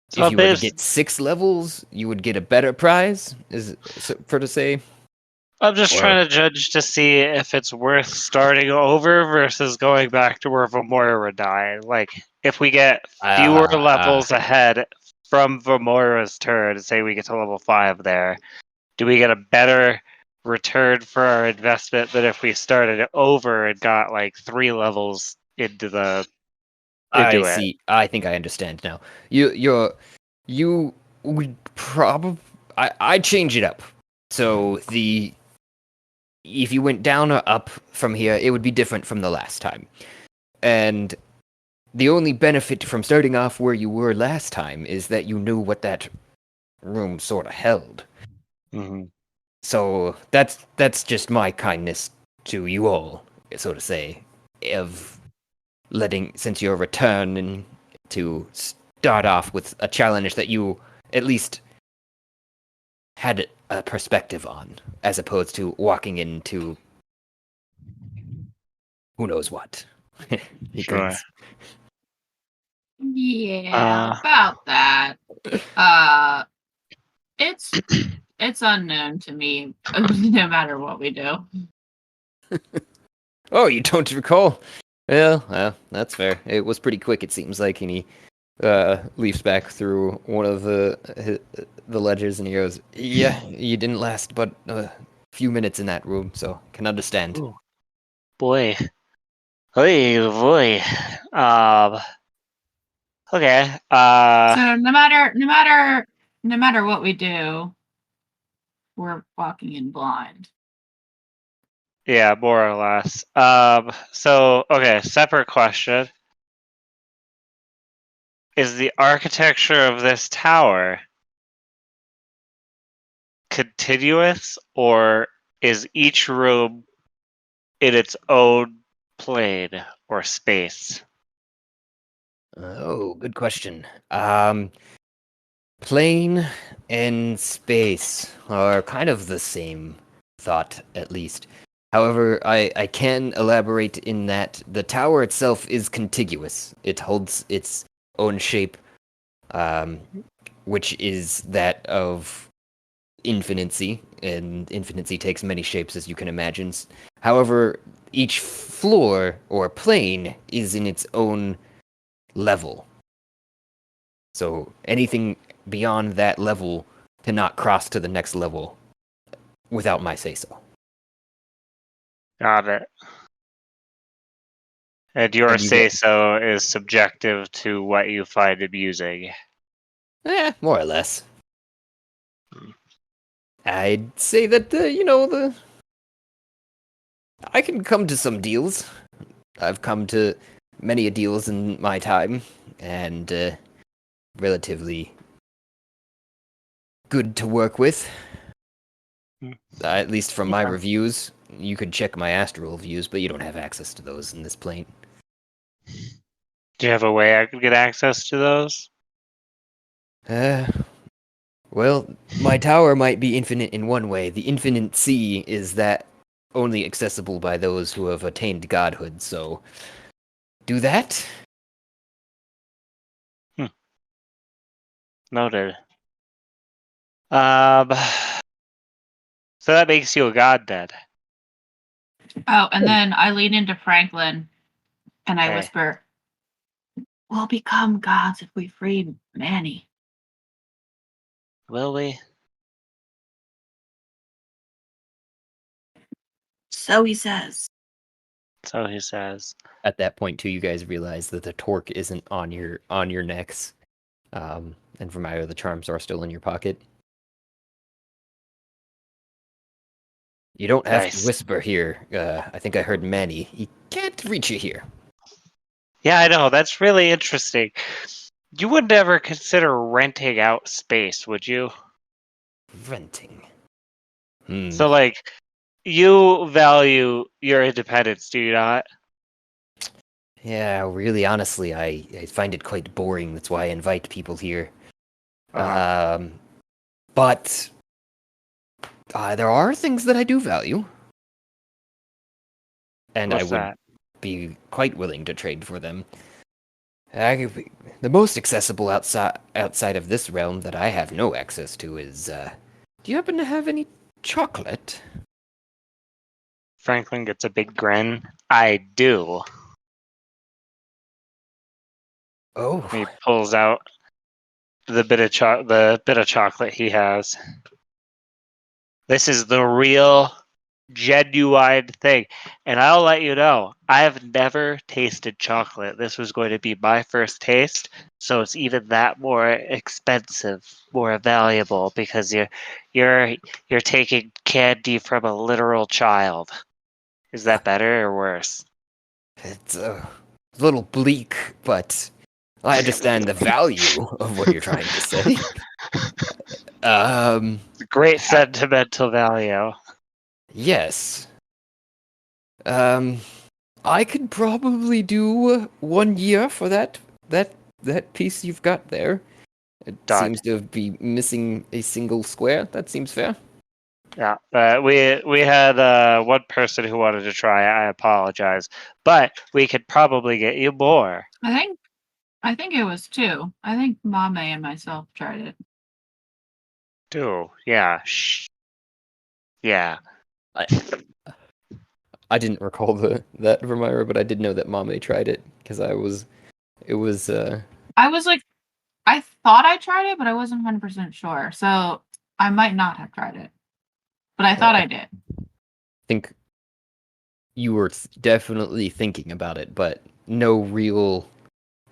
So if you were to bas- get 6 levels, you would get a better prize? Is for to say? I'm just Or trying to judge to see if it's worth starting over versus going back to where Vomyra died. Like, if we get fewer levels ahead from Vomyra's turn, say we get to level 5 there, do we get a better return for our investment than if we started over and got like 3 levels into I it? see. I think I understand now. You would probably I'd change it up. So if you went down or up from here, it would be different from the last time. And the only benefit from starting off where you were last time is that you knew what that room sort of held. Mm-hmm. So that's just my kindness to you all, so to say, of letting, since your return, and to start off with a challenge that you at least had a perspective on, as opposed to walking into who knows what. He Sure. grins. Yeah, about that. It's unknown to me, no matter what we do. Oh, you don't recall? Well, that's fair. It was pretty quick, it seems like, and he leaps back through one of the ledgers, and he goes, "Yeah, you didn't last but a few minutes in that room, so can understand." Ooh, boy. Hey, boy. Okay. So no matter what we do, we're walking in blind. Yeah, more or less. So, okay, separate question. Is the architecture of this tower continuous, or is each room in its own plane or space? Oh, good question. Plane and space are kind of the same thought, at least. However, I can elaborate in that the tower itself is contiguous. It holds its own shape, um, which is that of infinicy, and infinicy takes many shapes, as you can imagine. However, each floor or plane is in its own level. So anything beyond that level cannot cross to the next level without my say so. Got it. And your And you get, say-so is subjective to what you find amusing. more or less. I'd say that I can come to some deals. I've come to many a deals in my time, and relatively good to work with. At least from my Okay. reviews. You could check my astral views, but you don't have access to those in this plane. Do you have a way I could get access to those? Well, my tower might be infinite in one way. The infinite sea is that only accessible by those who have attained godhood, so do that. Noted. So that makes you a god then. Oh, and then I lean into Franklin and I Okay. whisper, "We'll become gods if we free Manny." Will we? So he says. So he says. At that point, too, you guys realize that the torque isn't on your necks, and from either the charms are still in your pocket. You don't have to Nice. whisper here. I think I heard Manny. He can't reach you here. Yeah, I know. That's really interesting. You would never consider renting out space, would you? Renting. So, like, you value your independence, do you not? Yeah, really, honestly, I find it quite boring. That's why I invite people here. But there are things that I do value, and I What's would that? be quite willing to trade for them. The most accessible outside of this realm that I have no access to is. Do you happen to have any chocolate? Franklin gets a big grin. I do. Oh, He pulls out the bit of chocolate he has. This is the real, genuine thing, and I'll let you know. I have never tasted chocolate. This was going to be my first taste, so it's even that more expensive, more valuable because you're taking candy from a literal child. Is that better or worse? it's a little bleak, but I understand the value of what you're trying to say. Great sentimental value. Yes. I could probably do 1 year for that piece you've got there. It Done. seems to be missing a single square. That seems fair. Yeah, we had one person who wanted to try. I apologize, but we could probably get you more. I think it was 2. I think Mame and myself tried it. Too. Yeah. Yeah. I didn't recall that Vomyra, but I did know that Mame tried it because it was I was like, I thought I tried it, but I wasn't 100% sure. So I might not have tried it, but I thought I did. think you were definitely thinking about it, but no real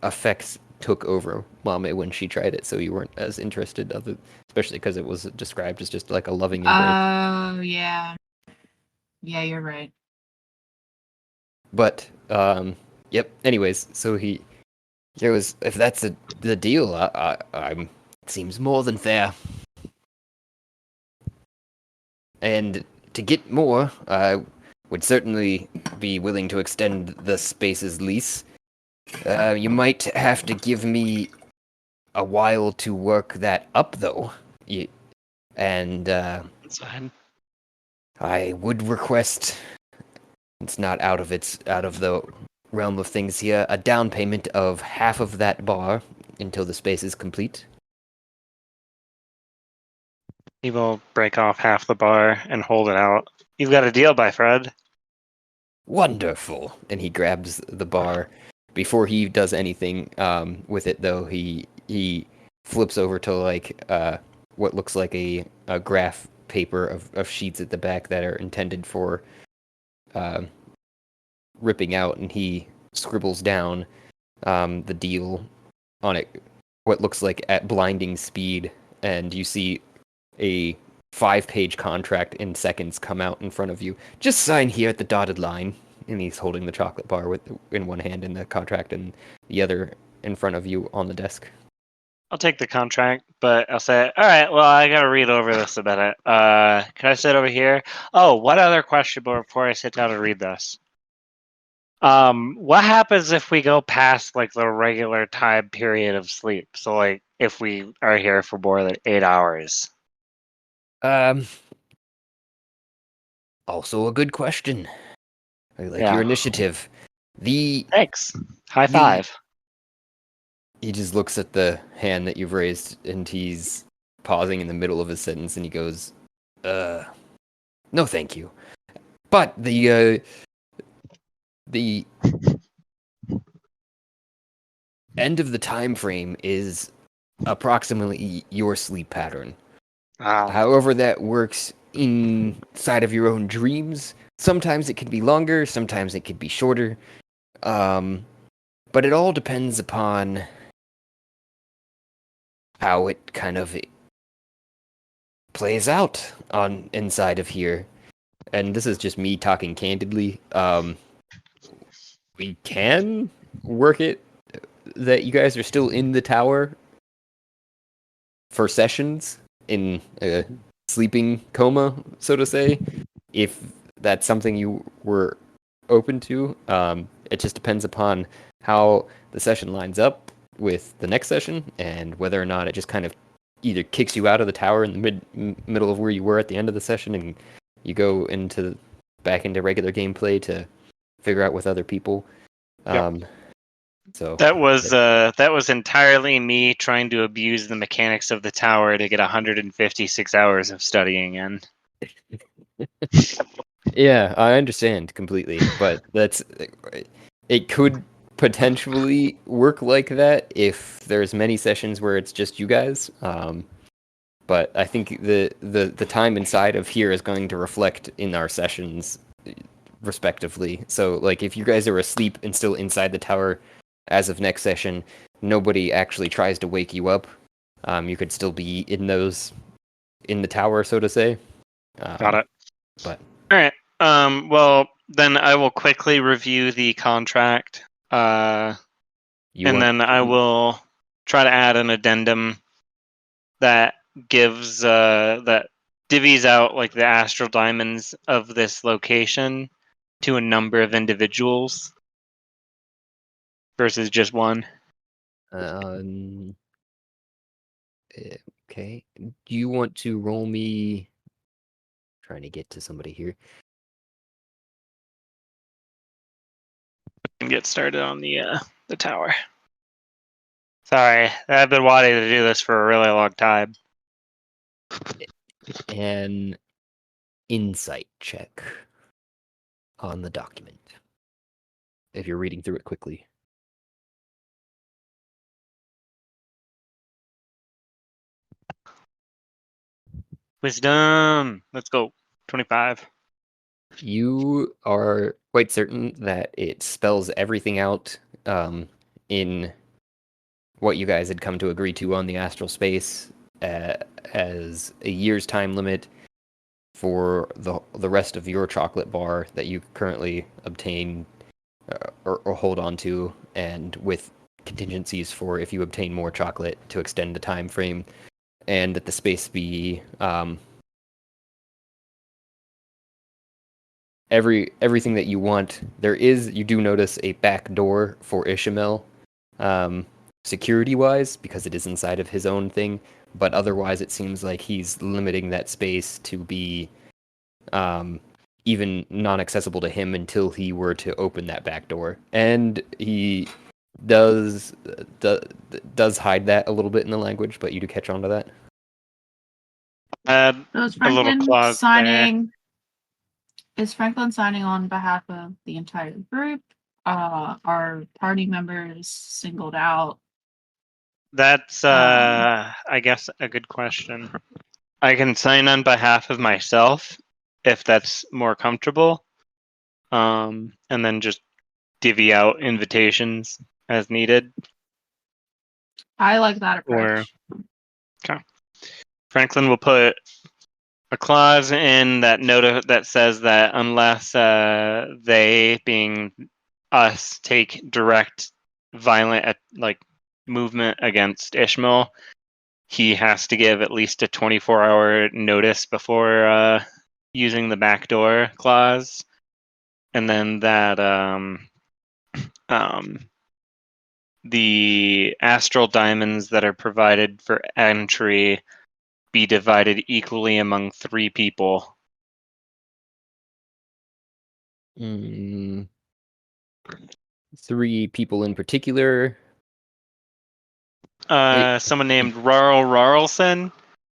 effects took over Mame when she tried it, so you weren't as interested, especially because it was described as just like a loving embrace. Oh, yeah. Yeah, you're right. But yep. Anyways, so there was, if that's the deal, I'm seems more than fair. And to get more, I would certainly be willing to extend the space's lease. You might have to give me a while to work that up, though. And That's fine. I would request, it's not out of the realm of things here, a down payment of half of that bar until the space is complete. He will break off half the bar and hold it out. You've got a deal, my friend. Wonderful. And he grabs the bar. Before he does anything with it, though, he flips over to like what looks like a graph paper of sheets at the back that are intended for ripping out, and he scribbles down the deal on it, what looks like at blinding speed, and you see a 5-page contract in seconds come out in front of you. Just sign here at the dotted line. And he's holding the chocolate bar in one hand and the contract in the other in front of you on the desk. I'll take the contract, but I'll say, all right, well, I got to read over this a minute. Can I sit over here? Oh, one other question before I sit down and read this. What happens if we go past like the regular time period of sleep? So like if we are here for more than 8 hours. Also a good question. I like your initiative. Thanks. High five. He just looks at the hand that you've raised, and he's pausing in the middle of his sentence, and he goes, no thank you. But the end of the time frame is approximately your sleep pattern. However that works inside of your own dreams. Sometimes it can be longer, sometimes it could be shorter. But it all depends upon how it kind of plays out on inside of here. And this is just me talking candidly. We can work it that you guys are still in the tower for sessions in a sleeping coma, so to say, if that's something you were open to. It just depends upon how the session lines up with the next session and whether or not it just kind of either kicks you out of the tower in the middle of where you were at the end of the session and you go back into regular gameplay to figure out with other people. Yep. So that was entirely me trying to abuse the mechanics of the tower to get 156 hours of studying in. Yeah, I understand completely, but it could potentially work like that if there's many sessions where it's just you guys. But I think the time inside of here is going to reflect in our sessions respectively. So like if you guys are asleep and still inside the tower as of next session, nobody actually tries to wake you up. You could still be in the tower, so to say. Got it. But all right. Well, then I will quickly review the contract. Then I will try to add an addendum that gives that divvies out like the astral diamonds of this location to a number of individuals versus just one. Okay. Do you want to roll me? Trying to get to somebody here. And get started on the tower. Sorry, I've been wanting to do this for a really long time. An insight check on the document. If you're reading through it quickly. Wisdom. Let's go. 25. You are quite certain that it spells everything out in what you guys had come to agree to on the astral space as a year's time limit for the rest of your chocolate bar that you currently obtain or hold on to, and with contingencies for if you obtain more chocolate to extend the time frame, and that the space be everything that you want. You do notice a back door for Ishamael, security wise, because it is inside of his own thing, but otherwise it seems like he's limiting that space to be even non-accessible to him until he were to open that back door. And he does hide that a little bit in the language, but you do catch on to that. Add So is a little Franklin clause signing? Is Franklin signing on behalf of the entire group? Are party members singled out? That's I guess a good question. I can sign on behalf of myself if that's more comfortable. And then just divvy out invitations as needed. I like that approach. Okay. Franklin will put a clause in that note that says that unless they, being us, take direct violent movement against Ishmael, he has to give at least a 24-hour notice before using the backdoor clause, and then that the astral diamonds that are provided for entry be divided equally among 3 people. 3 people in particular. Someone named Rarlson,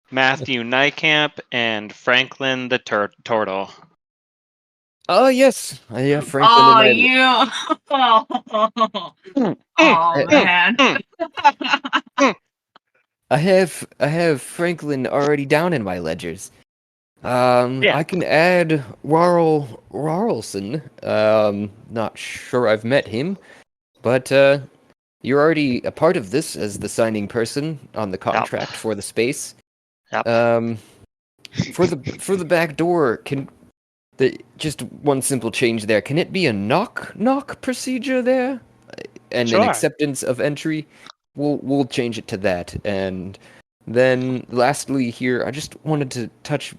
Matthew Nykamp, and Franklin the Turtle. Oh yes, I have Franklin. Oh man. I have Franklin already down in my ledgers. I can add Rarlson. Not sure I've met him, but you're already a part of this as the signing person on the contract for the space. Yep. For the back door, just one simple change there. Can it be a knock procedure there? and an Sure. acceptance of entry, we'll change it to that. And then lastly here, I just wanted to touch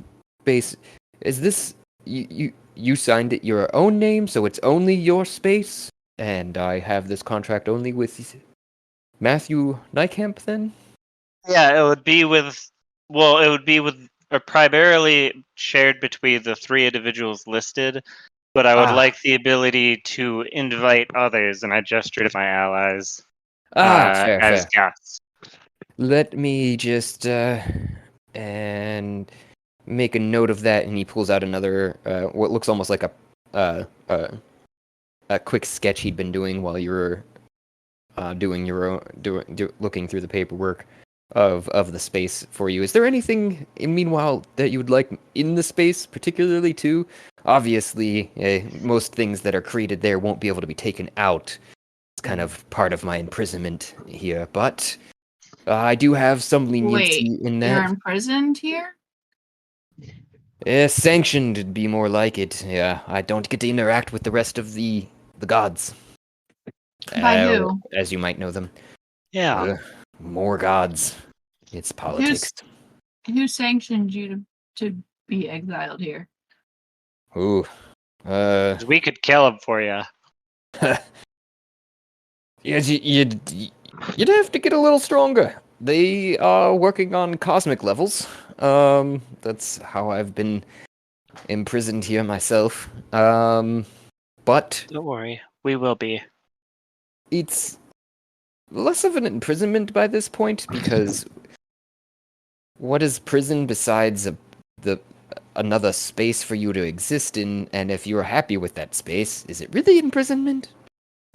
base. Is this you signed it your own name, so it's only your space? And I have this contract only with Matthew Nykamp then? Yeah, it would be with. Well, it would be with primarily shared between the 3 individuals listed, but I would Ah. like the ability to invite others, and I gestured at my allies Fair, as fair. guests. Let me just and make a note of that. And he pulls out another what looks almost like uh, uh, a quick sketch he'd been doing while you were doing your own looking through the paperwork of the space for you. Is there anything meanwhile that you would like in the space particularly too? Obviously, most things that are created there won't be able to be taken out. It's kind of part of my imprisonment here, but I do have some leniency Wait, in you're that. imprisoned here? Sanctioned would be more like it. Yeah, I don't get to interact with the rest of the gods. By who? As you might know them. Yeah. More gods. It's politics. Who sanctioned you to be exiled here? Ooh. 'Cause we could kill him for you. Yes, you'd have to get a little stronger. They are working on cosmic levels. That's how I've been imprisoned here myself. But Don't worry, we will be. it's less of an imprisonment by this point because what is prison besides another space for you to exist in? And if you're happy with that space, is it really imprisonment?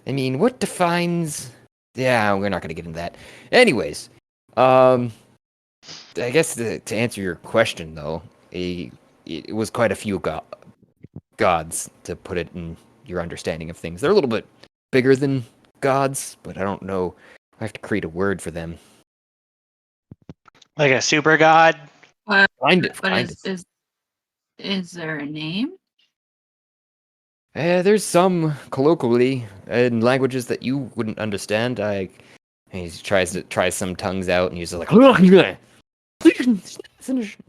I mean, what defines? Yeah, we're not gonna get into that. Anyways, I guess to answer your question though, it was quite a few gods to put it in your understanding of things. They're a little bit bigger than gods, but I don't know. I have to create a word for them. Like a super god? But Kind of. is there a name? There's some colloquially in languages that you wouldn't understand. He tries some tongues out, and he's just like,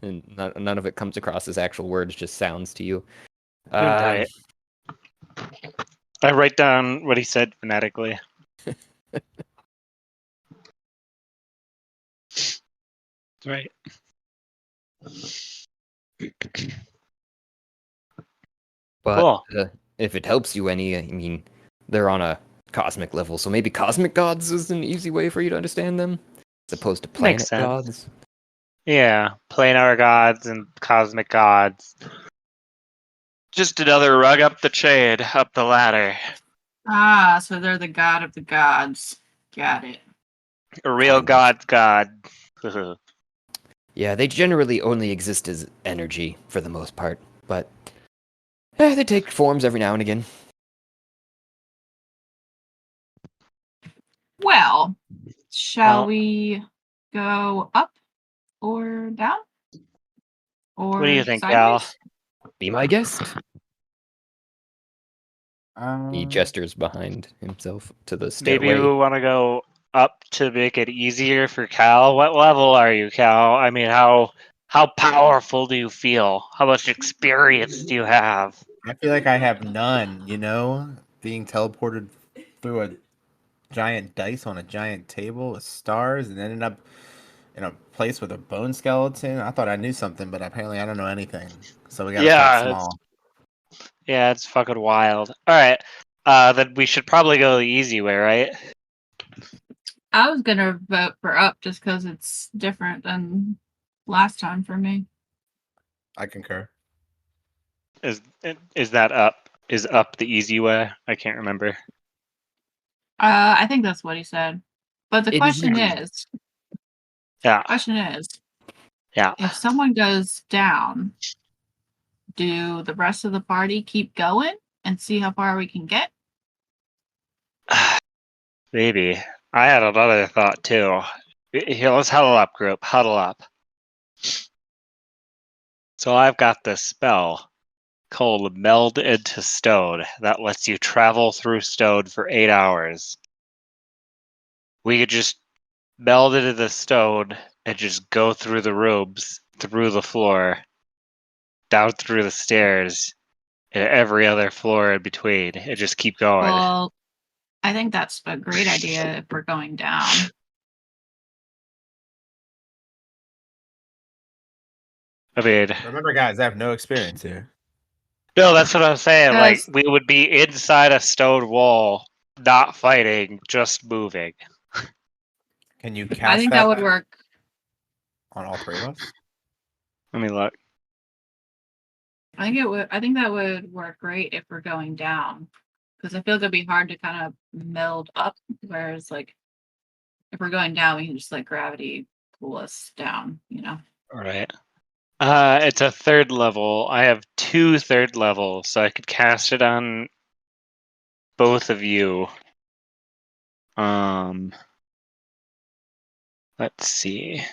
and none of it comes across as actual words, just sounds to you. I write down what he said phonetically. Right. But Cool. if it helps you any, I mean, they're on a cosmic level, so maybe cosmic gods is an easy way for you to understand them, as opposed to Makes planet sense. gods. Yeah, planar gods and cosmic gods. Just another rug up the chain, up the ladder. Ah, so they're the god of the gods. Got it. A real god's god. Yeah, they generally only exist as energy for the most part, but they take forms every now and again. Well, shall we go up or down? Or What do you think, sideways? Be my guest. He Um, gestures behind himself to the Maybe stairway. we want to go up to make it easier for Cal. What level are you, Cal? I mean, how powerful do you feel? How much experience do you have? I feel like I have none, being teleported through a giant dice on a giant table with stars and ended up in a place with a bone skeleton. I thought I knew something, but apparently I don't know anything. So we gotta start small. Yeah, it's fucking wild. All right, then we should probably go the easy way, right? I was gonna vote for up just because it's different than last time for me. I concur. Is that up? Is up the easy way? I can't remember. I think that's what he said. But the It is question indeed. is, Yeah. Yeah. if someone goes down, do the rest of the party keep going and see how far we can get? Maybe. I had another thought too. Here, let's huddle up, group. Huddle up. So I've got this spell called Meld into Stone that lets you travel through stone for 8 hours. we could just meld into the stone and just go through the rooms, through the floor, down through the stairs, and every other floor in between, and just keep going. Well, I think that's a great idea if we're going down. I mean, Remember, guys, I have no experience here. no, that's what I'm saying. Like, Guys- we would be inside a stone wall, not fighting, just moving. Can you cast I think that would work. on all three of us? Let me look. I think that would work great if we're going down, because I feel like it'd be hard to kind of meld up. Whereas, like, if we're going down, we can just let gravity pull us down. You know. All right. It's a 3rd level. I have 2 3rd levels, so I could cast it on both of you. Let's see.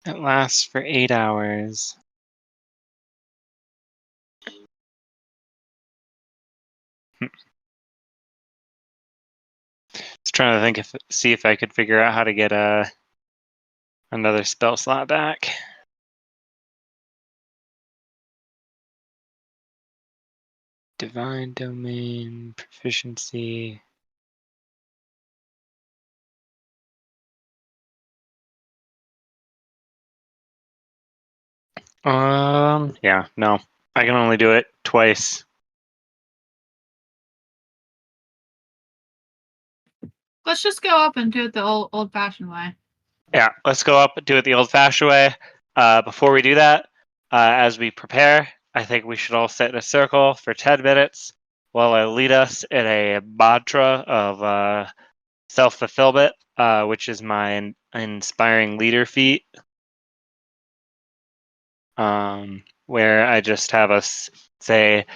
It lasts for 8 hours. Just trying to think see if I could figure out how to get another spell slot back. Divine Domain, proficiency. Yeah, no. I can only do it twice. Let's just go up and do it the old-fashioned way. Yeah, let's go up and do it the old-fashioned way. Before we do that, as we prepare, I think we should all sit in a circle for 10 minutes while I lead us in a mantra of self-fulfillment, which is my inspiring leader feat. Where I just have us say,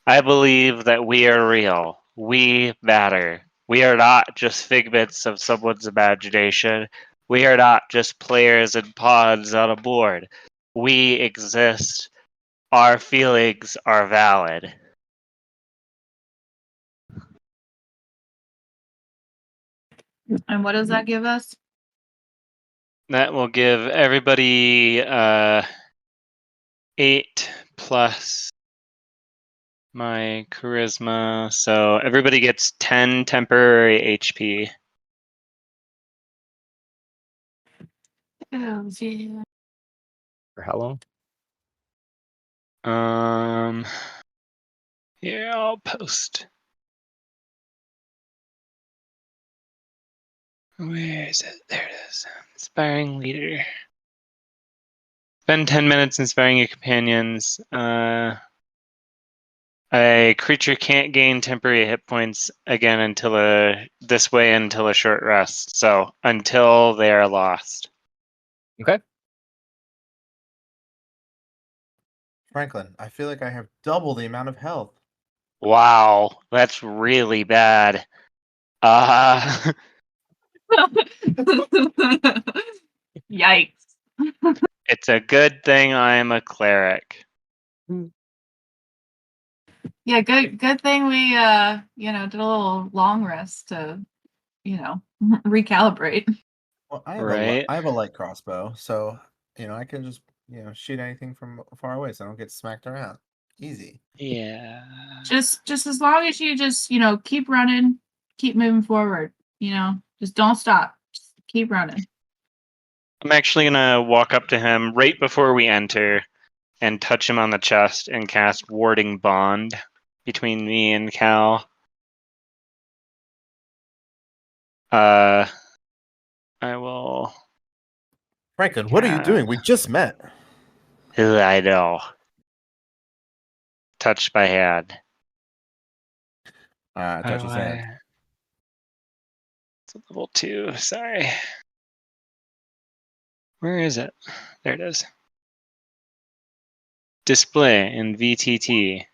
I believe that we are real. We matter. We are not just figments of someone's imagination. We are not just players and pawns on a board. We exist. Our feelings are valid. And what does that give us? That will give everybody 8 plus my charisma. So everybody gets 10 temporary HP. Oh, yeah. For how long? Here, I'll post. Where is it? There it is. Inspiring leader. Spend 10 minutes inspiring your companions. A creature can't gain temporary hit points again until until a short rest. So until they are lost. Okay. Franklin, I feel like I have double the amount of health. Wow, that's really bad. Yikes. It's a good thing I am a cleric. Yeah, good thing we did a little long rest to, recalibrate. Well, I Right. have a light crossbow, so I can just shoot anything from far away, so I don't get smacked around. Easy. Yeah. Just as long as you just, keep running, keep moving forward, just don't stop. Just keep running. I'm actually gonna walk up to him right before we enter and touch him on the chest and cast Warding Bond between me and Kal. I will. Franklin, what are you doing? We just met. I know. Touch my hand. Touch his hand. It's a level 2. Sorry. Where is it? There it is. Display in VTT.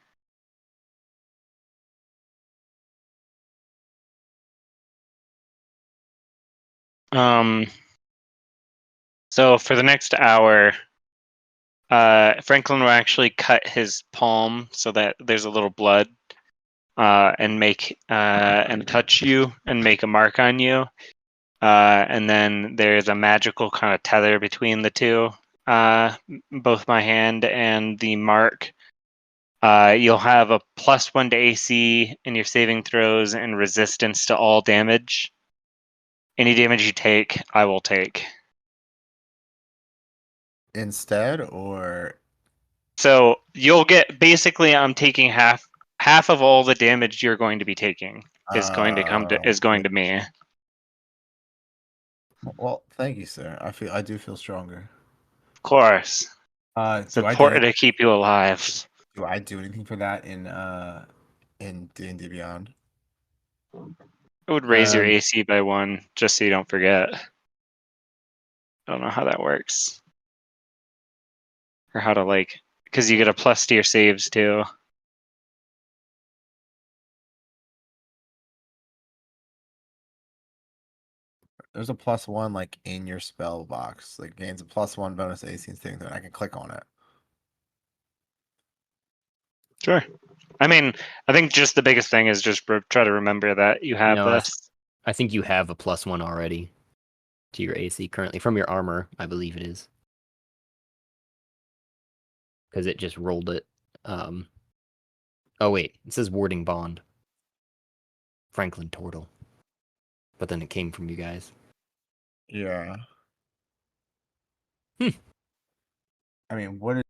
So for the next hour, Franklin will actually cut his palm so that there's a little blood, and make and touch you and make a mark on you. And then there's a magical kind of tether between the two, both my hand and the mark. You'll have a +1 to AC in your saving throws and resistance to all damage. Any damage you take, I will take. Instead, or So you'll get basically. I'm taking half of all the damage you're going to be taking is going to me. well, thank you, sir. I do feel stronger. Of course, it's Do I important to keep you alive. do I do anything for that in D&D Beyond? I would raise your Um, AC by 1 just so you don't forget. I don't know how that works. Or how to because you get a plus to your saves too. There's a +1 like in your spell box. Like gains a +1 bonus AC and saving throw. I can click on it. Sure. I mean, I think just the biggest thing is just try to remember that you have No, this. I think you have a +1 already to your AC currently from your armor, I believe it is. Because it just rolled it. Oh wait, it says warding bond. Franklin Tortle. But then it came from you guys. Yeah. Hmm. I mean, what is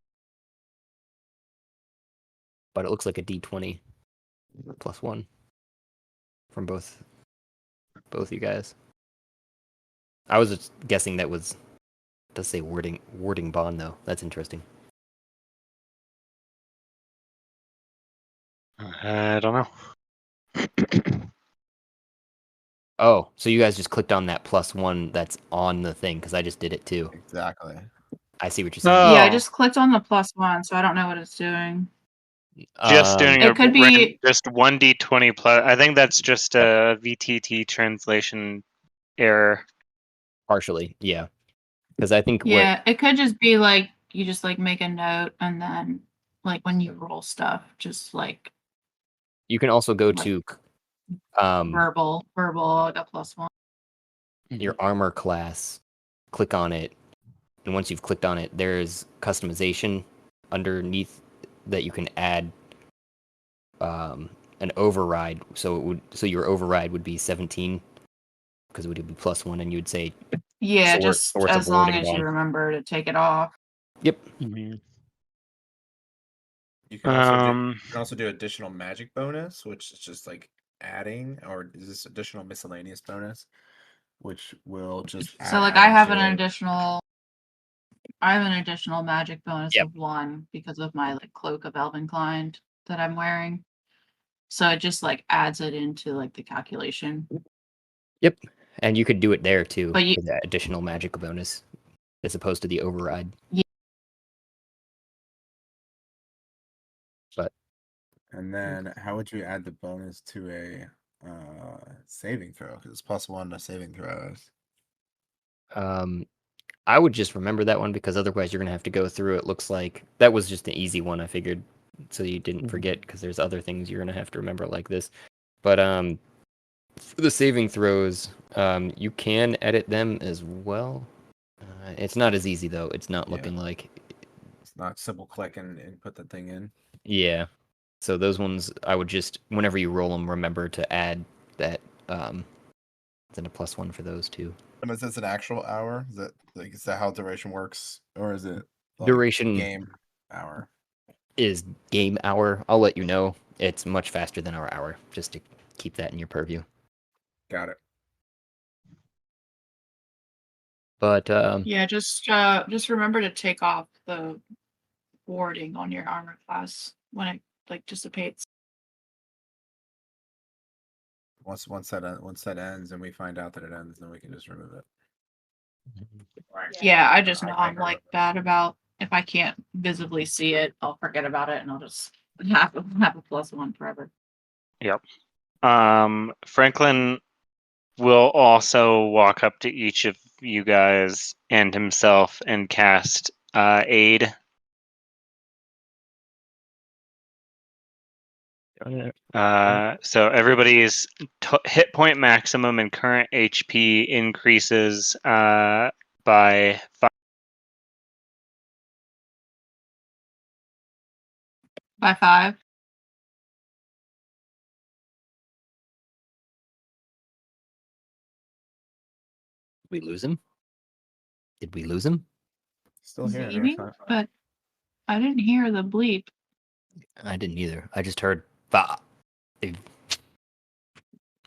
But it looks like a D20 +1 from both you guys. I was just guessing that was it does say warding bond though. That's interesting. I don't know. Oh, so you guys just clicked on that +1 that's on the thing because I just did it too. exactly? I see what you're saying. Oh. Yeah, I just clicked on the +1, so I don't know what it's doing. Just doing It could be just 1d20 plus. I think that's just a VTT translation error. Partially, yeah. Because I think yeah, it could just be like you just like make a note and then like when you roll stuff, just like you can also go like to verbal, like a +1. your armor class, click on it, and once you've clicked on it, there's customization underneath that you can add an override. So your override would be 17 because it would be +1, and you would say Yeah, source just of as long warding as you bond. remember to take it off. Yep. Mm-hmm. You can also do additional magic bonus, which is just like adding, or is this additional miscellaneous bonus, which will just So like I have an additional magic bonus Yep. of 1 because of my like cloak of Elvinclined that I'm wearing. So it just like adds it into like the calculation. Yep. And you could do it there too But you, for that additional magic bonus as opposed to the override. Yeah. But And then how would you add the bonus to a saving throw? Because it's +1 to saving throws. I would just remember that one because otherwise you're gonna have to go through. It looks like that was just an easy one. I figured, so you didn't forget because there's other things you're gonna have to remember like this. But for the saving throws, you can edit them as well. It's not as easy though. It's not looking like. It's not simple click and put the thing in. Yeah. So those ones, I would just whenever you roll them, remember to add that. Then a +1 for those too. And is this an actual hour? Is that how duration works, or is it like Duration game hour? is game hour. I'll let you know. It's much faster than our hour, just to keep that in your purview. Got it. But yeah, just remember to take off the warding on your armor class when it like dissipates. Once that ends and we find out that it ends, then we can just remove it. Yeah, I just know I'm like bad about if I can't visibly see it, I'll forget about it and I'll just have a +1 forever. Yep. Franklin will also walk up to each of you guys and himself and cast aid. So everybody's hit point maximum and current HP increases by 5. By 5. We lose him? Did we lose him? Still here. Maybe, but I didn't hear the bleep. I didn't either. I just heard "Bah."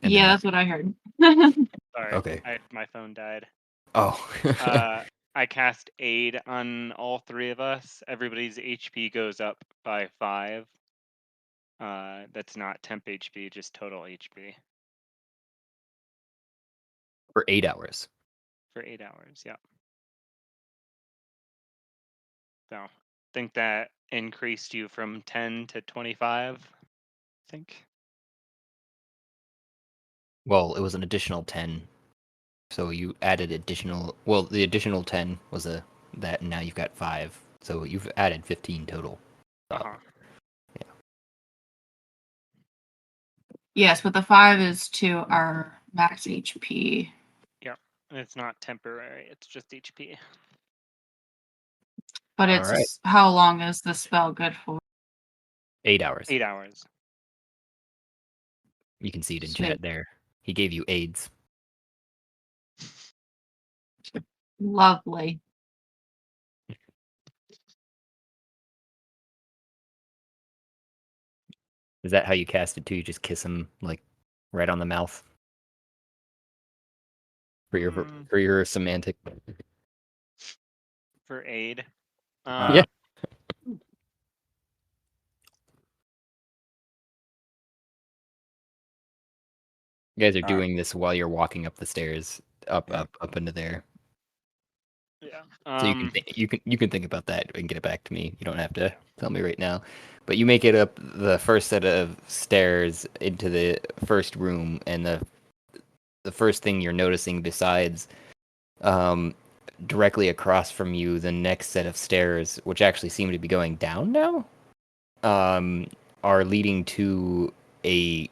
Yeah, that's what I heard. Sorry. Okay. My phone died. Oh. I cast aid on all 3 of us. Everybody's HP goes up by 5. That's not temp HP, just total HP For 8 hours. for 8 hours. Yeah. So I think that increased you from 10 to 25. I think. Well, it was an additional 10. So you added additional. Well, the additional 10 was that, and now you've got 5. So you've added 15 total. Uh-huh. Yeah. Yes, but the 5 is to our max HP. Yeah. It's not temporary, it's just HP. But All it's right. how long is the spell good for? 8 hours. 8 hours. You can see it in Sweet. chat there. He gave you AIDS. Lovely. Is that how you cast it too? You just kiss him like right on the mouth for your semantic. For aid. Yeah. You guys are doing this while you're walking up the stairs, up into there. Yeah. So you can think about that and get it back to me. You don't have to tell me right now. But you make it up the first set of stairs into the first room, and the first thing you're noticing besides directly across from you, the next set of stairs, which actually seem to be going down now, are leading to a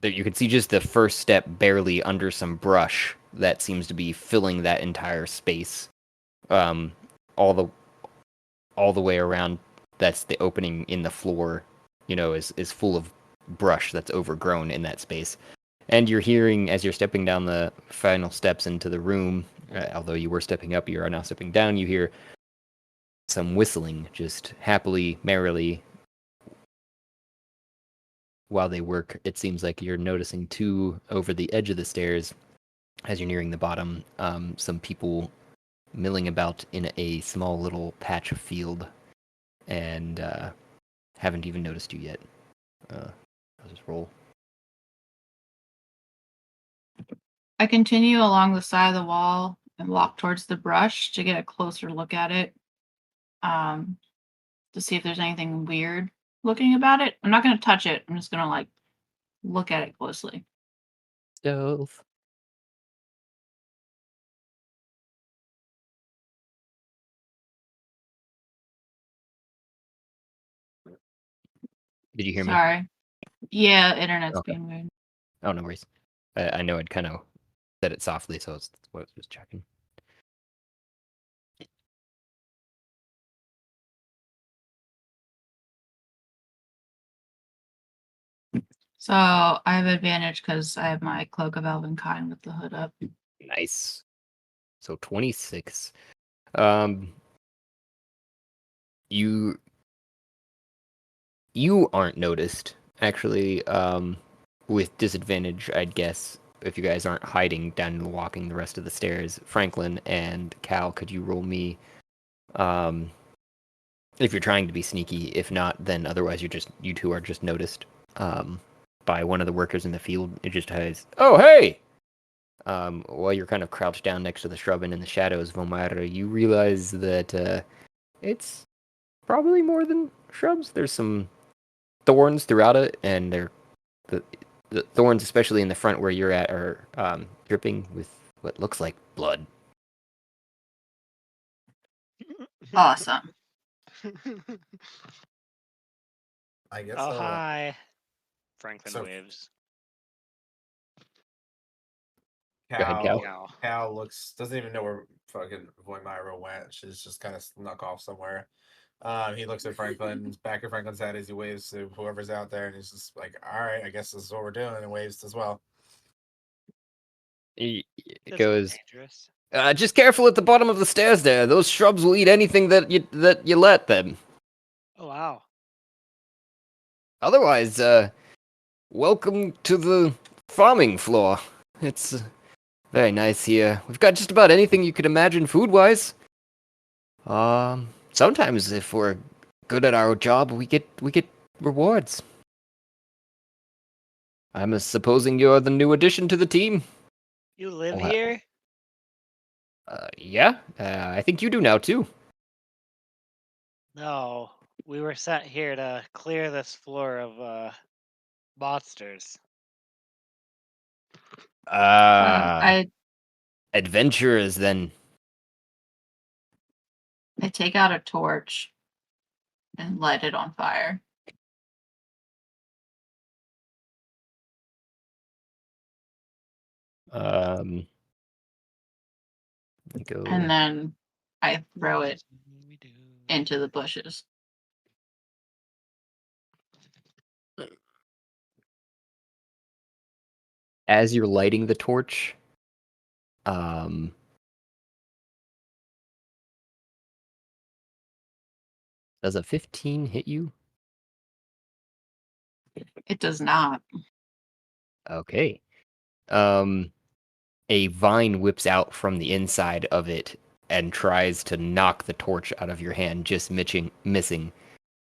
that you can see just the first step barely under some brush that seems to be filling that entire space. All the way around, that's the opening in the floor, is full of brush that's overgrown in that space. And you're hearing, as you're stepping down the final steps into the room, although you were stepping up, you are now stepping down, you hear some whistling, just happily, merrily, while they work. It seems like you're noticing too, over the edge of the stairs, as you're nearing the bottom, some people milling about in a small little patch of field, and haven't even noticed you yet. I'll just roll. I continue along the side of the wall and walk towards the brush to get a closer look at it. To see if there's anything weird looking about it. I'm not going to touch it. I'm just going to look at it closely. Stealth. Did you hear me? Sorry. Yeah, internet's Okay. being weird. Oh, no worries. I know I'd kind of said it softly, so that's what I was just checking. So I have advantage because I have my Cloak of Elvenkind with the hood up. Nice. So 26. You aren't noticed, actually, with disadvantage, I'd guess, if you guys aren't hiding down and walking the rest of the stairs. Franklin and Cal, could you roll me, if you're trying to be sneaky? If not, then otherwise you two are just noticed by one of the workers in the field. It just has, oh, hey! While you're kind of crouched down next to the shrub and in the shadows, Vomyra, you realize that it's probably more than shrubs. There's some thorns throughout it, and the thorns, especially in the front where you're at, are dripping with what looks like blood. Awesome. I guess. Oh, hi. Franklin so- waves. Go ahead, Cal. Cal. doesn't even know where fucking Vomyra went. She's just kind of snuck off somewhere. He looks at Franklin, back of Franklin's head as he waves to whoever's out there, and he's just like, "All right, I guess this is what we're doing," and waves as well. It This is goes. dangerous. Just careful at the bottom of the stairs there. Those shrubs will eat anything that you let them. Oh, wow. Otherwise, welcome to the farming floor. It's very nice here. We've got just about anything you could imagine food-wise. Sometimes if we're good at our job, we get rewards. I'm supposing you're the new addition to the team. You live What? here? Yeah. I think you do now too. No. We were sent here to clear this floor of monsters. I Adventurers then. take out a torch and light it on fire. Go. And then I throw it into the bushes. As you're lighting the torch, does a 15 hit you? It does not. Okay. A vine whips out from the inside of it and tries to knock the torch out of your hand, just missing.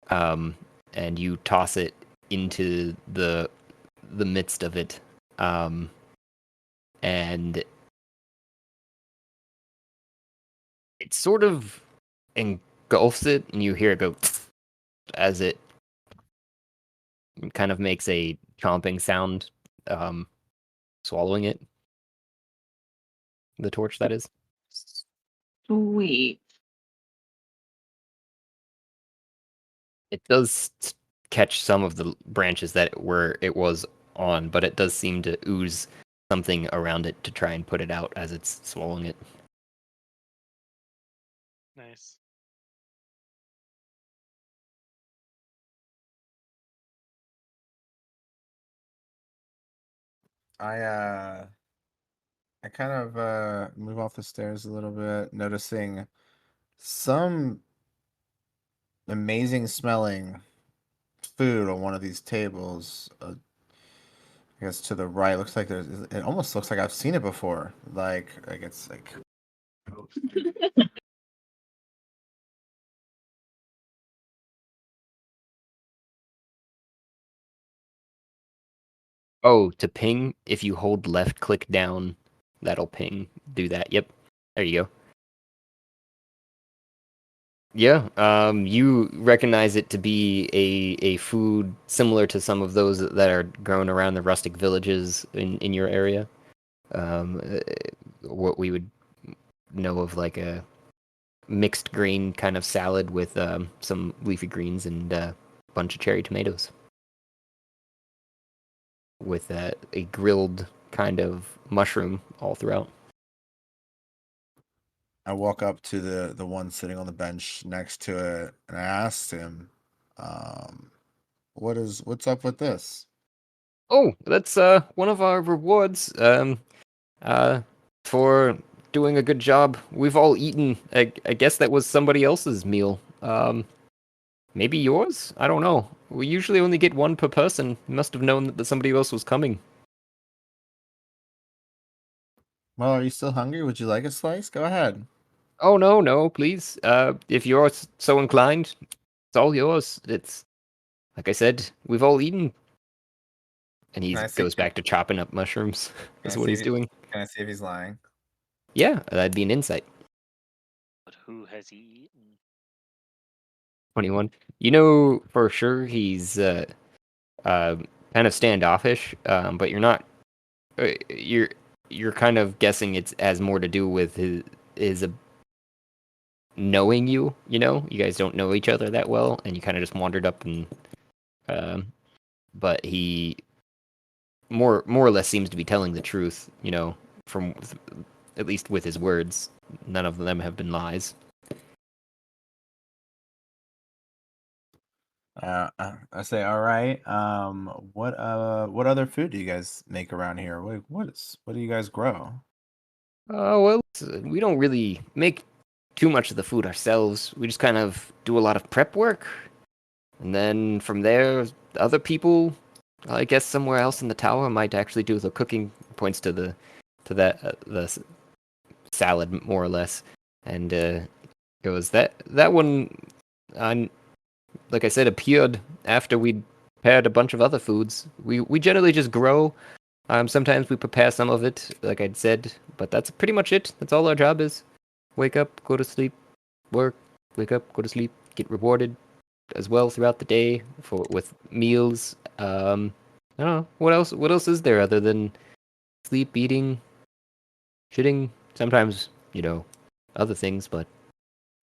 And you toss it into the midst of it. And it sort of engulfs it, and you hear it go as it kind of makes a chomping sound, swallowing it. The torch, that is. Sweet. It does catch some of the branches that it was on, but it does seem to ooze something around it to try and put it out as it's swallowing it. Nice. I kind of move off the stairs a little bit, noticing some amazing smelling food on one of these tables. I guess to the right, looks like it almost looks like I've seen it before. Like it's like. Oh, to ping, if you hold left click down, that'll ping. Do that. Yep. There you go. Yeah, you recognize it to be a food similar to some of those that are grown around the rustic villages in your area. What we would know of like a mixed grain kind of salad with some leafy greens and a bunch of cherry tomatoes. With a grilled kind of mushroom all throughout. I walk up to the one sitting on the bench next to it, and I asked him, "What's up with this?" Oh, that's one of our rewards for doing a good job. We've all eaten. I guess that was somebody else's meal. Maybe yours? I don't know. We usually only get one per person. You must have known that somebody else was coming. Well, are you still hungry? Would you like a slice? Go ahead. Oh no, please. If you're so inclined, it's all yours. It's like I said, we've all eaten. And he Can I see- goes back to chopping up mushrooms. That's Can I what see he's if- doing. Can I see if he's lying? Yeah, that'd be an insight. But who has he eaten? 21. You know for sure he's kind of standoffish, but you're not. You're kind of guessing it has more to do with his knowing you. You know, you guys don't know each other that well, and you kind of just wandered up and But he more or less seems to be telling the truth. From at least with his words, none of them have been lies. I say, all right. What other food do you guys make around here? What do you guys grow? Well, we don't really make too much of the food ourselves. We just kind of do a lot of prep work, and then from there, other people, I guess somewhere else in the tower, might actually do the cooking. Points to the salad more or less, and goes that one. On Like I said, appeared after we prepared a bunch of other foods. We generally just grow. Sometimes we prepare some of it, like I'd said, but that's pretty much it. That's all our job is. Wake up, go to sleep, work, wake up, go to sleep, get rewarded as well throughout the day with meals. I don't know. What else is there other than sleep, eating, shitting, sometimes, other things, but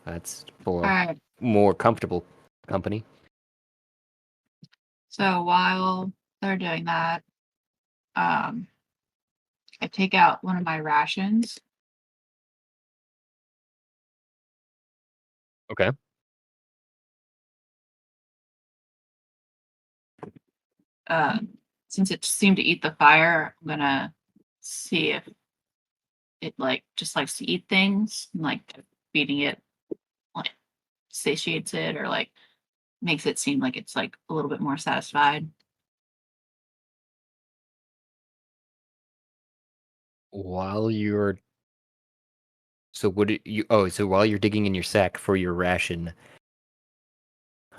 that's for Alright. more comfortable company. So while they're doing that, I take out one of my rations. Okay. Since it seemed to eat the fire, I'm gonna see if it just likes to eat things, and feeding it like satiates it or makes it seem like it's a little bit more satisfied. While you're So while you're digging in your sack for your ration,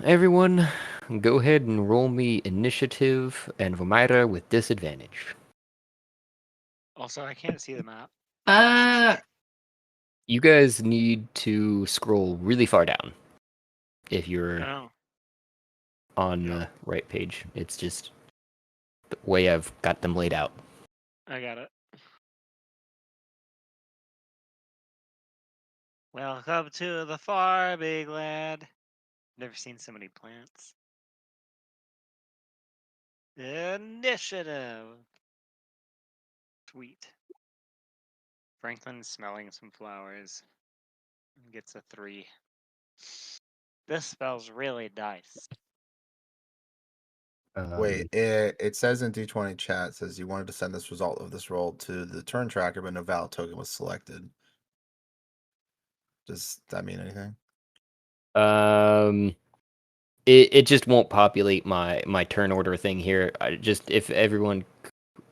everyone, go ahead and roll me initiative and Vomyra with disadvantage. Also, I can't see the map. You guys need to scroll really far down if you're Oh, on Yeah. the right page. It's just the way I've got them laid out. I got it. Welcome to the farming land. Never seen so many plants. Initiative. Sweet. Franklin's smelling some flowers. Gets a 3. This smells really nice. Wait, it says in D20 chat, it says you wanted to send this result of this roll to the turn tracker, but no valid token was selected. Does that mean anything? It just won't populate my turn order thing here. If everyone,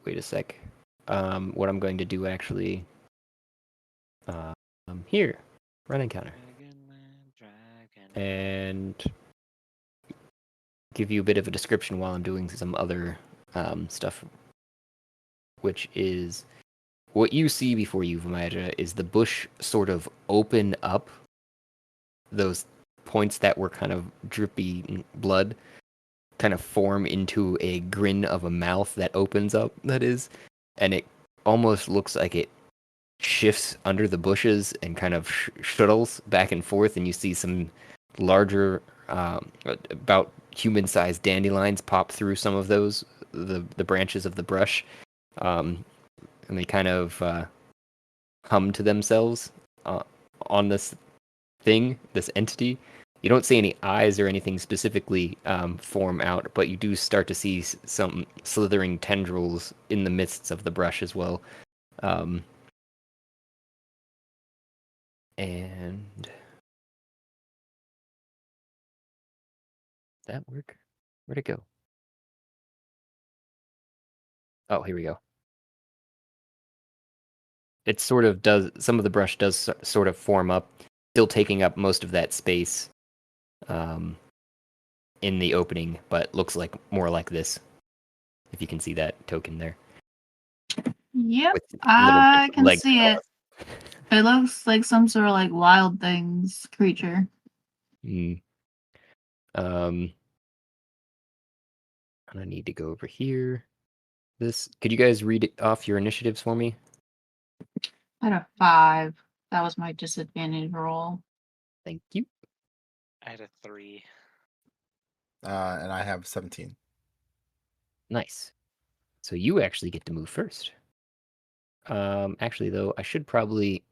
wait a sec. What I'm going to do actually, here, run encounter, and give you a bit of a description while I'm doing some other stuff, which is what you see before you, Vomyra, is the bush sort of open up. Those points that were kind of drippy blood kind of form into a grin of a mouth that opens up, that is, and it almost looks like it shifts under the bushes and kind of shuttles back and forth, and you see some larger, about human-sized dandelions pop through some of the branches of the brush, and they kind of hum to themselves on this entity. You don't see any eyes or anything specifically form out, but you do start to see some slithering tendrils in the midst of the brush as well. And that work? Where'd it go? Oh, here we go. It sort of does, some of the brush does sort of form up, still taking up most of that space in the opening, but looks like more like this, if you can see that token there. Yep, With little I bits of can legs see across. it. It looks like some sort of wild things creature. And I need to go over here. Could you guys read off your initiatives for me? I had a 5. That was my disadvantage roll. Thank you. I had a 3. And I have 17. Nice. So you actually get to move first. Actually, though, I should probably.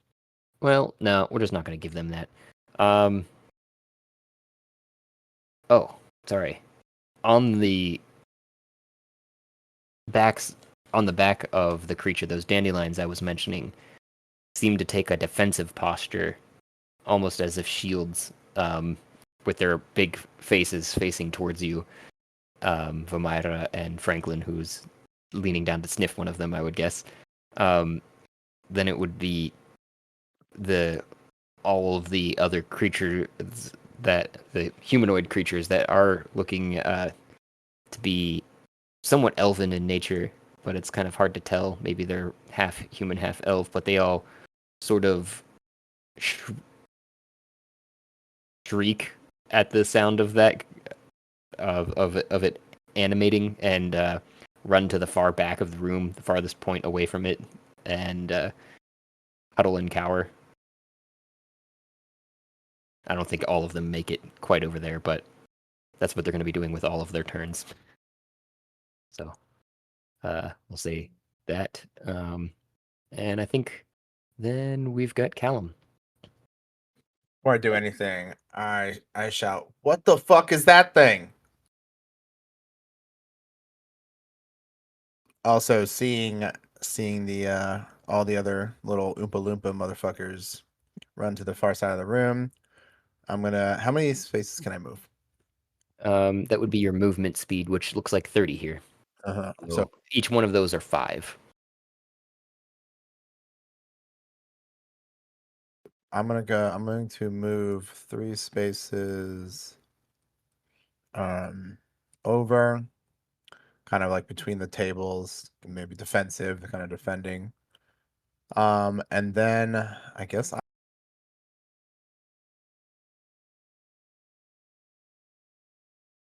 Well, no, we're just not going to give them that. Oh, sorry. On the backs, on the back of the creature, those dandelions I was mentioning seem to take a defensive posture, almost as if shields, with their big faces facing towards you. Vomyra and Franklin, who's leaning down to sniff one of them, I would guess. Then it would be all of the other creatures the humanoid creatures that are looking to be somewhat elven in nature, but it's kind of hard to tell. Maybe they're half human, half elf, but they all sort of shriek at the sound of that of it animating and run to the far back of the room, the farthest point away from it, and huddle and cower. I don't think all of them make it quite over there, but that's what they're going to be doing with all of their turns. So we'll say that. And I think then we've got Callum. Before I do anything, I shout, "What the fuck is that thing?" Also, seeing the all the other little Oompa Loompa motherfuckers run to the far side of the room, I'm gonna. How many spaces can I move? That would be your movement speed, which looks like 30 here. So each one of those are 5. I'm going to move 3 spaces over, kind of like between the tables, maybe defensive, kind of defending. And then I guess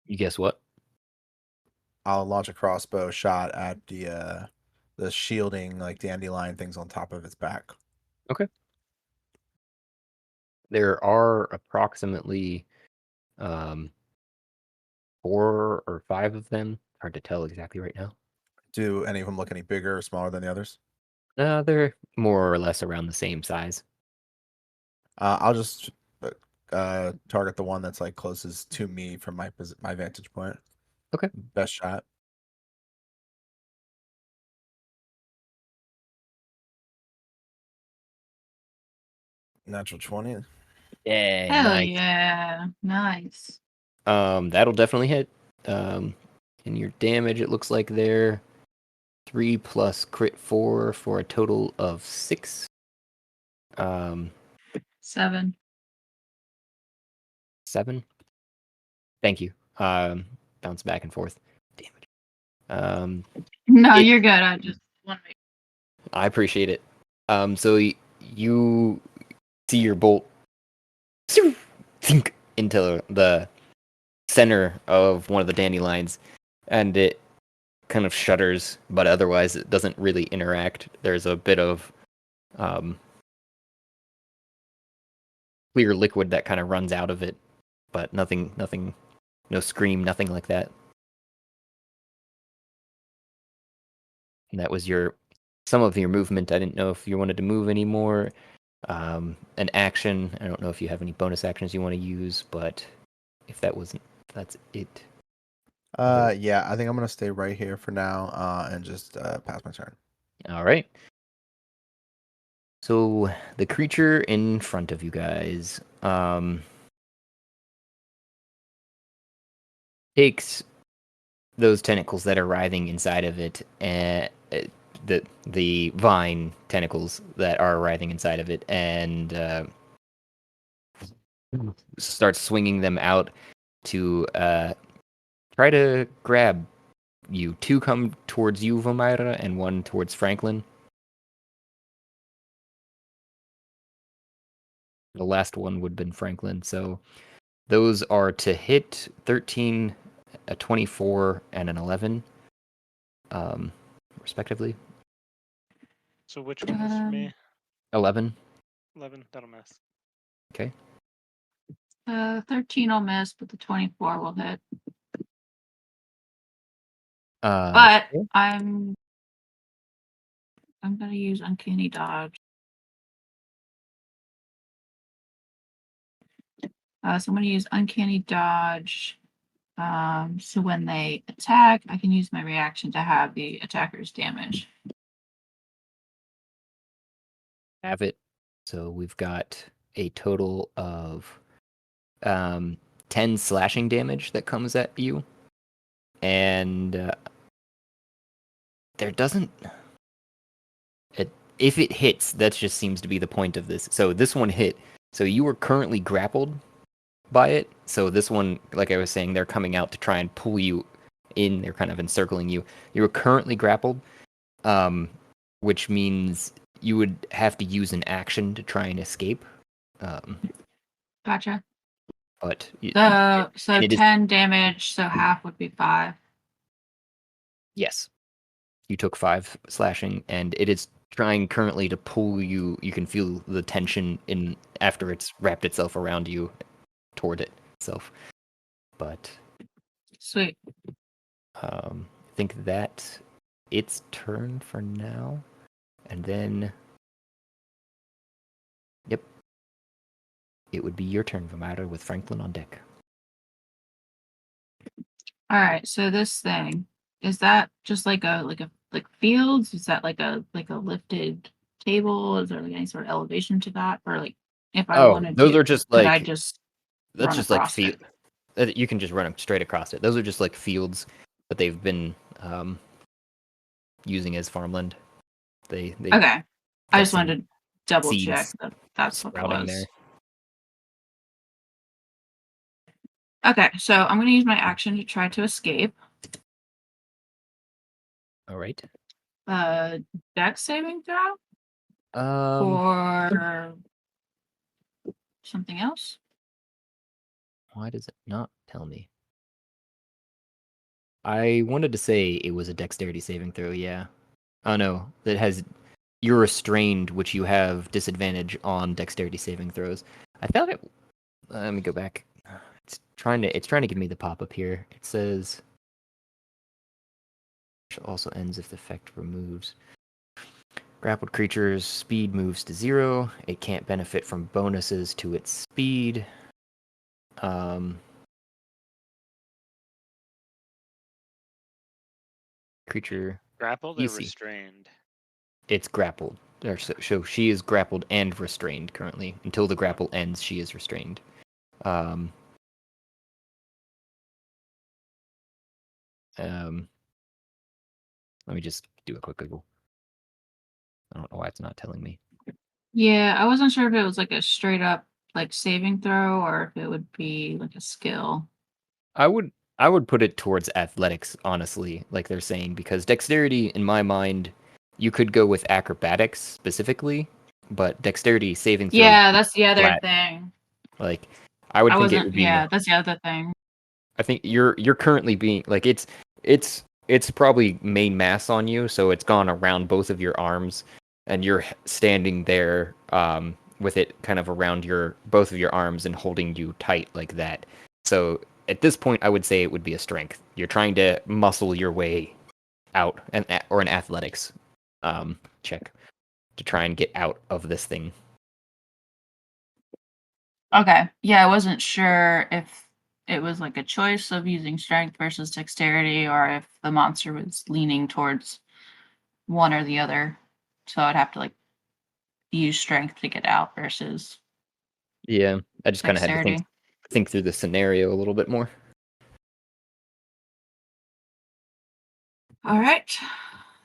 You guess what? I'll launch a crossbow shot at the shielding, like dandelion things on top of its back. Okay. There are approximately 4 or 5 of them. Hard to tell exactly right now. Do any of them look any bigger or smaller than the others? They're more or less around the same size. I'll just target the one that's like closest to me from my vantage point. Okay. Best shot. Natural 20. Yeah, Hell nice. yeah. Nice. That'll definitely hit. And your damage, it looks like there 3 plus crit 4 for a total of 6. 7. 7. Thank you. Bounce back and forth. Damage. No, you're good. I just want to make. I appreciate it. So you see your bolt sink into the center of one of the dandelions, and it kind of shudders, but otherwise it doesn't really interact. There's a bit of clear liquid that kind of runs out of it, but nothing, no scream, nothing like that. And that was some of your movement. I didn't know if you wanted to move any more. An action. I don't know if you have any bonus actions you want to use, but if that's it. Yeah, I think I'm gonna stay right here for now, and just pass my turn. All right. So the creature in front of you guys takes those tentacles that are writhing inside of it, and the vine tentacles that are writhing inside of it, and starts swinging them out to try to grab you. 2 come towards you, Vomyra, and 1 towards Franklin. The last one would have been Franklin. So those are to hit 13, a 24, and an 11, respectively. So which one is for me? 11. 11. That'll miss. Okay. 13 will miss, but the 24 will hit. But yeah. I'm gonna use Uncanny Dodge. So I'm gonna use Uncanny Dodge. So when they attack, I can use my reaction to have the attacker's damage. Have it. So we've got a total of 10 slashing damage that comes at you. And there doesn't... if it hits, that just seems to be the point of this. So this one hit. So you were currently grappled by it. So this one, like I was saying, they're coming out to try and pull you in. They're kind of encircling you. You were currently grappled, which means you would have to use an action to try and escape. Gotcha. But So it is 10 damage, so half would be 5. yes, you took 5 slashing, and it is trying currently to pull you. You can feel the tension in after it's wrapped itself around you toward it itself. But Sweet. I think that its turn for now, and then yep, it would be your turn, Vomyra, with Franklin on deck. All right. So this thing, is that just like fields? Is that like a lifted table? Is there like any sort of elevation to that? Or like if I Oh, wanted those to, are just could I like just that's run just like across field. it? You can just run them straight across it. Those are just like fields that they've been using as farmland. They Okay. I got just some wanted to double check seeds that that's what that sprouting there. was. Okay, so I'm going to use my action to try to escape. All right. Dex saving throw Um, or something else? why does it not tell me? I wanted to say it was a dexterity saving throw. Yeah. Oh no, that has you're restrained, which you have disadvantage on dexterity saving throws. I thought it. Let me go back. It's trying to give me the pop up here. It says also ends if the effect removes. Grappled creature's speed moves to 0. It can't benefit from bonuses to its speed. Creature Grappled or DC. restrained? It's grappled. So she is grappled and restrained currently. Until the grapple ends, she is restrained. Um, let me just do a quick Google. I don't know why it's not telling me. Yeah, I wasn't sure if it was like a straight up like saving throw or if it would be like a skill. I would put it towards athletics, honestly, like they're saying, because dexterity, in my mind, you could go with acrobatics specifically, but dexterity saving throws Yeah, that's the other flat. thing. Like, I would I think it wasn't, would be more. yeah, that's the other thing. I think you're currently being like it's probably main mass on you, so it's gone around both of your arms, and you're standing there with it kind of around your both of your arms and holding you tight like that. So at this point, I would say it would be a strength. You're trying to muscle your way out, or an athletics check to try and get out of this thing. Okay. Yeah, I wasn't sure if it was like a choice of using strength versus dexterity or if the monster was leaning towards one or the other. So I'd have to like use strength to get out versus Yeah, I just kind of had to dexterity. think through the scenario a little bit more. All right.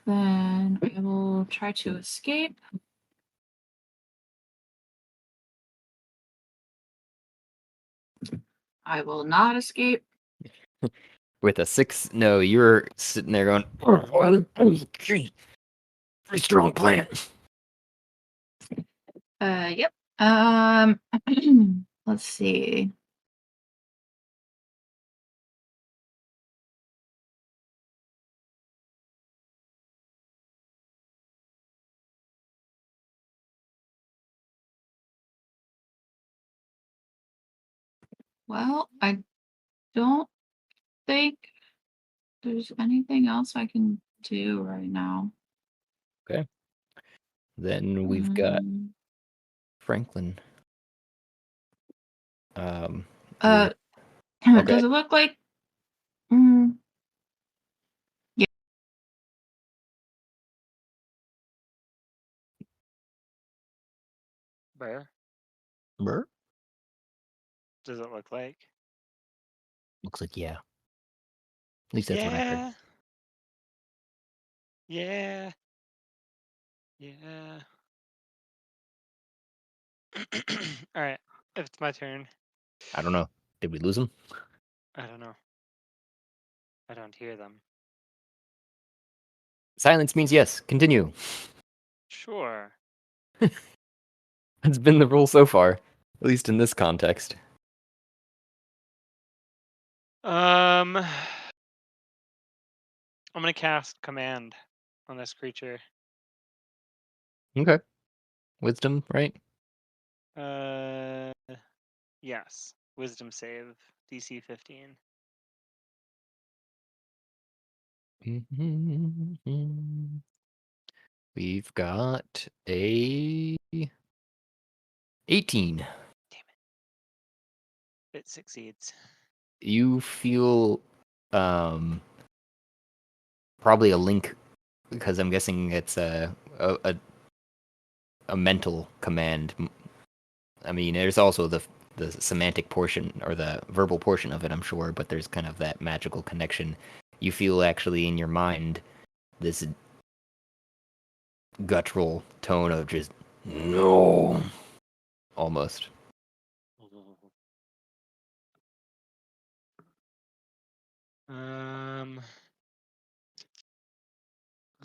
Then I will try to escape. I will not escape. With a 6, no, you're sitting there going, oh, pretty strong plan. Yep. Let's see. Well, I don't think there's anything else I can do right now. Then we've got Mm, Franklin. Uh, Okay. does it look like? Mm, Where Burr? does it look like? Looks like yeah. At least that's what I heard. Yeah. Yeah. Yeah. All right. If it's my turn, I don't know. Did we lose him? I don't know. I don't hear them. Silence means yes. Continue. Sure. That's been the rule so far, at least in this context. I'm gonna cast command on this creature. Okay. Wisdom, right? Uh, yes. Wisdom save, DC 15. We've got a 18. It succeeds. You feel probably a link because I'm guessing it's a mental command. I mean, there's also the semantic portion or the verbal portion of it, I'm sure, but there's kind of that magical connection. You feel actually in your mind this guttural tone of just no, almost.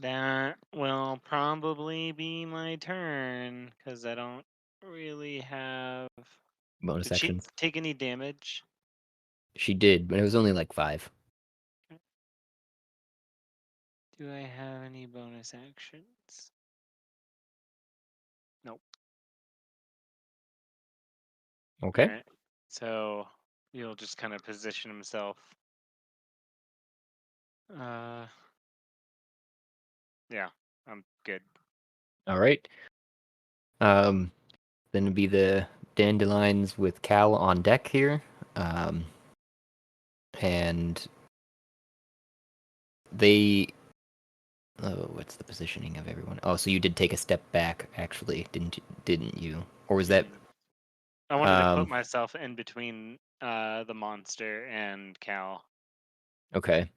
That will probably be my turn because I don't really have. Bonus Did she actions. take any damage? She did, but it was only like 5. Do I have any bonus actions? Nope. Okay. Alright. So he'll just kind of position himself. Yeah, I'm good. All right. Then it'd be the dandelions with Kal on deck here. And they. Oh, what's the positioning of everyone? Oh, so you did take a step back, actually, didn't you? Or was that? I wanted to put myself in between the monster and Cal. Okay.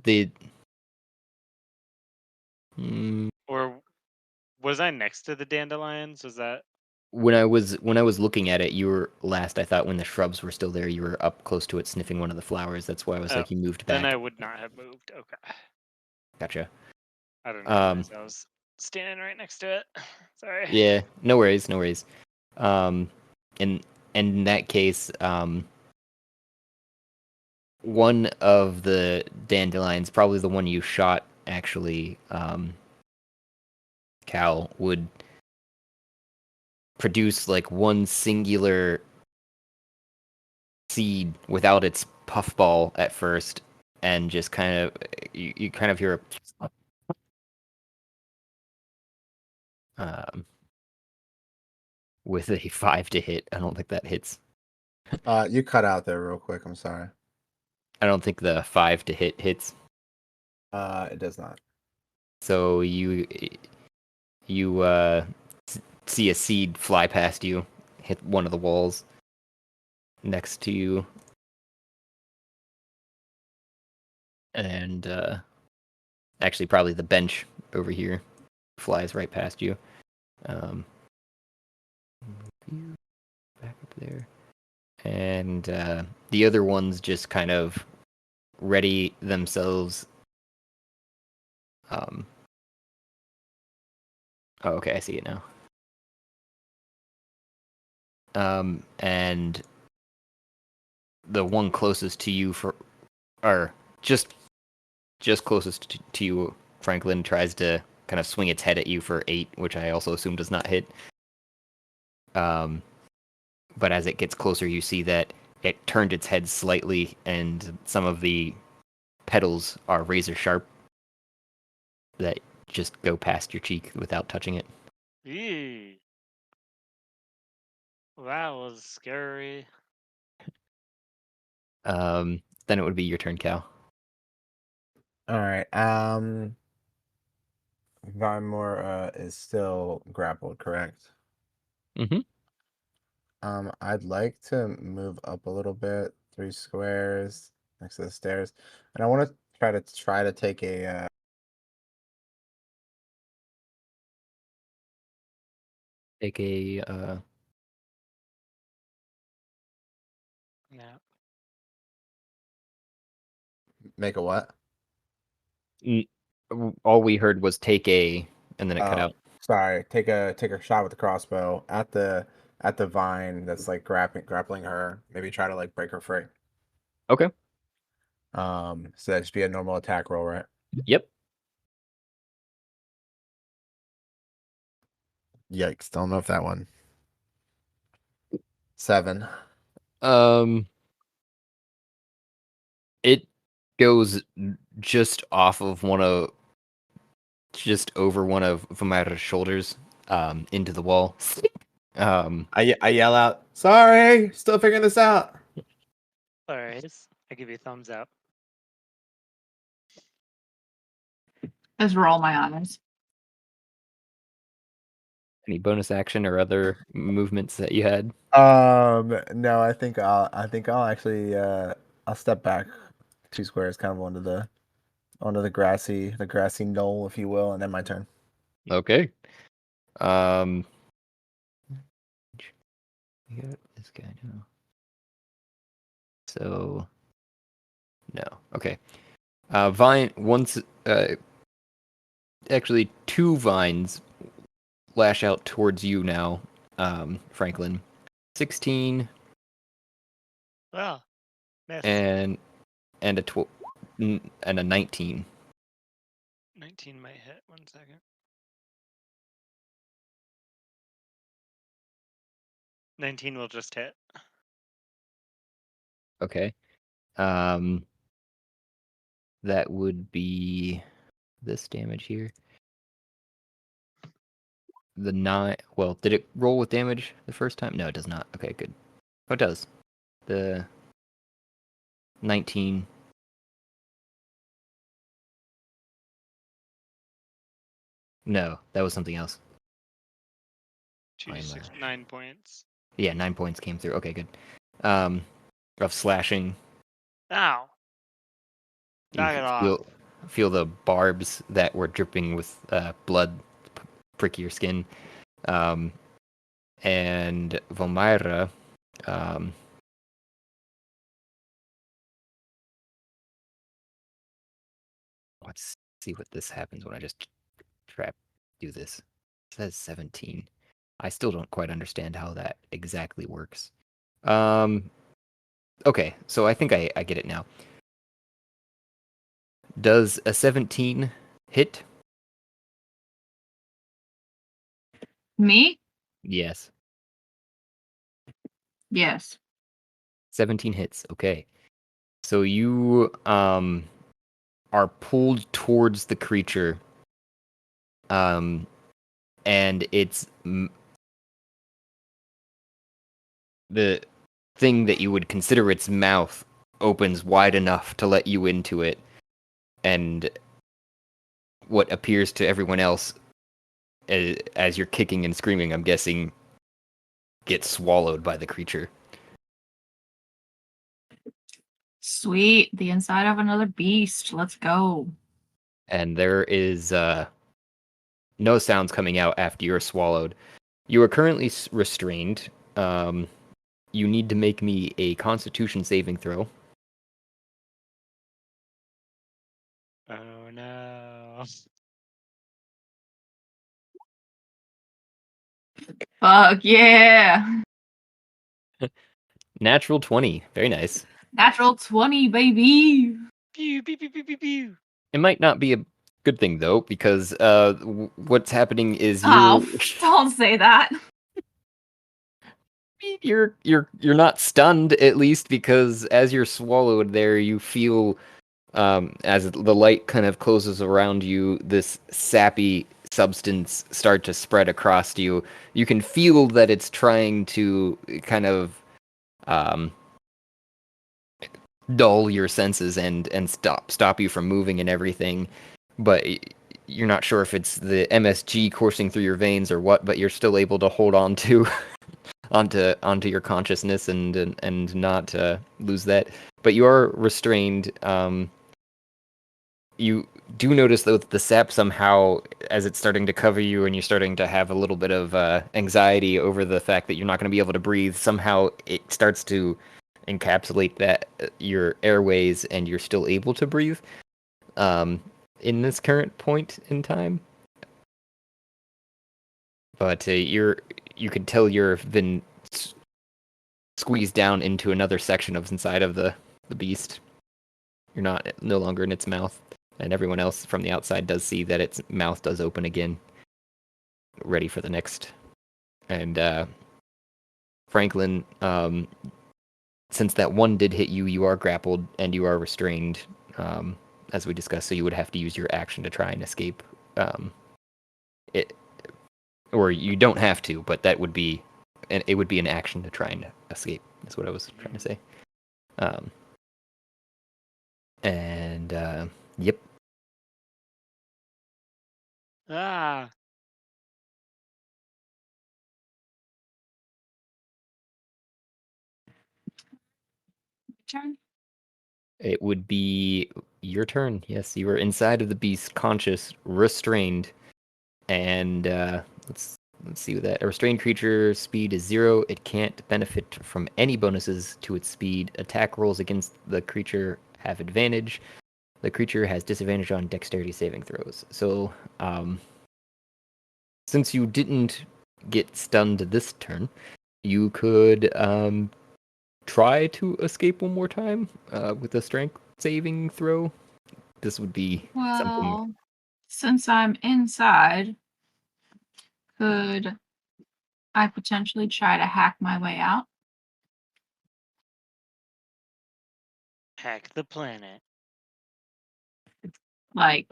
The. Or was I next to the dandelions? Was that When I was looking at it, you were last. I thought when the shrubs were still there, you were up close to it, sniffing one of the flowers. That's why I was like, you moved then back. I would not have moved. Okay. Gotcha. I didn't realize I was standing right next to it. Sorry. Yeah, no worries, no worries. In that case, one of the dandelions, probably the one you shot, actually, Cal, would produce like one singular seed without its puffball at first, and just kind of you kind of hear a with a 5 to hit. I don't think that hits. You cut out there real quick. I'm sorry. I don't think the 5 to hit hits. It does not. So you see a seed fly past you, hit one of the walls next to you, and actually probably the bench over here flies right past you. Back up there, and the other ones just kind of ready themselves. Oh, okay, I see it now. And the one closest to you or just closest to you, Franklin, tries to kind of swing its head at you for 8, which I also assume does not hit. But as it gets closer, you see that it turned its head slightly, and some of the petals are razor sharp that just go past your cheek without touching it. Eee. That was scary. Then it would be your turn, Cal. All right. Vomyra is still grappled, correct? Mm-hmm. I'd like to move up a little bit, 3 squares next to the stairs, and I want to try to take a. Take a Yeah. Make a what? all we heard was take a, and then it cut Oh, out. sorry. Take a shot with the crossbow at the vine that's like grappling her. Maybe try to like break her free. Okay. So that just be a normal attack roll, right? Yep. Yikes! Don't know if that one. 7. It goes just over one of Vomyra's shoulders, into the wall. I yell out, "Sorry, still figuring this out." Alright. I give you a thumbs up. Just roll my honors. Any bonus action or other movements that you had? No, I think I'll actually I'll step back 2 squares, kind of onto the grassy knoll, if you will, and then my turn. Okay. We got this guy now. So no. Okay. Vine once actually 2 vines lash out towards you now, Franklin. 16 Well, miss. and a and a 19. 19 might hit. 1 second. 19 will just hit. Okay. That would be this damage here. The 9. Well, did it roll with damage the first time? No, it does not. Okay, good. Oh, it does. The 19. No, that was something else. 2d6, 9 points. Yeah, 9 points came through. Okay, good. Of slashing. Ow! Knock it off. Feel the barbs that were dripping with blood prick your skin. And Vomyra, let's see what this happens when I just do this. It says 17. I still don't quite understand how that exactly works. Okay, so I think I get it now. Does a 17 hit? Me? Yes. Yes. 17 hits. Okay. So you are pulled towards the creature, and it's the thing that you would consider its mouth opens wide enough to let you into it, and what appears to everyone else as you're kicking and screaming, I'm guessing, gets swallowed by the creature. Sweet. The inside of another beast. Let's go. And there is no sounds coming out after you're swallowed. You are currently restrained. You need to make me a Constitution saving throw. Oh no. Fuck yeah. Natural 20. Very nice. Natural 20, baby. Pew, pew, pew, pew, pew, pew. It might not be a good thing, though, because what's happening is Oh, don't say that. You're not stunned, at least, because as you're swallowed there, you feel as the light kind of closes around you, this sappy substance start to spread across you. You can feel that it's trying to kind of um, dull your senses and stop you from moving and everything, but you're not sure if it's the MSG coursing through your veins or what. But you're still able to hold on to onto your consciousness and not lose that. But you are restrained. You do notice though that the sap somehow, as it's starting to cover you and you're starting to have a little bit of anxiety over the fact that you're not going to be able to breathe, somehow it starts to encapsulate that your airways and you're still able to breathe in this current point in time. But you can tell you've been squeezed down into another section of inside of the beast. You're no longer in its mouth. And everyone else from the outside does see that its mouth does open again, ready for the next. And Franklin, since that one did hit you, you are grappled and you are restrained, as we discussed. So you would have to use your action to try and escape. Or you don't have to, but that would be, it would be an action to try and escape. That's what I was trying to say. Yep. Ah. Turn. It would be your turn. Yes, you are inside of the beast, conscious, restrained, and let's see what that. A restrained creature speed is 0. It can't benefit from any bonuses to its speed. Attack rolls against the creature have advantage. The creature has disadvantage on dexterity saving throws. So, since you didn't get stunned this turn, you could try to escape one more time with a strength saving throw. This would be something. Well, since I'm inside, could I potentially try to hack my way out? Hack the planet. Like,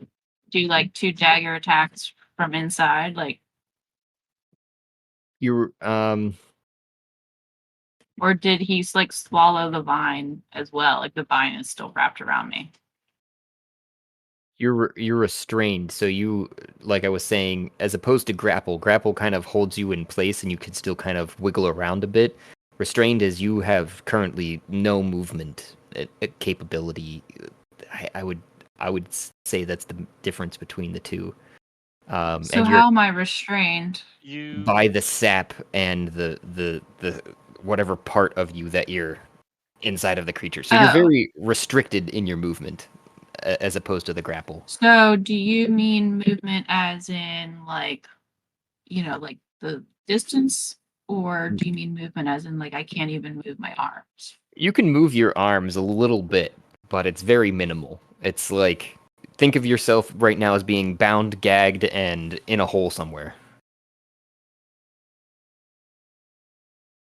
do like 2 dagger attacks from inside? Like, You're or did he like swallow the vine as well? Like the vine is still wrapped around me. you're restrained, so you, like I was saying, as opposed to grapple kind of holds you in place and you can still kind of wiggle around a bit. Restrained is you have currently no movement capability. I would say that's the difference between the two. So and you're how am I restrained? by the sap and the whatever part of you that you're inside of the creature. So you're very restricted in your movement as opposed to the grapple. So do you mean movement as in like, like the distance, or do you mean movement as in like I can't even move my arms? You can move your arms a little bit, but it's very minimal. It's like, think of yourself right now as being bound, gagged, and in a hole somewhere.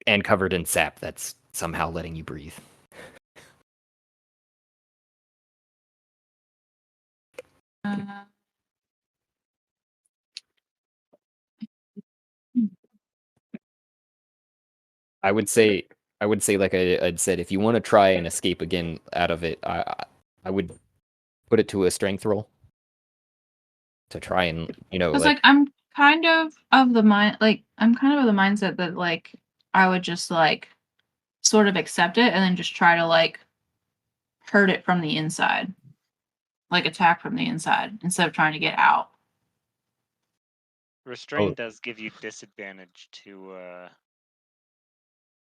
And covered in sap that's somehow letting you breathe. I would say, like I'd said, if you want to try and escape again out of it, I would put it to a strength roll to try and, Because like I'm kind of the mindset that like I would just like sort of accept it and then just try to like hurt it from the inside, like attack from the inside instead of trying to get out. Restraint does give you disadvantage to your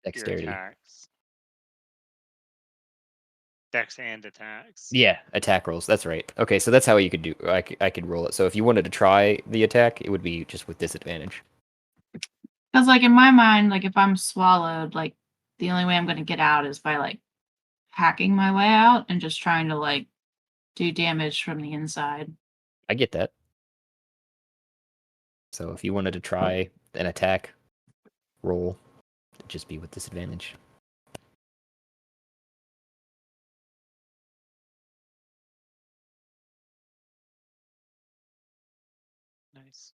dexterity. attacks. Dex and attacks. Yeah, attack rolls. That's right. Okay, so that's how you could do. I could roll it. So if you wanted to try the attack, it would be just with disadvantage. Because like in my mind, like if I'm swallowed, like the only way I'm going to get out is by like hacking my way out and just trying to like do damage from the inside. I get that. So if you wanted to try an attack roll just be with disadvantage. Nice.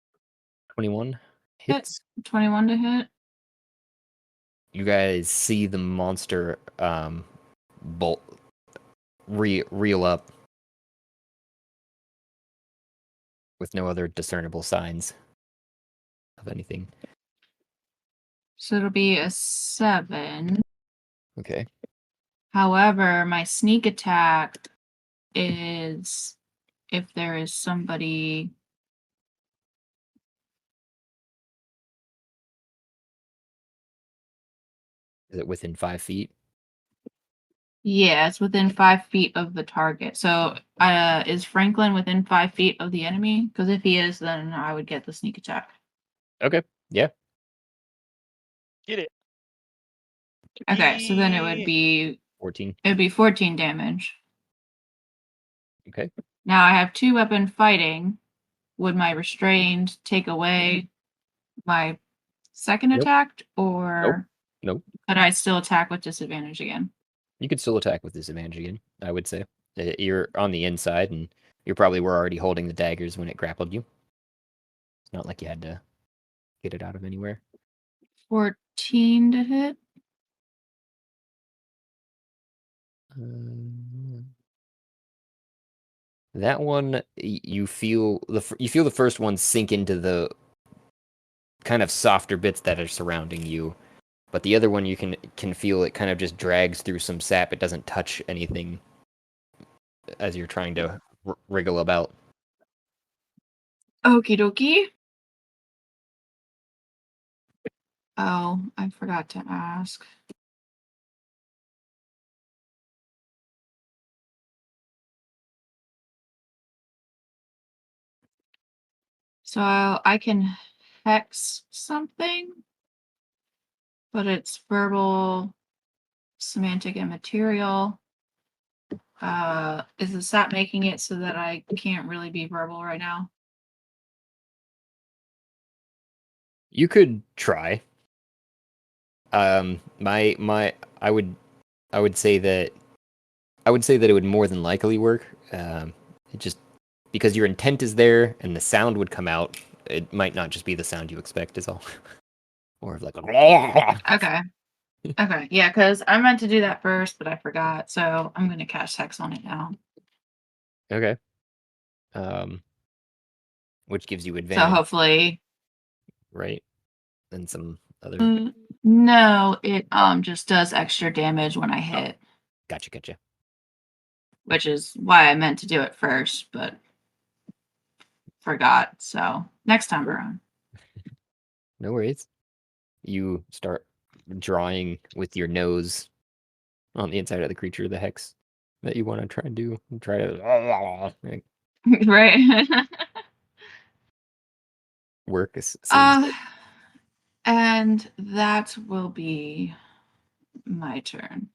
21 hits. 21 to hit. You guys see the monster bolt reel up with no other discernible signs of anything. So it'll be a 7. Okay. However, my sneak attack is if there is somebody. Is it within 5 feet? Yeah, it's within 5 feet of the target. So is Franklin within 5 feet of the enemy? Because if he is, then I would get the sneak attack. Okay. Yeah. Get it. Okay, so then it would be 14. 14 damage. Okay. Now I have 2-weapon fighting. Would my restrained take away my second Nope. attack, or Nope. could I still attack with disadvantage again? You could still attack with disadvantage again, I would say. You're on the inside, and you probably were already holding the daggers when it grappled you. It's not like you had to get it out of anywhere. 14 to hit. That one, you feel the first one sink into the kind of softer bits that are surrounding you, but the other one you can feel it kind of just drags through some sap. It doesn't touch anything as you're trying to wriggle about. Okie dokie. Oh, I forgot to ask. So I can hex something, but it's verbal, semantic, and material. Is the sap making it so that I can't really be verbal right now? You could try. I would say that it would more than likely work. It just because your intent is there and the sound would come out. It might not just be the sound you expect, is all. More of like a. Okay. Okay. Yeah, because I meant to do that first, but I forgot. So I'm going to cast hex on it now. Okay. Which gives you So advantage, hopefully. right? And some other. No, it just does extra damage when I hit, Gotcha. which is why I meant to do it first, but forgot. So next time around. No worries. You start drawing with your nose on the inside of the creature the hex that you want to try and do. And try to Right. work. Seems And that will be my turn.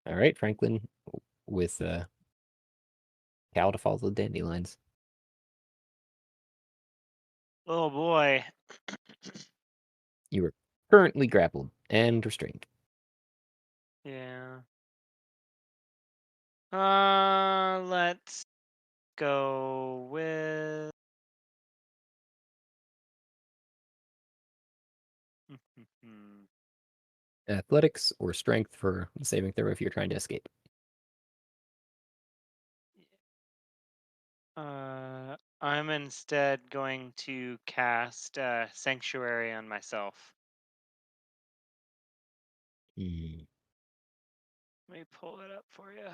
all right, Franklin, with Cal to follow the dandelions. Oh boy. You are currently grappled and restrained. Yeah. Let's go with. Athletics or strength for the saving throw if you're trying to escape. I'm instead going to cast Sanctuary on myself. Hmm. Let me pull it up for you.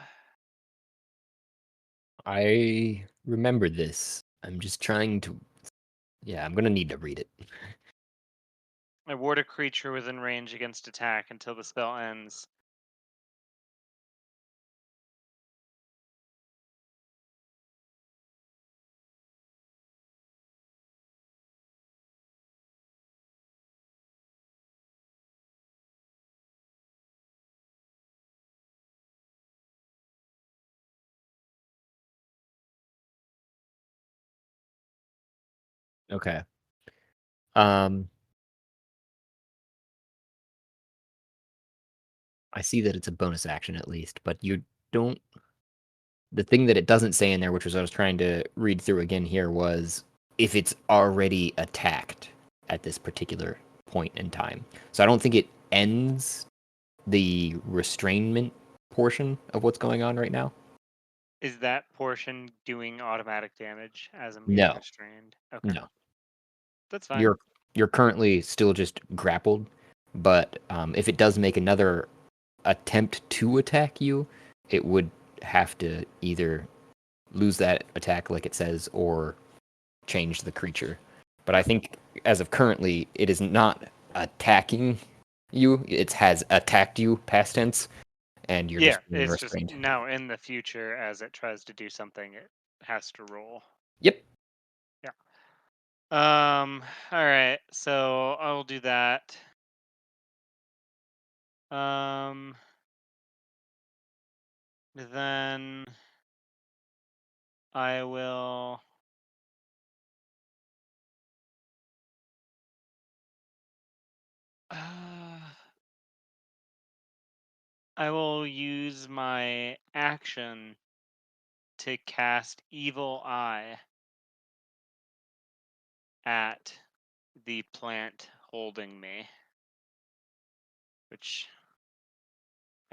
I remember this. I'm just trying to. Yeah, I'm gonna need to read it. I ward a creature within range against attack until the spell ends. Okay. Um. I see that it's a bonus action at least, but you don't. The thing that it doesn't say in there, which was I was trying to read through again here, was if it's already attacked at this particular point in time. So I don't think it ends the restrainment portion of what's going on right now. Is that portion doing automatic damage as I'm getting No. restrained? Okay. No. That's fine. You're currently still just grappled, but if it does make another attempt to attack you, it would have to either lose that attack like it says or change the creature. But I think as of currently, it is not attacking you. It has attacked you, past tense, and you're Yeah, just being it's just restrained. now in the future as it tries to do something, it has to roll. Yep. All right, so I'll do that. Then I will. I will use my action to cast Evil Eye at the plant holding me, which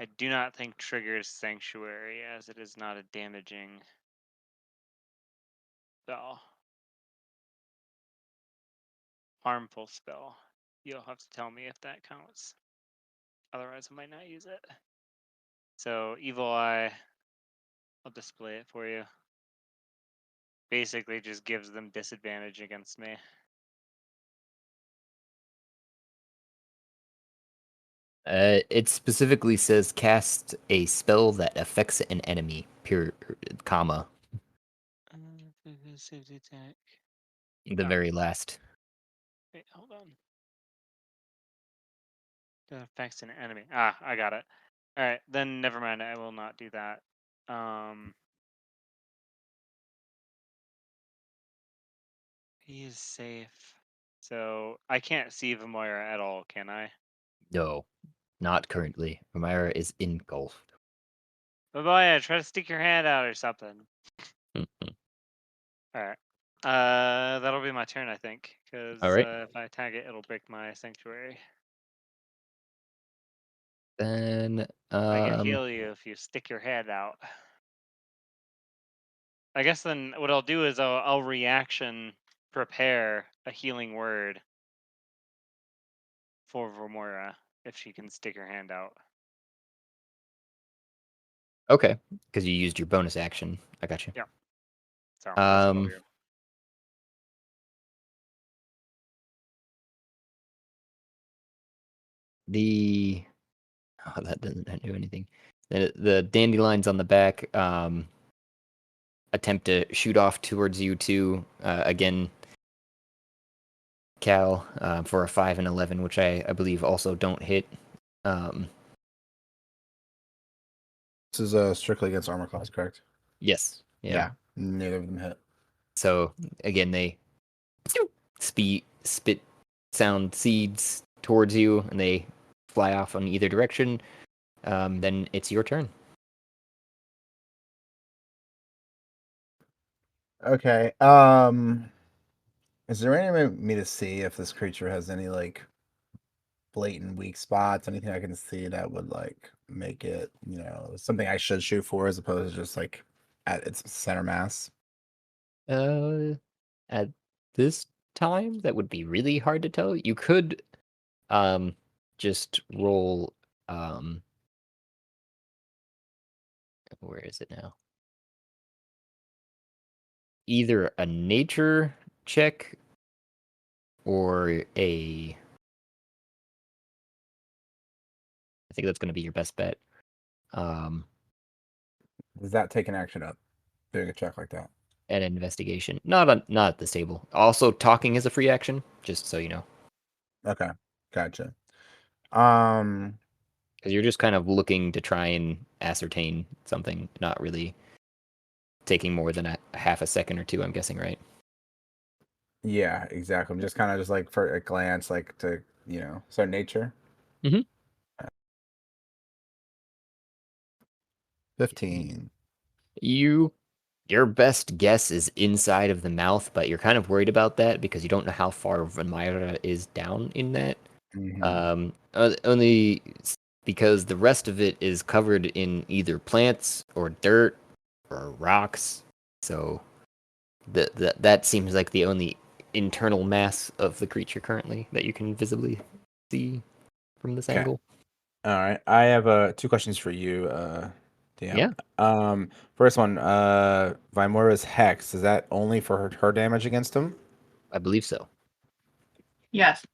I do not think triggers Sanctuary, as it is not a damaging spell. Harmful spell. You'll have to tell me if that counts. Otherwise, I might not use it. So, Evil Eye, I'll display it for you. Basically, just gives them disadvantage against me. It specifically says cast a spell that affects an enemy. Comma. Safety attack. The very last. Wait, hold on. That affects an enemy. Ah, I got it. All right, then never mind. I will not do that. He is safe. So I can't see Vomyra at all, can I? No, not currently. Vomyra is engulfed. Vomyra, try to stick your hand out or something. Mhm. All right. That'll be my turn, I think, because All right. if I tag it, it'll break my sanctuary. Then I can heal you if you stick your hand out. I guess then what I'll do is I'll reaction prepare a healing word for Vomyra if she can stick her hand out. okay, because you used your bonus action. I got you. Yeah. So that's what I'll do. That doesn't do anything. The dandelions on the back attempt to shoot off towards you too. Again, Cal, for a 5 and 11, which I believe also don't hit. This is strictly against armor class, correct? Yes. Yeah. Neither of them hit. So again, they spit sound seeds towards you, and they fly off on either direction. Then it's your turn. Okay. Is there any way me to see if this creature has any like blatant weak spots? Anything I can see that would like make it, something I should shoot for as opposed to just like at its center mass? At this time, that would be really hard to tell. You could just roll where is it now? Either a nature check or I think that's going to be your best bet. Does that take an action up? Doing a check like that? An investigation. Not at this table. Also, talking is a free action, just so you know. Okay, gotcha. Because you're just kind of looking to try and ascertain something, not really taking more than a half a second or two, I'm guessing, right? Yeah, exactly. I'm just kind of just like for a glance, like to, so nature. Mhm. 15. Your best guess is inside of the mouth, but you're kind of worried about that because you don't know how far Vomyra is down in that. Mhm. Only because the rest of it is covered in either plants or dirt or rocks. So that seems like the only internal mass of the creature currently that you can visibly see from this Okay. angle. All right. I have 2 questions for you, DM. Yeah. First one, Vimora's Hex, is that only for her damage against him? I believe so. Yes.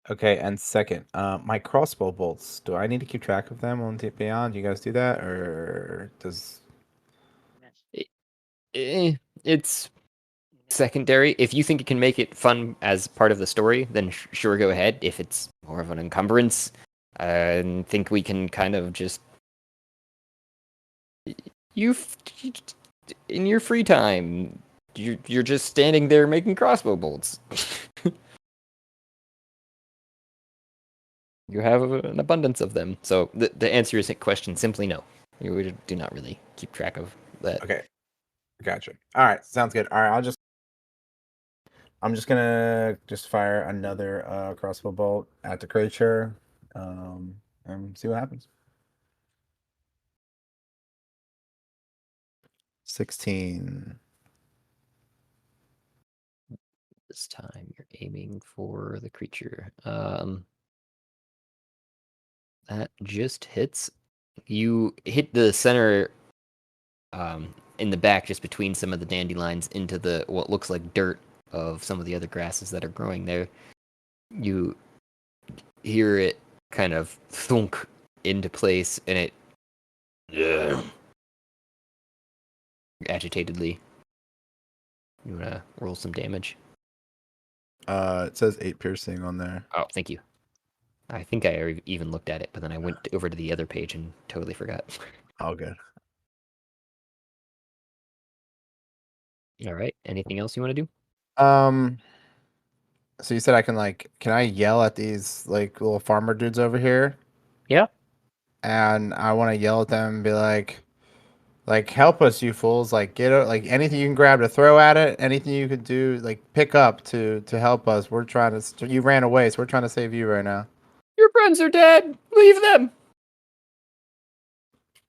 Okay, and second, my crossbow bolts, do I need to keep track of them on Beyond? Do you guys do that, or does... It's secondary. If you think it can make it fun as part of the story, then sure, go ahead. If it's more of an encumbrance, I think we can kind of just you in your free time. You're just standing there making crossbow bolts. You have an abundance of them. So the answer is a question simply no. You do not really keep track of that. Okay, gotcha. All right, sounds good. All right, I'm just gonna fire another crossbow bolt at the creature, and see what happens. 16. This time you're aiming for the creature. That just hits. You hit the center in the back, just between some of the dandelions, into the what looks like dirt of some of the other grasses that are growing there. You hear it kind of thunk into place, and it agitatedly. You wanna roll some damage? It says 8 piercing on there. Oh, thank you. I think I even looked at it, but then I went over to the other page and totally forgot. All good. All right. Anything else you want to do? Um, so you said I can can I yell at these little farmer dudes over here? Yeah. And I want to yell at them and be like help us, you fools! Like anything you can grab to throw at it, anything you could do, pick up to help us. We're trying to. You ran away, so we're trying to save you right now. Your friends are dead. Leave them.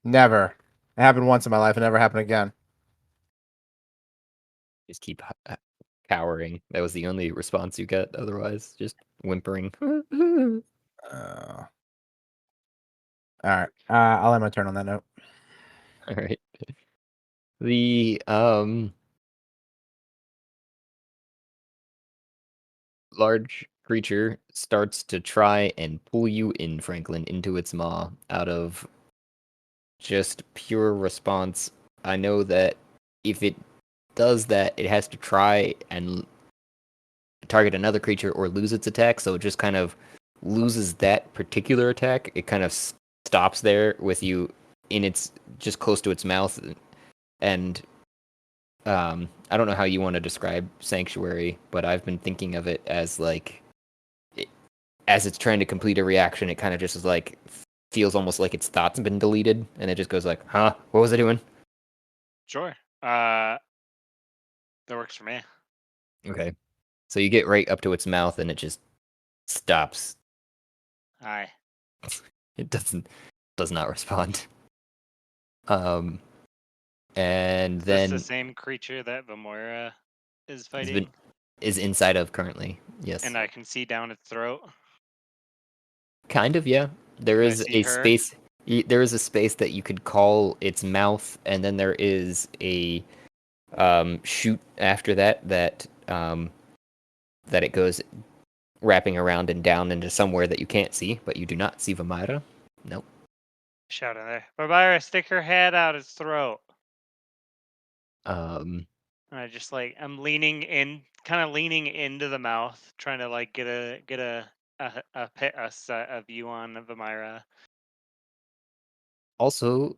Never. It happened once in my life. It never happened again. Just keep cowering. That was the only response you got. Otherwise, just whimpering. All right. I'll end my turn on that note. All right. The large creature starts to try and pull you in, Franklin, into its maw out of just pure response. I know that if it does that, it has to try and target another creature or lose its attack, so it just kind of loses that particular attack. It kind of stops there with you in its just close to its mouth, and I don't know how you want to describe Sanctuary, but I've been thinking of it as as it's trying to complete a reaction, it kind of just is feels almost like its thoughts have been deleted, and it just goes like, "Huh? What was I doing?" Sure. That works for me. Okay, so you get right up to its mouth, and it just stops. Aye. It does not respond. And Is this then the same creature that Vomyra is fighting? been, is inside of currently. Yes. And I can see down its throat. Kind of, yeah. There Can I is see a her? space. There is a space that you could call its mouth, and then there is a chute after that it goes wrapping around and down into somewhere that you can't see, but you do not see Vomyra. Nope. Shout in there. Vomyra, stick her head out its throat. Um, And I just I'm leaning in, kind of leaning into the mouth, trying to get a view on Vomyra. Also,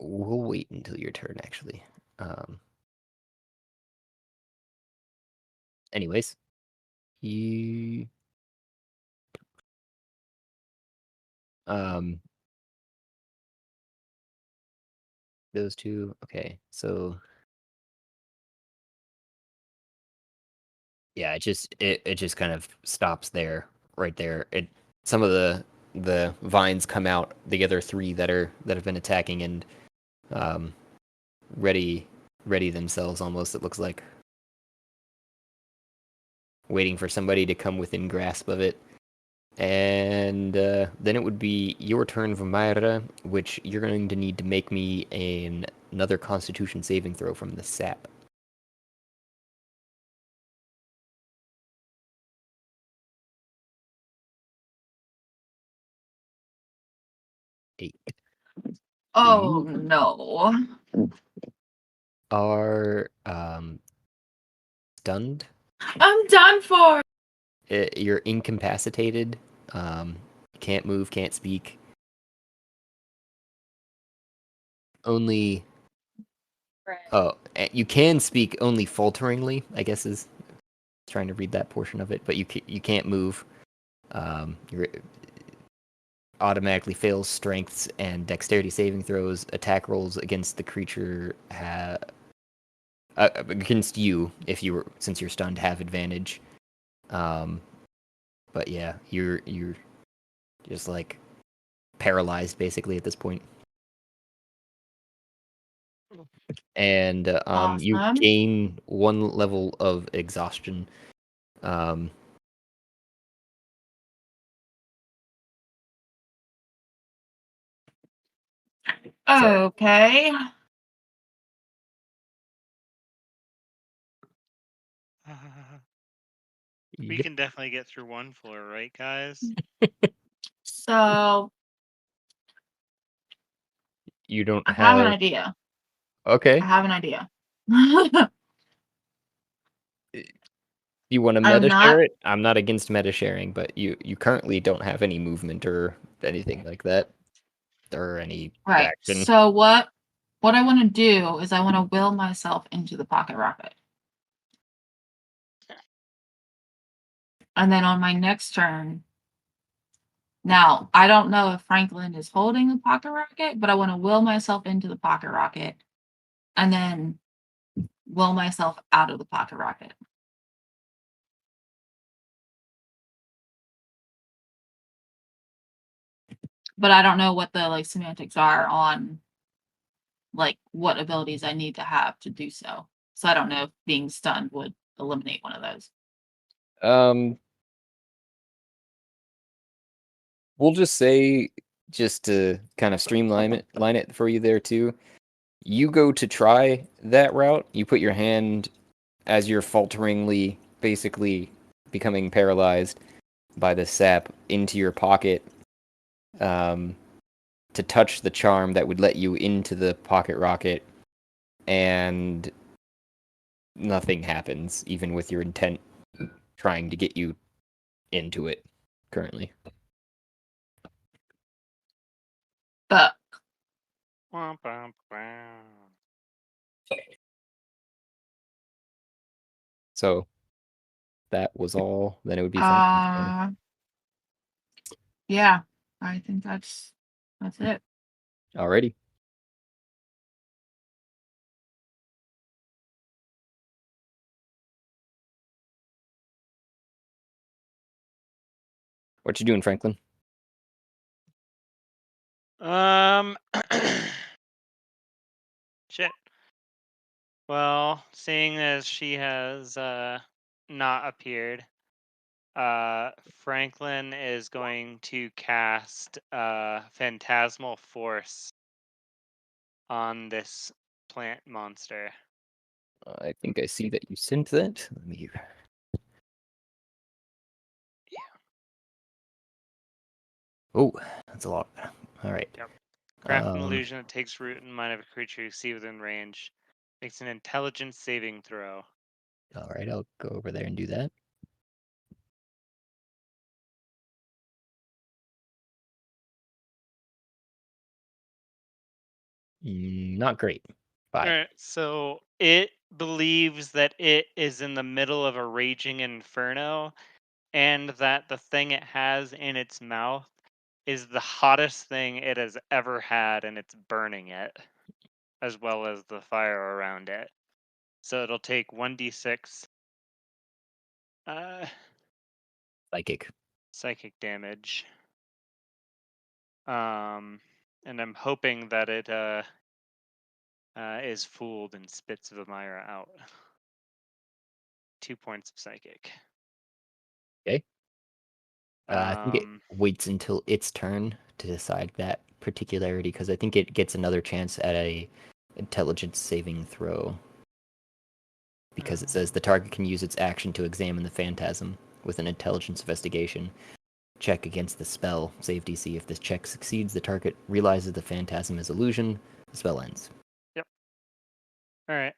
we'll wait until your turn, actually. Anyways, you um those two. Okay, so yeah, it just kind of stops there, right there. Some of the vines come out. The other three that have been attacking and ready themselves almost. It looks like waiting for somebody to come within grasp of it. And then it would be your turn, Vomyra, which you're going to need to make me another Constitution saving throw from the sap. 8. Oh You no. are stunned. I'm done for. You're incapacitated. Can't move, can't speak. Only. Oh, you can speak only falteringly, I guess is trying to read that portion of it, but you can't move. You're automatically fails strengths and dexterity saving throws. Attack rolls against the creature against you if you were since you're stunned have advantage. But yeah, you're just like paralyzed basically at this point. And you Awesome. gain 1 level of exhaustion. Um, Okay. We can definitely get through one floor, right, guys? So you don't I have an have. idea. Okay. I have an idea. You want to I'm meta share not it? I'm not against meta sharing, but you currently don't have any movement or anything like that, or any right. action. So what I want to do is I want to will myself into the pocket rocket. And then on my next turn, now I don't know if Franklin is holding the pocket rocket, but I want to will myself into the pocket rocket and then will myself out of the pocket rocket. But I don't know what the like semantics are on like what abilities I need to have to do so. So I don't know if being stunned would eliminate one of those. We'll just say, just to kind of streamline it for you there too. You go to try that route. You put your hand as you're falteringly, basically becoming paralyzed by the sap, into your pocket, to touch the charm that would let you into the pocket rocket, and nothing happens, even with your intent trying to get you into it currently. But So that was all. Then it would be Franklin's turn. yeah, I think that's it. Alrighty. What you doing, Franklin? Shit. Well, seeing as she has not appeared, Franklin is going to cast Phantasmal Force on this plant monster. I think I see that you sent that. Let me. Oh, that's a lot. All right. Yep. Craft an illusion that takes root in the mind of a creature you see within range. Makes an intelligence saving throw. All right, I'll go over there and do that. Not great. 5. Alright, so it believes that it is in the middle of a raging inferno, and that the thing it has in its mouth is the hottest thing it has ever had, and it's burning it. as well as the fire around it. So it'll take 1d6 Psychic. psychic damage. And I'm hoping that it is fooled and spits Vomyra out. 2 points of psychic. Okay. I think it Um, waits until its turn to decide that particularity because I think it gets another chance at a intelligence saving throw. Because it says the target can use its action to examine the phantasm with an intelligence investigation check against the spell. Save DC. If this check succeeds, the target realizes the phantasm is illusion. The spell ends. Yep. All right.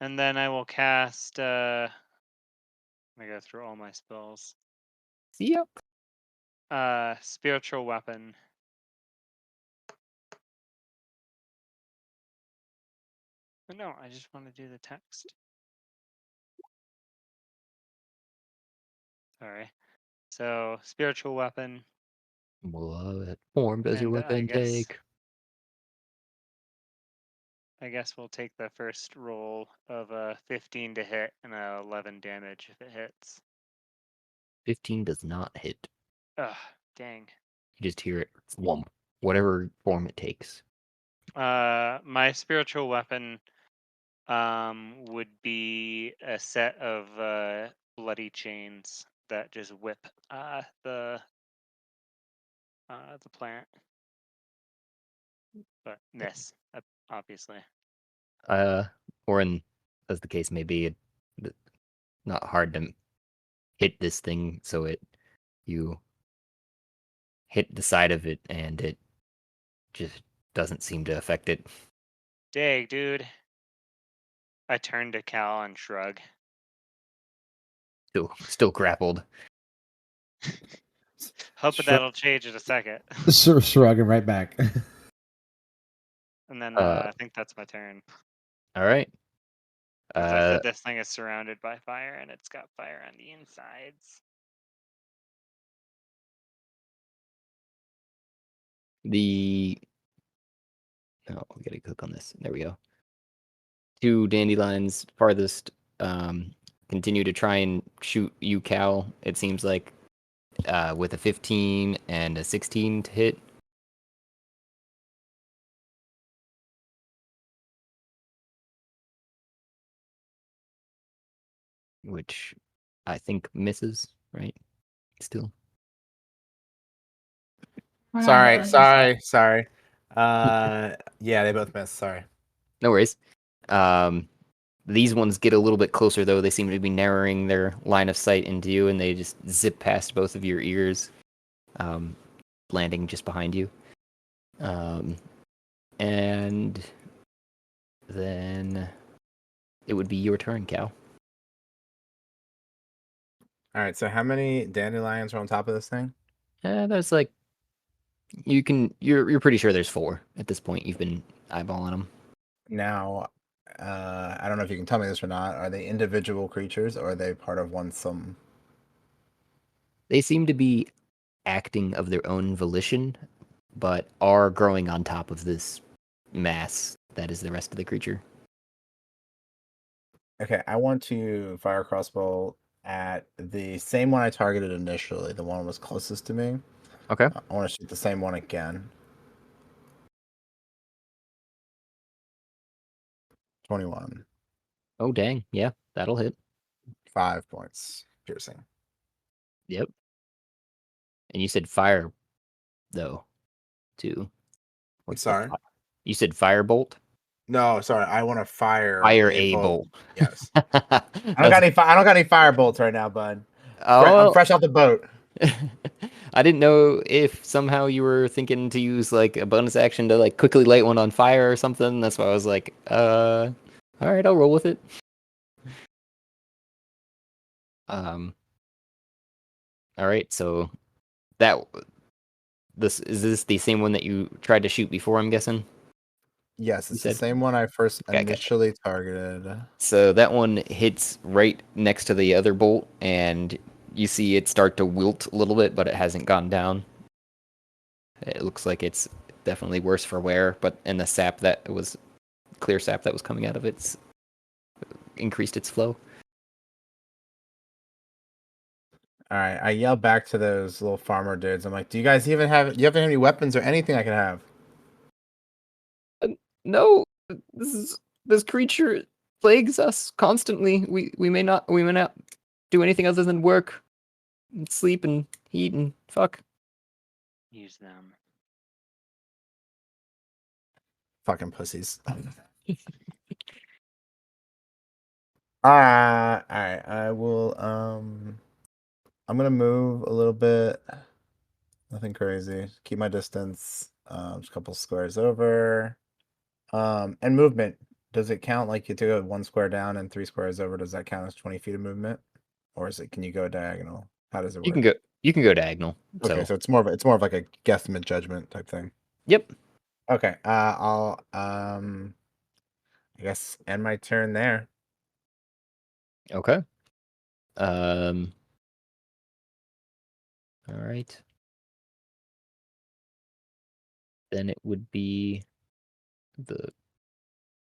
And then I will cast. I go through all my spells. Yep. Spiritual weapon. No, I just want to do the text. Sorry. So spiritual weapon. What form does your And weapon take? I guess we'll take the first roll of a 15 to hit and a 11 damage if it hits. 15 does not hit. Ugh, dang. You just hear it thwomp, whatever form it takes. My spiritual weapon would be a set of bloody chains that just whip the plant. But miss, obviously. Or in, as the case may be, not hard to hit this thing, so you hit the side of it and it just doesn't seem to affect it. Dang, dude. I turn to Kal and shrug. Still grappled. Hoping that'll change in a second. Shrugging right back. And then I think that's my turn. All right. As I said, this thing is surrounded by fire, and it's got fire on the insides. We gotta click on this. There we go. 2 dandelions farthest continue to try and shoot you, Kal. It seems like with a 15 and a 16 to hit. Which I think misses, right? Still. Sorry. Yeah, they both missed. Sorry. No worries. These ones get a little bit closer, though. They seem to be narrowing their line of sight into you, and they just zip past both of your ears, landing just behind you. And then it would be your turn, Kal. All right. So how many dandelions are on top of this thing? There's like you're pretty sure there's 4 at this point. You've been eyeballing them. Now, I don't know if you can tell me this or not. Are they individual creatures or are they part of one sum? They seem to be acting of their own volition, but are growing on top of this mass that is the rest of the creature. Okay, I want to fire a crossbow at the same one I targeted initially. The one was closest to me. Okay. I want to shoot the same one again. 21. Oh, dang. Yeah, that'll hit. 5 points piercing. Yep. And you said fire, though, too. What's the Sorry? You said firebolt? No, sorry. I want to fire A bolt. Yes. I don't got any fire bolts right now, bud. I'm fresh off the boat. I didn't know if somehow you were thinking to use like a bonus action to like quickly light one on fire or something. That's why I was like, all right, I'll roll with it. All right, so is this the same one that you tried to shoot before, I'm guessing? Yes, it's the same one I first initially targeted. So that one hits right next to the other bolt, and you see it start to wilt a little bit, but it hasn't gone down. It looks like it's definitely worse for wear, but and the sap that was clear sap that was coming out of it's increased its flow. All right, I yell back to those little farmer dudes. I'm like, "Do you guys even have? Do you have any weapons or anything I can have?" No, this creature plagues us constantly. We may not do anything other than work, and sleep, and eat, and fuck. Use them. Fucking pussies. All right. I will. I'm gonna move a little bit. Nothing crazy. Keep my distance. Just a couple squares over. And movement. Does it count like you have to go 1 square down and 3 squares over? Does that count as 20 feet of movement, or is it? Can you go diagonal? How does it work? You can go diagonal. Okay, So so it's more of like a guesstimate judgment type thing. yep. Okay. I'll I guess end my turn there. Okay. All right. Then it would be the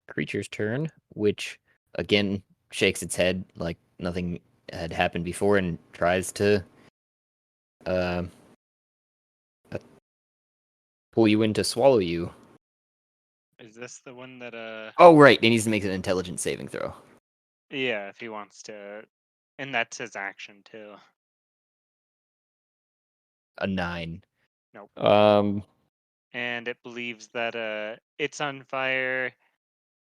creature's turn, which again shakes its head like nothing had happened before and tries to uh, pull you in to swallow you. Is this the one that Oh, right. It needs to make an intelligence saving throw. Yeah, if he wants to, and that's his action too. A 9. Nope. And it believes that it's on fire,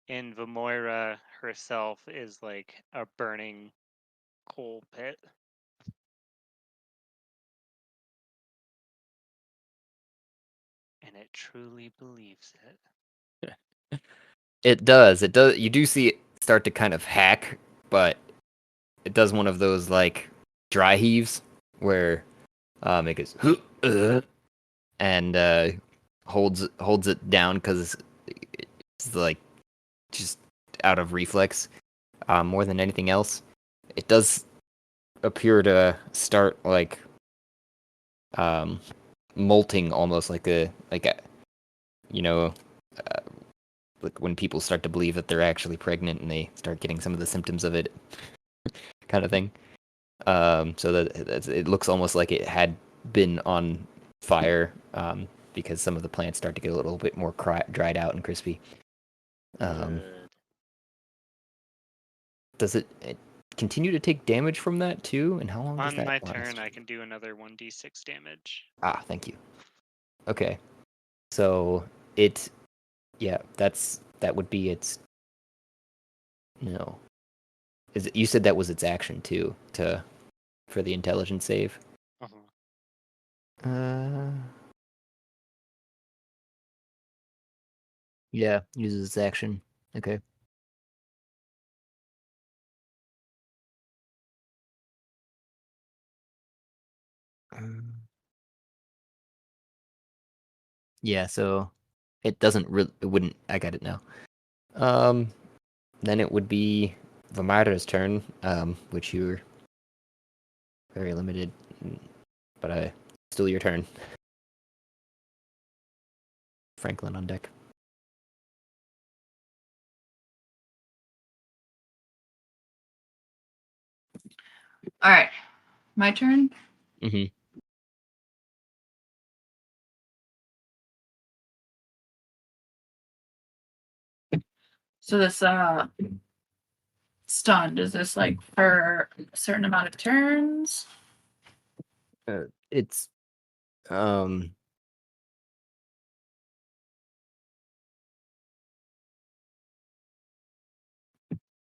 and Vomyra herself is like a burning coal pit. And it truly believes it. it does. It does. You do see it start to kind of hack, but it does one of those like dry heaves where it goes and holds it down because it's like just out of reflex more than anything else. It does appear to start like molting almost like a you know like when people start to believe that they're actually pregnant and they start getting some of the symptoms of it kind of thing. So that it looks almost like it had been on fire because some of the plants start to get a little bit more dried out and crispy. Does it continue to take damage from that too? And how long does that On my last? turn, I can do another 1d6 damage. Ah, thank you. Okay, so that would be its. No, you said that was its action too for the intelligence save. Yeah, uses its action. Okay. Yeah, so it doesn't really. It wouldn't. I got it now. Then it would be Vomyra's turn. Which you're very limited, but still your turn. Franklin on deck. All right, my turn. Mm-hmm. So this stunned, is this like for a certain amount of turns? It's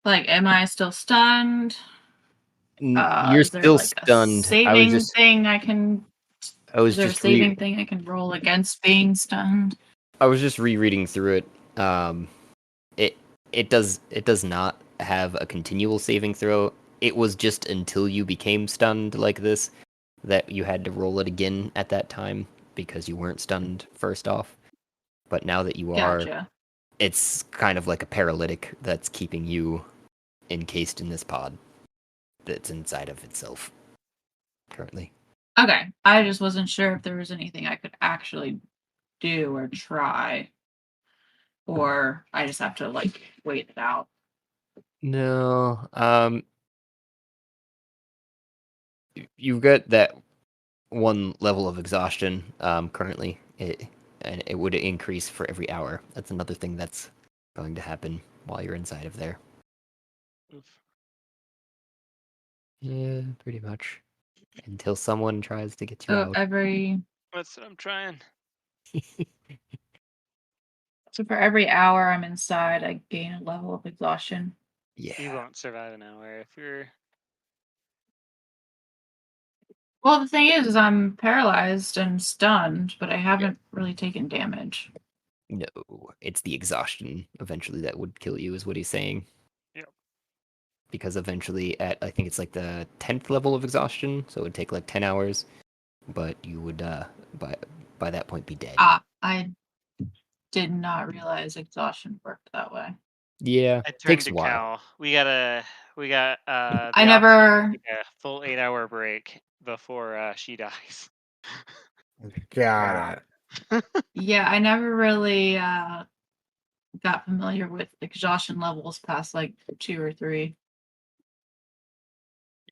Like, am I still stunned? You're Is there still like stunned. a saving thing I can? Is there a saving thing I can roll against being stunned? I was just rereading through it. It does not have a continual saving throw. It was just until you became stunned like this that you had to roll it again at that time because you weren't stunned first off. But now that you are, Gotcha. it's kind of like a paralytic that's keeping you encased in this pod that's inside of itself currently. Okay, I just wasn't sure if there was anything I could actually do or try, or I just have to like wait it out. No. You've got that one level of exhaustion currently. And it would increase for every hour. That's another thing that's going to happen while you're inside of there. Oof. Yeah, pretty much. Until someone tries to get you So out. That's what I'm trying. for every hour I'm inside, I gain a level of exhaustion. You Yeah. won't survive an hour if you're. Well, the thing is I'm paralyzed and stunned, but I haven't really taken damage. No, it's the exhaustion eventually that would kill you, is what he's saying. Yep. Because eventually, at I think it's like the 10th level of exhaustion, so it would take like 10 hours, but you would by that point be dead. I did not realize exhaustion worked that way. Yeah, I turned takes to a while. Cal. We got I the never. take a full 8-hour break before she dies. Got it. Yeah, I never really got familiar with exhaustion levels past like 2 or 3.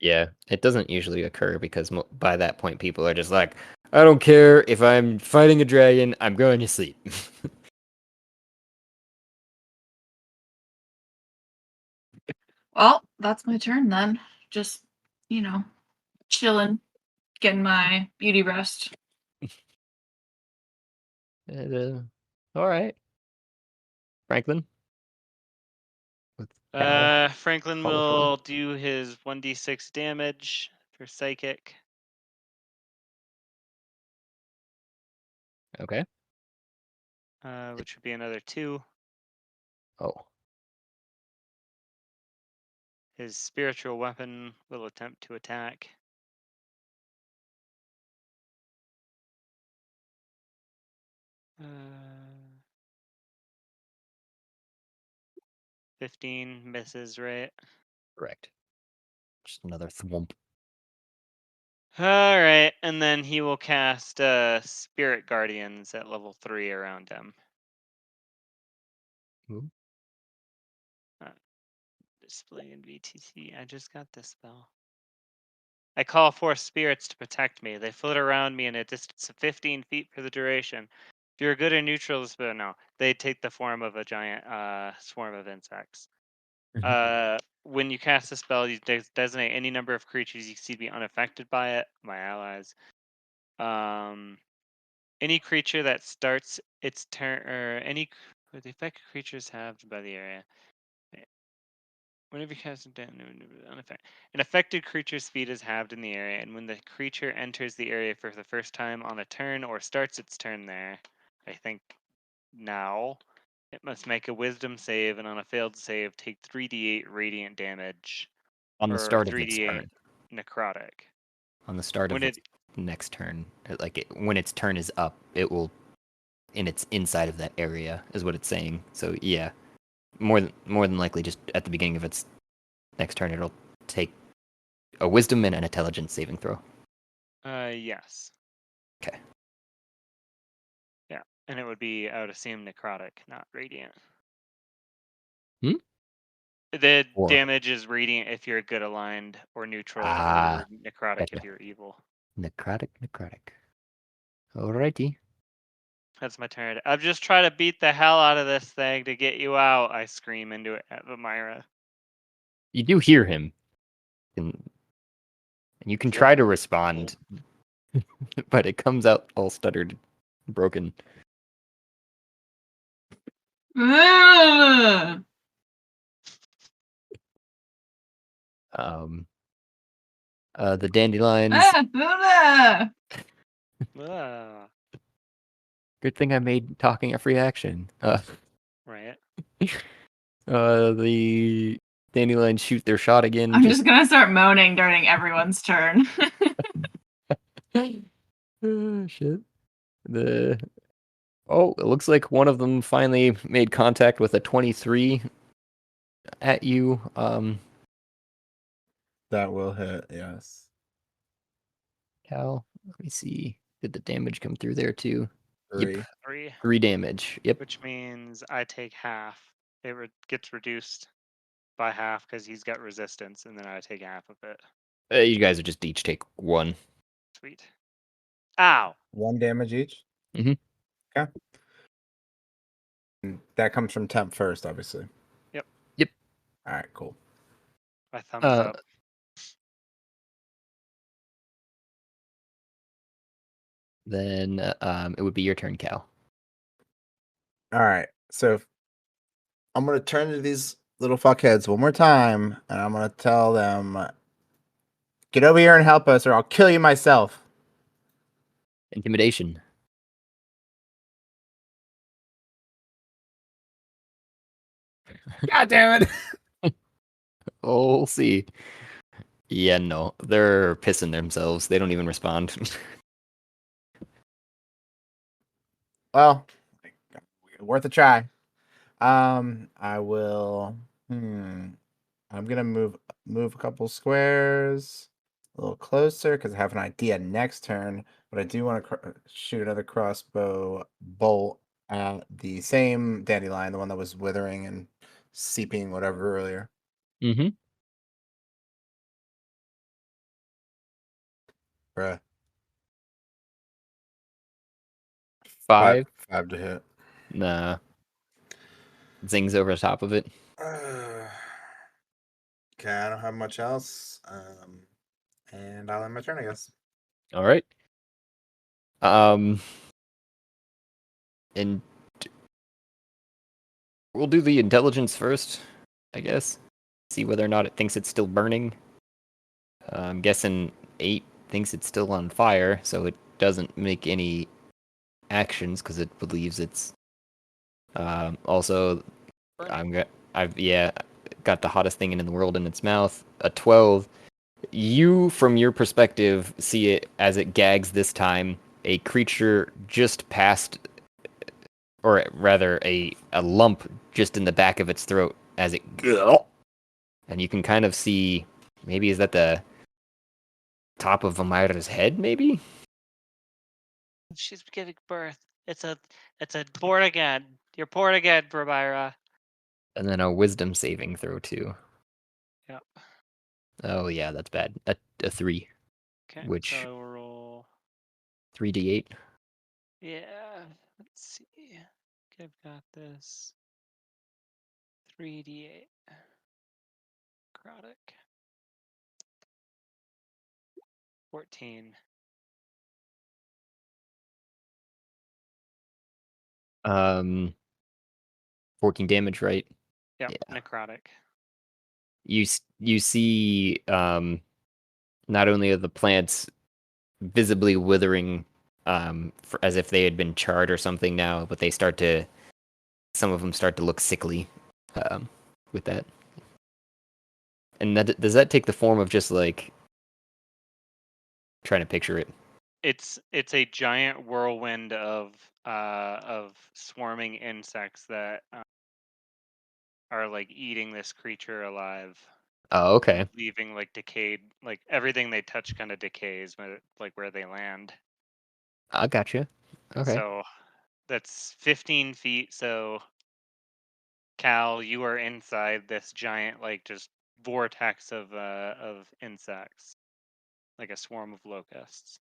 Yeah, it doesn't usually occur because by that point people are just like, I don't care if I'm fighting a dragon, I'm going to sleep. Well, that's my turn then. Just, chilling, getting my beauty rest. All right, Franklin. With Cal. Franklin Follow through. will do his 1d6 damage for psychic. Okay. Which would be another 2. Oh, His spiritual weapon will attempt to attack. Uh, 15 misses, right? correct. Just another thwomp. All right, and then he will cast Spirit Guardians at level 3 around him. Ooh. Display in VTC. I just got this spell. I call forth spirits to protect me. They float around me in a distance of 15 feet for the duration. If you're good or neutral, no, they take the form of a giant swarm of insects. When you cast a spell, you designate any number of creatures you see to be unaffected by it. My allies. Any creature that starts its turn, or any the effect creatures have by the area. Whenever you cast an affected creature's speed is halved in the area, and when the creature enters the area for the first time on a turn or starts its turn there, I think now, it must make a wisdom save, and on a failed save, take 3d8 radiant damage. On the or start of its 3d8 turn. necrotic. On the start of When its next turn, when its turn is up, it will, in its inside of that area, is what it's saying. So yeah, more than likely, just at the beginning of its next turn, it'll take a wisdom and an intelligence saving throw. Yes. Okay. Yeah, and it would be, I would assume, necrotic, not radiant. The Or damage is radiant if you're good aligned, or neutral, Ah, or necrotic gotcha. if you're evil. Necrotic. Alrighty. That's my turn. I'm just trying to beat the hell out of this thing to get you out. I scream into it at Vomyra. You do hear him, and you can try to respond, but it comes out all stuttered, broken. The dandelions. Ah, Good thing I made talking a free action. right. The dandelions shoot their shot again. I'm just gonna start moaning during everyone's turn. Oh, shit. It looks like one of them finally made contact with a 23 at you. That will hit, yes. Cal, let me see. Did the damage come through there too? 3. 3, 3 damage. Yep. which means I take half. It gets reduced by half because he's got resistance, and then I take half of it. You guys would just each take 1. Sweet. Ow! 1 damage each? Mhm. Okay. And that comes from temp first, obviously. Yep. Yep. All right, cool. My thumbs up. Then it would be your turn, Cal. All right. So I'm going to turn to these little fuckheads one more time, and I'm going to tell them, get over here and help us, or I'll kill you myself. Intimidation. God damn it! Oh, we'll see. Yeah, no. They're pissing themselves. They don't even respond. Well, worth a try. I will. I'm gonna move a couple squares a little closer because I have an idea next turn. But I do want to shoot another crossbow bolt at the same dandelion, the one that was withering and seeping whatever earlier. Mm-hmm. Bruh. 5. 5 to hit. Nah. Zings over the top of it. Okay, I don't have much else. And I'll end my turn, I guess. All right. And we'll do the intelligence first, I guess. See whether or not it thinks it's still burning. I'm guessing 8 thinks it's still on fire, so it doesn't make any actions because it believes it's. Also, I've got the hottest thing in the world in its mouth. A 12. You, from your perspective, see it as it gags this time. A creature just past, or rather, a lump just in the back of its throat as it. And you can kind of see, maybe is that the top of Vomyra's head, maybe? She's giving birth. It's a born again. You're born again, Vomyra. And then a wisdom saving throw, too. Yep. Oh, yeah, that's bad. A 3. Okay. Which- So I will roll. 3d8. Yeah. Let's see. Okay, I've got this. 3d8. Necrotic. 14. 14 damage, right? Yep. Yeah. Necrotic. You see not only are the plants visibly withering as if they had been charred or something now, but some of them start to look sickly with that. And does that take the form of just like trying to picture it? It's a giant whirlwind of swarming insects that are like eating this creature alive. Oh, okay. Leaving like decayed, like everything they touch kind of decays, like where they land. I gotcha. Okay. So that's 15 feet. So Cal, you are inside this giant, like just vortex of insects, like a swarm of locusts.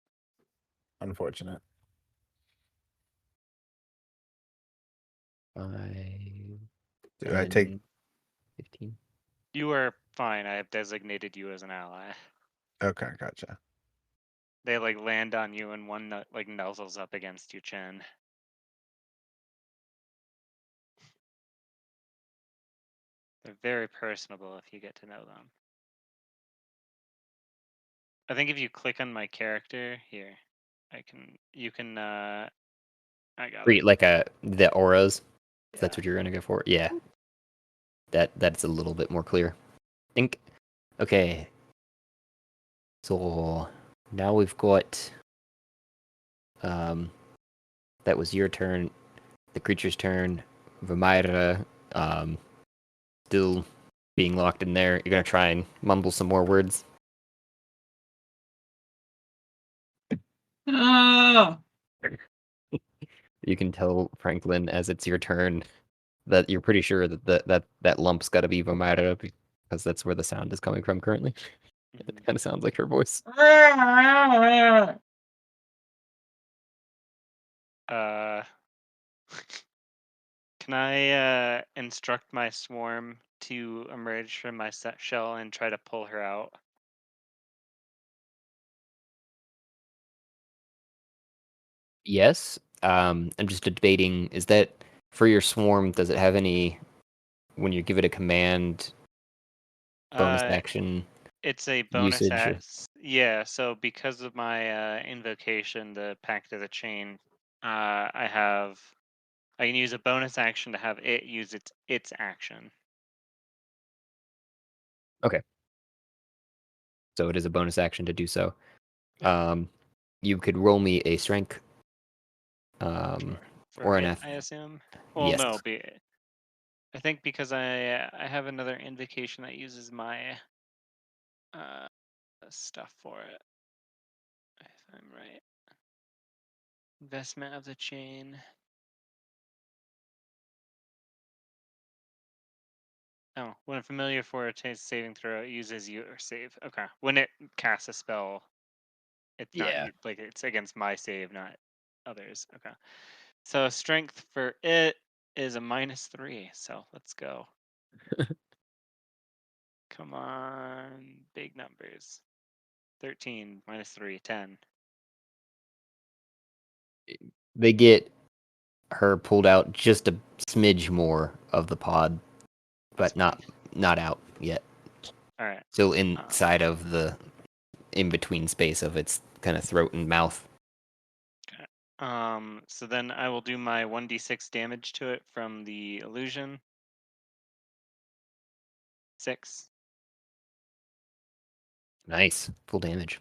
Unfortunate. 5, Do I take 10, 15. You are fine. I have designated you as an ally. Okay, gotcha. They like land on you, and one like nuzzles up against your chin. They're very personable if you get to know them. I think if you click on my character here, you can I got it. Like the auras. If that's Yeah. what you're gonna go for. Yeah. That's a little bit more clear. Think. Okay. So now we've got that was your turn, the creature's turn. Vomyra still being locked in there. You're gonna try and mumble some more words. Oh, You can tell Franklin as it's your turn that you're pretty sure that that lump's got to be Vomyra because that's where the sound is coming from currently. It kind of sounds like her voice. Can I instruct my swarm to emerge from my set shell and try to pull her out? Yes. I'm just debating, is that for your swarm, does it have any, when you give it a command, bonus action It's a bonus usage? Yeah, so because of my invocation, the Pact of the Chain, I can use a bonus action to have it use its action. Okay. So it is a bonus action to do so. You could roll me a strength. For Or an it, F. I assume. Well, Yes. no, I think because I have another invocation that uses my stuff for it. If I'm right. Investment of the chain. Oh, when a familiar for a saving throw, it uses your save. Okay. When it casts a spell, it's not like it's against my save, not others. Okay. So strength for it is a -3. So let's go. Come on, big numbers. 13 -3, 10. They get her pulled out just a smidge more of the pod, but not out yet. All right. Still inside of the in-between space of its kind of throat and mouth. Okay. So then I will do my 1d6 damage to it from the illusion. 6. Nice. Full damage.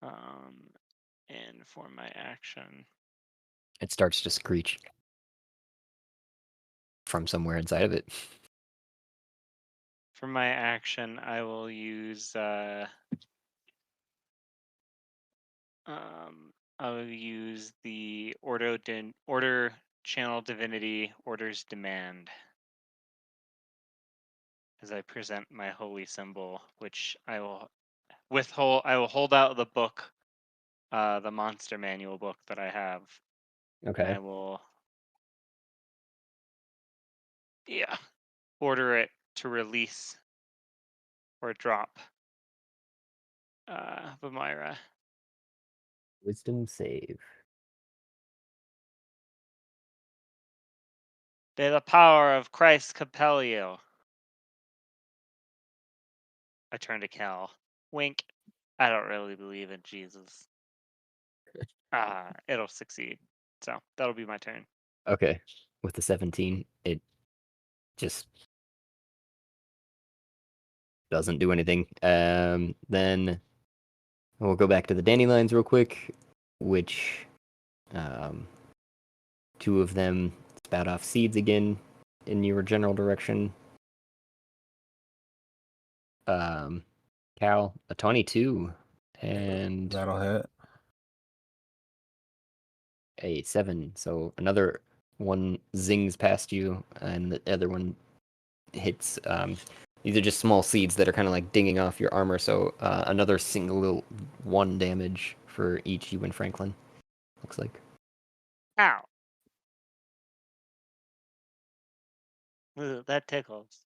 And for my action, It starts to screech from somewhere inside of it. for my action, I will use the order channel divinity orders demand as I present my holy symbol, which I will hold out the book, the monster manual book that I have. Okay. I will order it to release or drop Vomyra. Wisdom save. May the power of Christ compel you. I turn to Kal. Wink. I don't really believe in Jesus. It'll succeed. So that'll be my turn. Okay. With the 17, it just doesn't do anything. Then we'll go back to the dandelions real quick, which 2 of them spout off seeds again in your general direction. Cal, a 22 and That'll hit. a 7. So another one zings past you, and the other one hits. These are just small seeds that are kind of like dinging off your armor. So another single 1 damage for each you and Franklin. Looks like. Ow. Ooh, that tickles.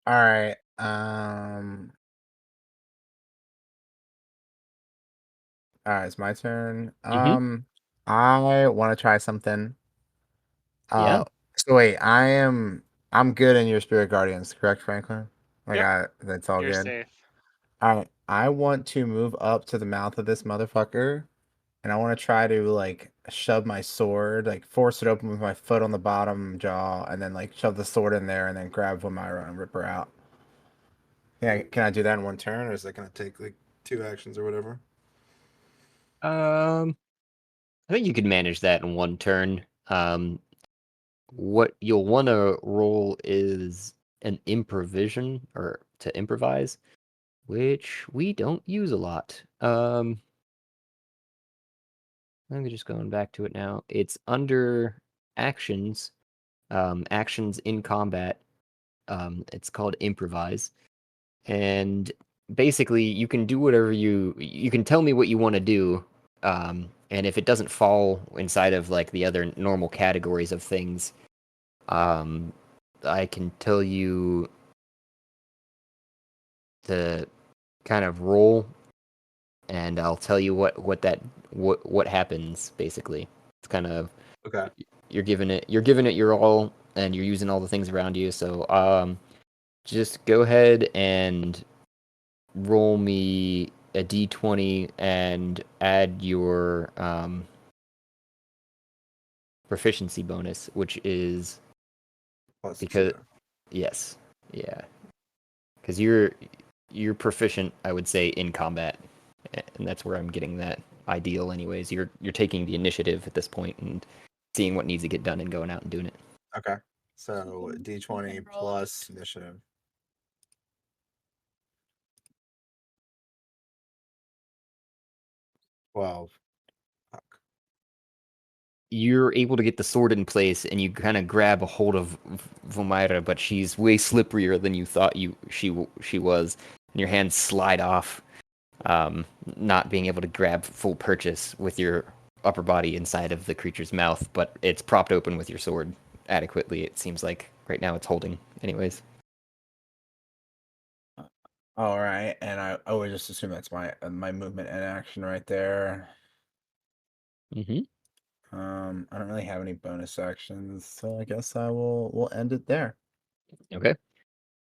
All right. All right, it's my turn. I want to try something. Yeah. So wait, I'm good in your spirit guardians, correct, Franklin? Yep. That's all You're good. safe. All right, I want to move up to the mouth of this motherfucker, and I want to try to like shove my sword, like force it open with my foot on the bottom jaw, and then like shove the sword in there, and then grab Vomyra and rip her out. Yeah, can I do that in one turn, or is that gonna take like 2 actions or whatever? I think you could manage that in 1 turn. What you'll want to roll is an improvision or to improvise, which we don't use a lot. Let me just going back to it now. It's under actions, actions in combat. It's called improvise, and basically you can do whatever you can tell me what you want to do, and if it doesn't fall inside of like the other normal categories of things, I can tell you to kind of roll, and I'll tell you what happens basically. It's kind of Okay. you're giving it your all, and you're using all the things around you. So just go ahead and roll me a d20 and add your proficiency bonus, which is Plus because 2. yes, yeah, because you're proficient, I would say, in combat, and that's where I'm getting that ideal. Anyways, you're taking the initiative at this point and seeing what needs to get done and going out and doing it. Okay. So D20 plus initiative. Well, fuck. You're able to get the sword in place, and you kind of grab a hold of Vomyra, but she's way slipperier than you thought she was, and your hands slide off, not being able to grab full purchase with your upper body inside of the creature's mouth, but it's propped open with your sword adequately. It seems like right now it's holding. Anyways, All right, and I would just assume that's my movement and action right there. mm-hmm. I don't really have any bonus actions, so I guess we'll end it there. Okay.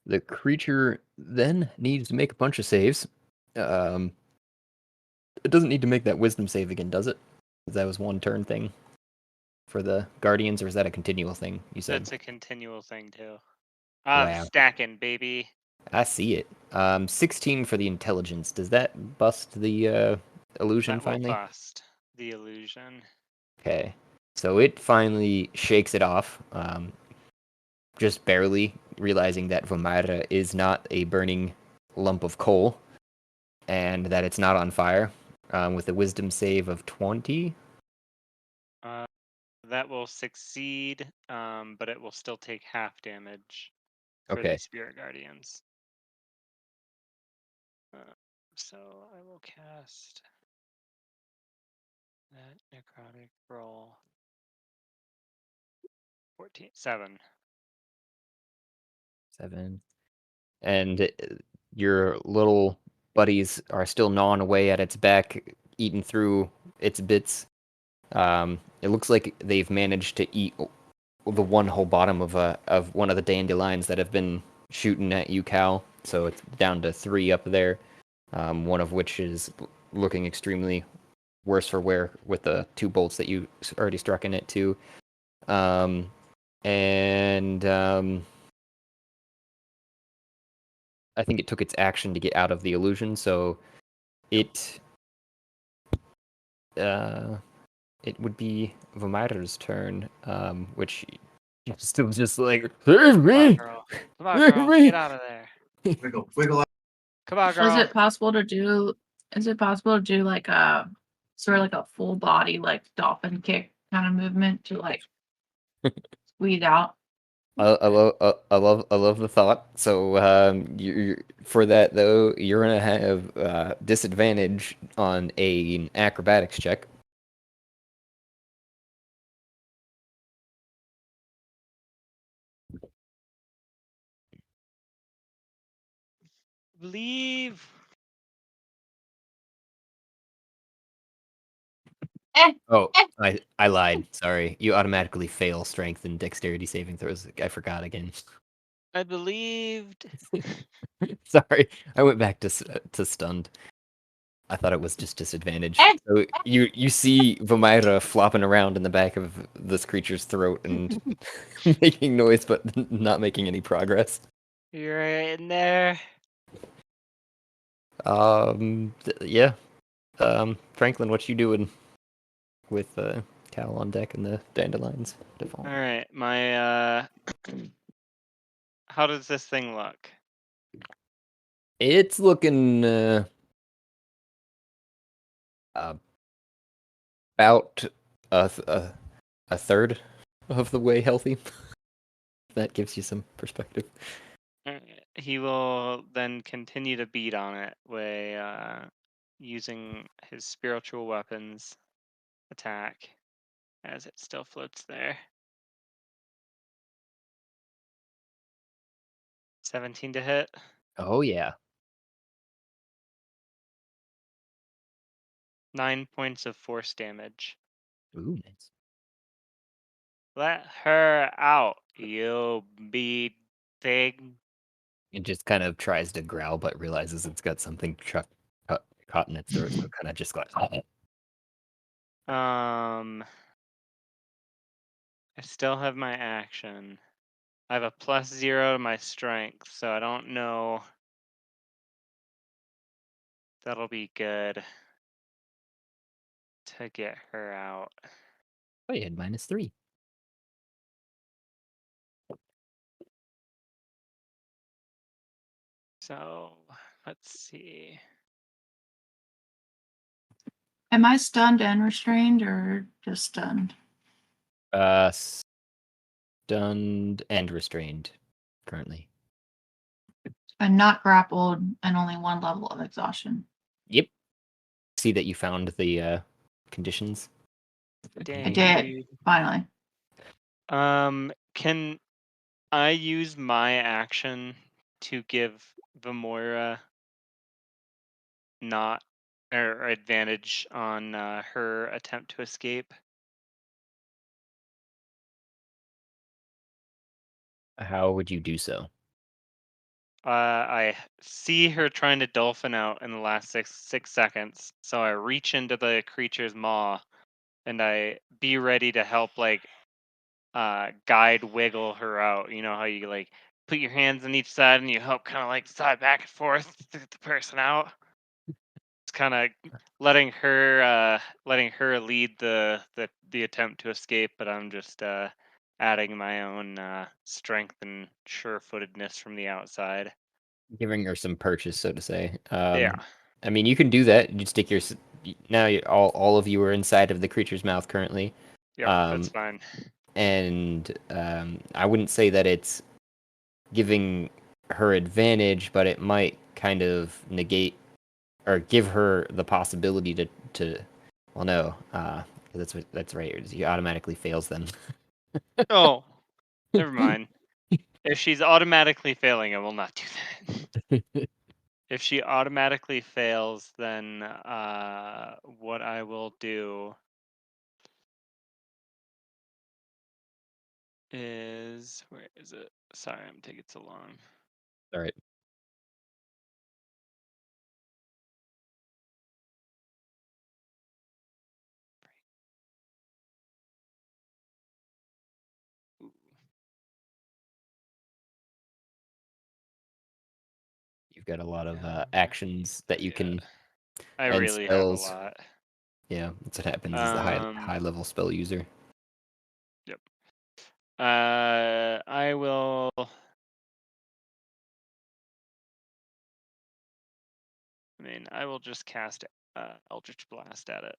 The creature then needs to make a bunch of saves. It doesn't need to make that wisdom save again, does it? 'Cause that was one turn thing for the guardians, or is that a continual thing? You said. That's a continual thing too. I'm Wow. stacking, baby. I see it. 16 for the intelligence. Does that bust the illusion That will finally? bust the illusion. Okay. So it finally shakes it off, just barely realizing that Vomyra is not a burning lump of coal and that it's not on fire, with a wisdom save of 20. That will succeed, but it will still take half damage for Okay. the spirit guardians. So I will cast that necrotic roll. 7. 7. And your little buddies are still gnawing away at its back, eating through its bits. It looks like they've managed to eat the one whole bottom of one of the dandelions that have been shooting at you, Cal. So it's down to 3 up there. One of which is looking extremely worse for wear with the 2 bolts that you already struck in it too. And I think it took its action to get out of the illusion, so it would be Vomyra's turn, which still just like, save Come on, me, girl. Come on, save girl. me. Get out of there. Wiggle. Come on, So girl. is it possible to do like a sort of like a full body like dolphin kick kind of movement to like squeeze out? I love the thought. So you for that though, you're gonna have disadvantage on an acrobatics check. Leave. Oh, I lied. Sorry, you automatically fail strength and dexterity saving throws. I forgot again. I believed. Sorry, I went back to stunned. I thought it was just disadvantage. So you see Vomyra flopping around in the back of this creature's throat and making noise, but not making any progress. You're in there. Yeah. Franklin, what you doing with Cal on deck and the dandelions to fall? All right, my how does this thing look? It's looking about a third of the way healthy. That gives you some perspective. He will then continue to beat on it by using his spiritual weapons attack as it still floats there. 17 to hit. Oh yeah. 9 points of force damage. Ooh, nice. Let her out, you bee thing. It just kind of tries to growl, but realizes it's got something caught in its throat, so it kind of just goes. I still have my action. I have a +0 to my strength, so I don't know. That'll be good to get her out. Oh, you had -3. So let's see. Am I stunned and restrained or just stunned? Stunned and restrained currently. And not grappled and only 1 level of exhaustion. Yep. See that you found the conditions. Dang, I did, dude. finally. Can I use my action to give Vomyra not or advantage on her attempt to escape? How would you do so? I see her trying to dolphin out in the last six seconds, so I reach into the creature's maw and I be ready to help, like, guide wiggle her out. You know how you like put your hands on each side and you help kind of like slide back and forth to get the person out. It's kind of letting her lead the attempt to escape, but I'm just adding my own strength and sure-footedness from the outside. Giving her some purchase, so to say. Yeah. I mean, you can do that. You stick your now. All of you are inside of the creature's mouth currently. Yep, that's fine. And I wouldn't say that it's giving her advantage, but it might kind of negate or give her the possibility to well, no, that's right. He automatically fails them. Oh, never mind. If she's automatically failing, I will not do that. If she automatically fails, then what I will do is, where is it? Sorry, I'm taking so long. All right. Ooh. You've got a lot of actions that you can I and really have a spells. lot. Yeah, that's what happens as a high level spell user. Yep. I will. I mean, I will just cast Eldritch Blast at it.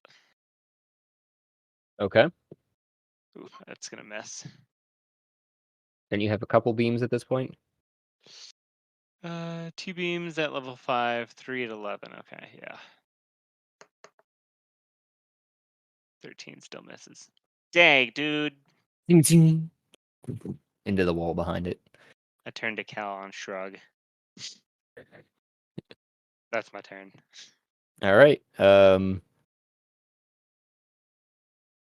Okay. Ooh, that's gonna miss. And you have a couple beams at this point. 2 beams at level 5, 3 at 11. Okay, yeah. 13 still misses. Dang, dude. Ding, ding. Into the wall behind it. I turn to Kal on shrug. That's my turn. All right.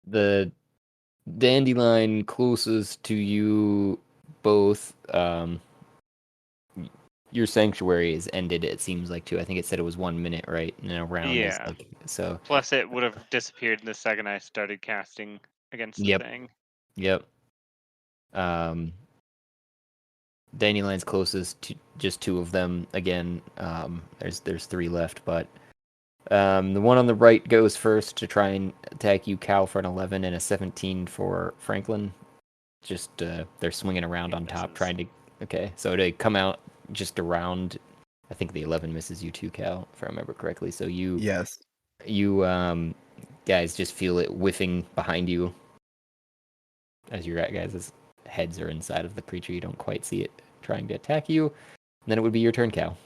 The dandelion closest to you both. Your sanctuary is ended. It seems like too. I think it said it was 1 minute, right? And a round is Yeah. like so. Plus, it would have disappeared the second I started casting against the Yep. thing. Yep. Dandelion's closest to just 2 of them. Again, there's 3 left, but the one on the right goes first to try and attack you, Cal, for an 11 and a 17 for Franklin. Just they're swinging around on top, trying to. Okay, so to come out just around, I think the 11 misses you too, Cal, if I remember correctly. So you Yes. you guys just feel it whiffing behind you as your guys' heads are inside of the creature. You don't quite see it trying to attack you. And then it would be your turn, Cal.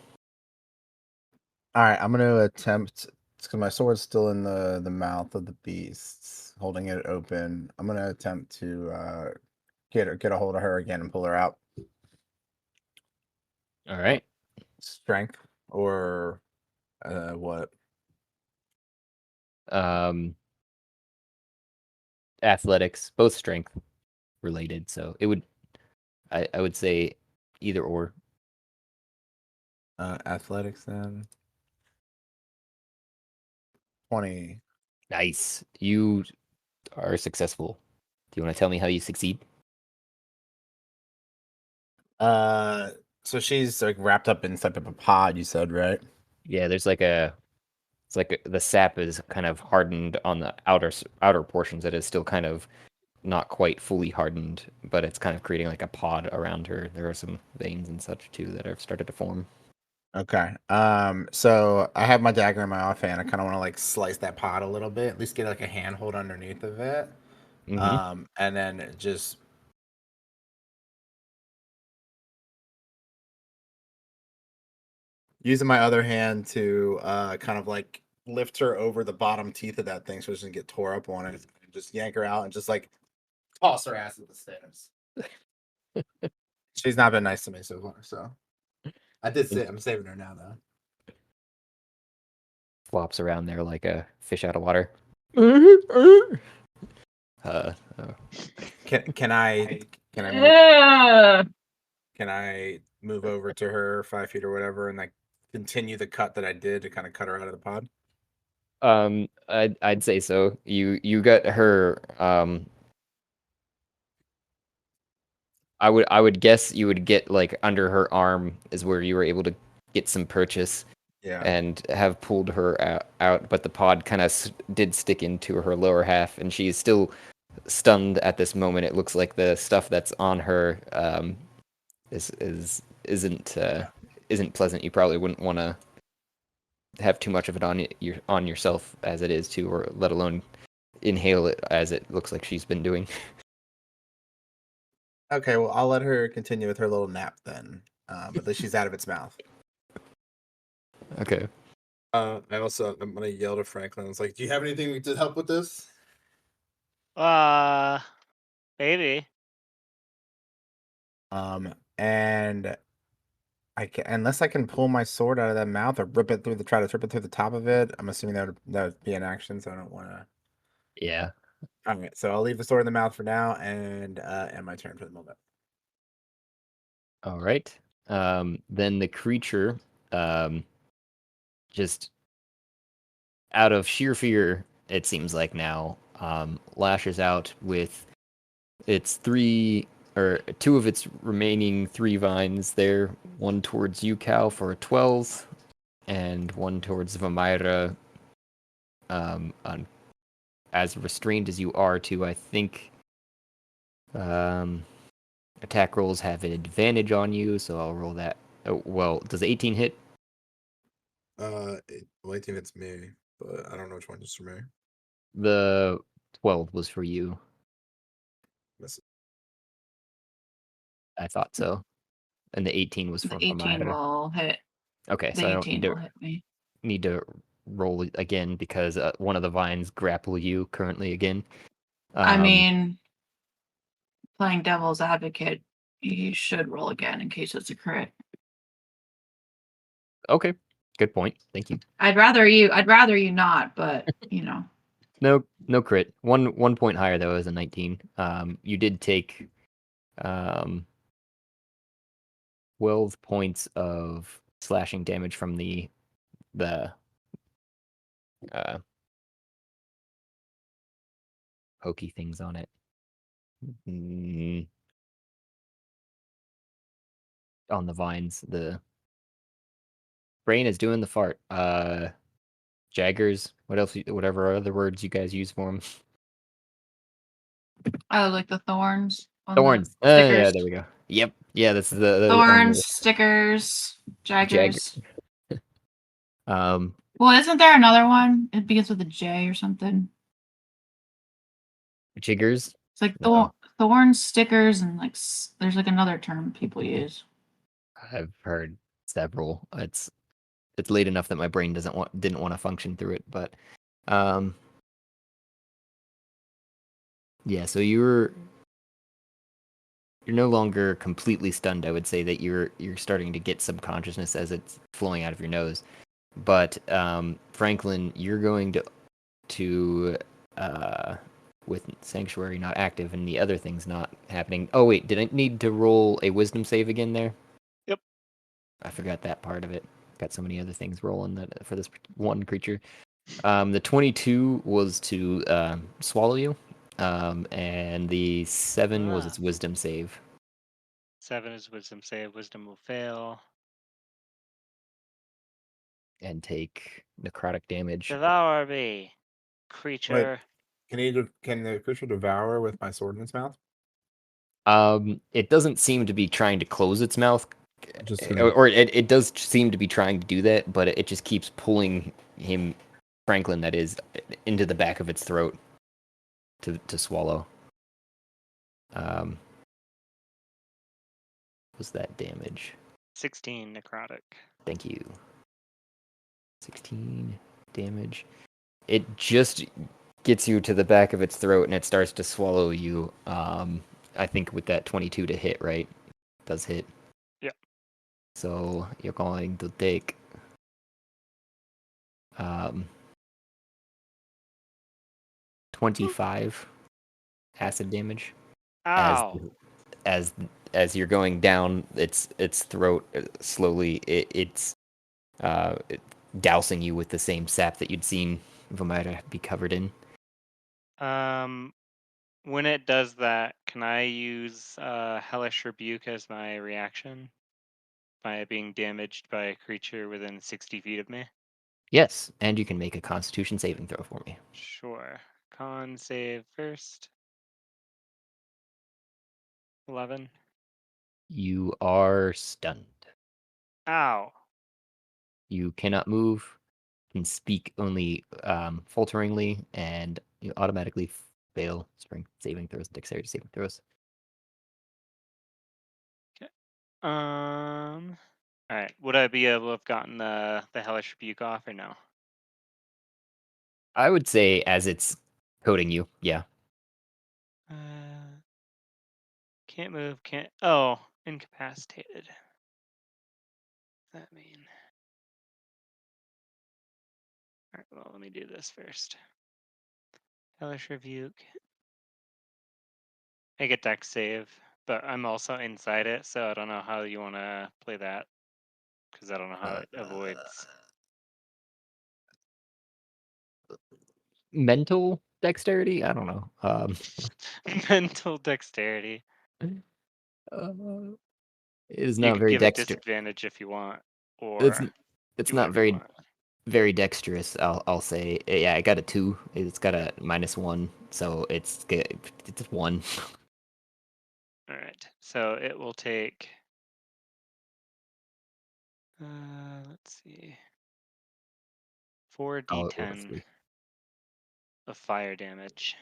All right, I'm gonna attempt because my sword's still in the mouth of the beast, holding it open. I'm gonna attempt to get a hold of her again and pull her out. All right. Strength or what? Athletics, both strength related. So it would, I would say, either or. Athletics then. 20. Nice. You are successful. Do you want to tell me how you succeed? So she's like wrapped up in some type of a pod. You said, right? Yeah, there's like it's like the sap is kind of hardened on the outer portions. It is still kind of not quite fully hardened, but it's kind of creating like a pod around her. There are some veins and such too that have started to form. Okay. So I have my dagger in my offhand. I kind of want to like slice that pod a little bit, at least get like a handhold underneath of it. Mm-hmm. And then just using my other hand to kind of like lift her over the bottom teeth of that thing so she doesn't get tore up on it. And just yank her out and just like toss her ass at the stairs. She's not been nice to me so far, so I did say I'm saving her now though. Flops around there like a fish out of water. Can I Yeah. can I move over to her 5 feet or whatever and like continue the cut that I did to kind of cut her out of the pod? I'd say so. You got her. I would guess you would get like under her arm is where you were able to get some purchase. Yeah. And have pulled her out, but the pod kind of did stick into her lower half, and she's still stunned at this moment. It looks like the stuff that's on her isn't pleasant. You probably wouldn't want to have too much of it on yourself as it is too, or let alone inhale it as it looks like she's been doing. Okay, well I'll let her continue with her little nap then. But then she's out of its mouth. Okay. I'm gonna yell to Franklin. It's like, do you have anything to help with this? Maybe. And I can, unless I can pull my sword out of that mouth or try to rip it through the top of it. I'm assuming that would be an action, so I don't want to. Yeah. All right, so I'll leave the sword in the mouth for now, and end my turn for the moment. All right. Then the creature, just out of sheer fear, it seems like now, lashes out with its two of its remaining 3 vines there, one towards you, Cal, for a 12, and one towards Vomyra, as restrained as you are to, I think, attack rolls have an advantage on you, so I'll roll that. Oh, well, does 18 hit? 18 hits me, but I don't know which one is for me. The 12 was for you. Miss it. I thought so. And the 18 was from The 18 Vomyra. will hit. Okay, The so I don't 18 will hit me. need to roll it again because one of the vines grapple you currently again. I mean, playing devil's advocate, you should roll again in case it's a crit. Okay, good point. Thank you. I'd rather you not, but you know. No crit. One point higher though is a 19. You did take 12 points of slashing damage from the pokey things on it. On the vines, the brain is doing the fart. Jaggers. What else? Whatever other words you guys use for them. Oh, like the thorns on Thorns. the stickers. Yeah, there we go. Yep. Yeah, that's the Thorns, stickers, jaggers. Well, Well, isn't there another one? It begins with a J or something. Jiggers. It's like No. thorn stickers and like there's like another term people use. I've heard several. It's late enough that my brain didn't want to function through it, but yeah, so you're no longer completely stunned. I would say that you're starting to get some consciousness as it's flowing out of your nose. But Franklin, you're going to with Sanctuary not active and the other things not happening. Oh wait, did I need to roll a Wisdom save again there? Yep. I forgot that part of it. Got so many other things rolling that for this one creature. The 22 was to swallow you, and the 7 was its Wisdom save. 7 is Wisdom save. Wisdom will fail. And take necrotic damage. Devour me, creature. Can the creature devour with my sword in its mouth? It doesn't seem to be trying to close its mouth, Just or it does seem to be trying to do that, but it just keeps pulling Franklin, that is, into the back of its throat to swallow. Was that damage? 16 necrotic. Thank you. 16 damage. It just gets you to the back of its throat and it starts to swallow you. I think with that 22 to hit, right? It does hit. Yeah. So you're going to take 25 acid damage. Ow. As you're going down its throat slowly, it's dousing you with the same sap that you'd seen Vomyra be covered in. When it does that, can I use Hellish Rebuke as my reaction by being damaged by a creature within 60 feet of me? Yes, and you can make a Constitution saving throw for me. Sure. Con save first. 11. You are stunned. Ow. You cannot move, can speak only falteringly, and you automatically fail strength saving throws, dexterity saving throws. All right. Would I be able to have gotten the Hellish Rebuke off or no? I would say as it's coating you, yeah. Can't move. Can't. Oh, incapacitated. What does that mean? All right. Well, let me do this first. Hellish Rebuke. Make a dex save, but I'm also inside it, so I don't know how you want to play that because I don't know how it avoids. Mental dexterity? I don't know. Mental dexterity. It is You not could very give it dexterous. disadvantage if you want, It's or do not whatever you want. very dexterous. I'll say. Yeah, I got a 2. It's got a -1, so it's 1. All right, so it will take. Let's see. 4d10 of fire damage.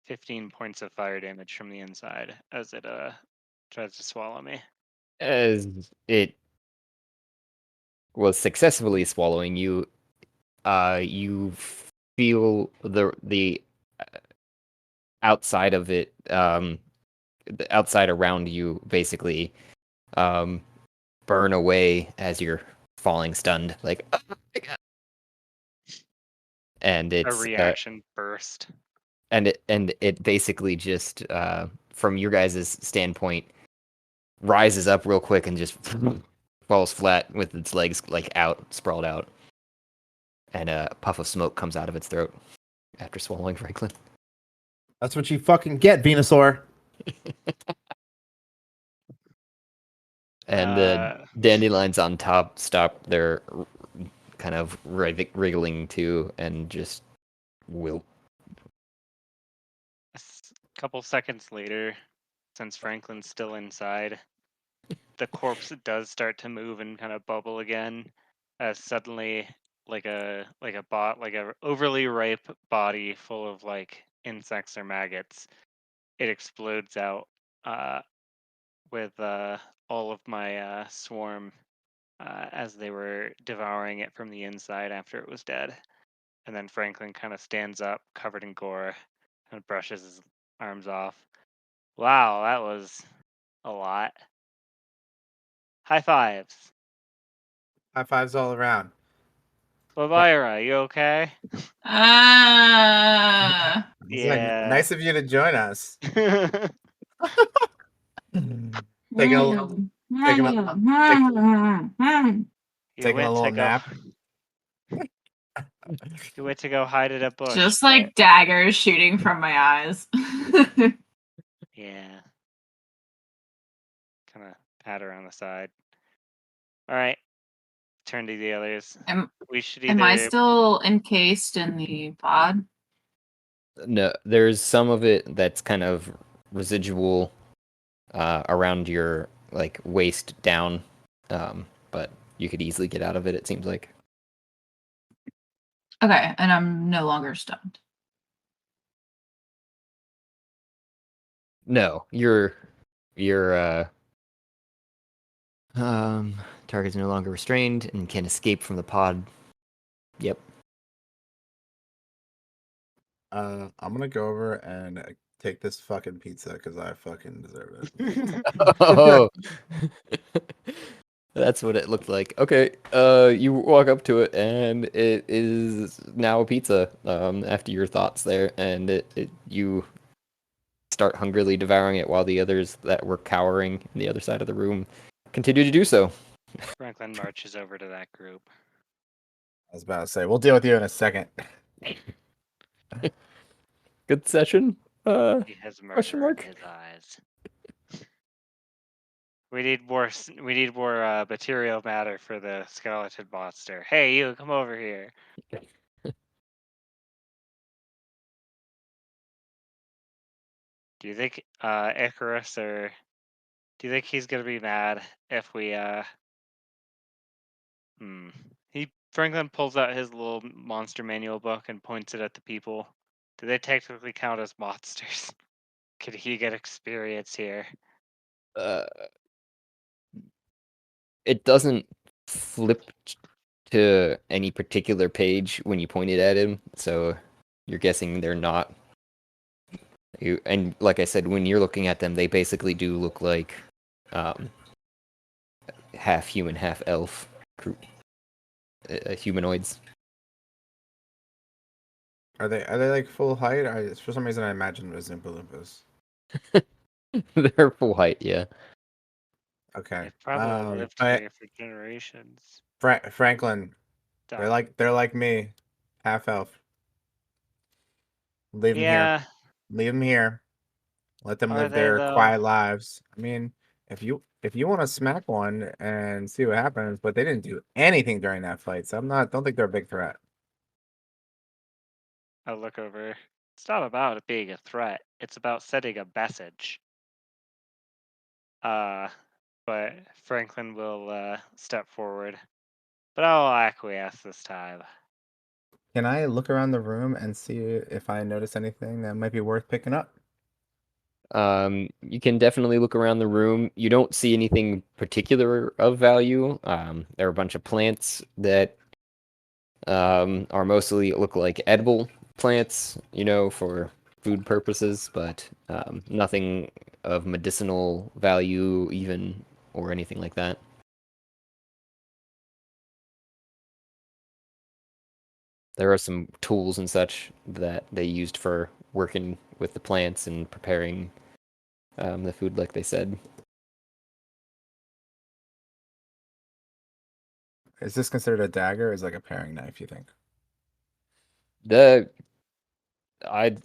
15 points of fire damage from the inside as it tries to swallow me. As it was successfully swallowing you, you feel the outside of it, the outside around you, basically burn away as you're falling stunned, like. Oh my God. And A it's reaction burst. and it basically just from your guys' standpoint rises up real quick and just falls flat with its legs like out, sprawled out, and a puff of smoke comes out of its throat after swallowing Franklin. That's what you fucking get, Venusaur. And the dandelions on top stop their kind of wriggling too and just wilt. A couple seconds later, since Franklin's still inside, the corpse does start to move and kind of bubble again, as suddenly like a overly ripe body full of like insects or maggots, it explodes out with all of my swarm as they were devouring it from the inside after it was dead. And then Franklin kind of stands up, covered in gore, and brushes his arms off. Wow, that was a lot. High fives. High fives all around. Vomyra, you okay? Ah. It's like Yeah. nice of you to join us. Taking a little, taking You taking a went to little go. nap. You went to go hide at a bush. Just but- like daggers shooting from my eyes. Yeah. Kind of pat her on the side. All right. Turn to the others. We should Am I either. still encased in the pod? No, there's some of it that's kind of residual around your like waist down, but you could easily get out of it. It seems like. Okay, and I'm no longer stunned. No, your target's no longer restrained and can escape from the pod. Yep. I'm gonna go over and take this fucking pizza because I fucking deserve it. Oh, that's what it looked like. Okay, you walk up to it and it is now a pizza. After your thoughts there, and you start hungrily devouring it while the others that were cowering in the other side of the room continue to do so. Franklin marches over to that group. I was about to say, we'll deal with you in a second. Good session. He has Question murder in mark? his eyes. We need more. We need more material matter for the skeleton monster. Hey, you, come over here. Do you think Icarus or do you think he's gonna be mad if we Franklin pulls out his little monster manual book and points it at the people. Do they technically count as monsters? Could he get experience here? It doesn't flip to any particular page when you point it at him, so you're guessing they're not. And like I said, when you're looking at them, they basically do look like half human, half elf humanoids. Are they like full height? For some reason I imagined it was Oompa Loompas. They're full height, yeah. Okay. They've probably lived here for generations. Franklin, they're like me, half elf. Leave them here. Leave them here. Let them Are live they, their though? quiet lives. I mean, if you want to smack one and see what happens, but they didn't do anything during that fight, so don't think they're a big threat. I look over. It's not about it being a threat. It's about sending a message. But Franklin will step forward. But I'll acquiesce this time. Can I look around the room and see if I notice anything that might be worth picking up? You can definitely look around the room. You don't see anything particular of value. There are a bunch of plants that are mostly look like edible plants, for food purposes, but nothing of medicinal value even or anything like that. There are some tools and such that they used for working with the plants and preparing the food, like they said. Is this considered a dagger or is it like a paring knife, you think? I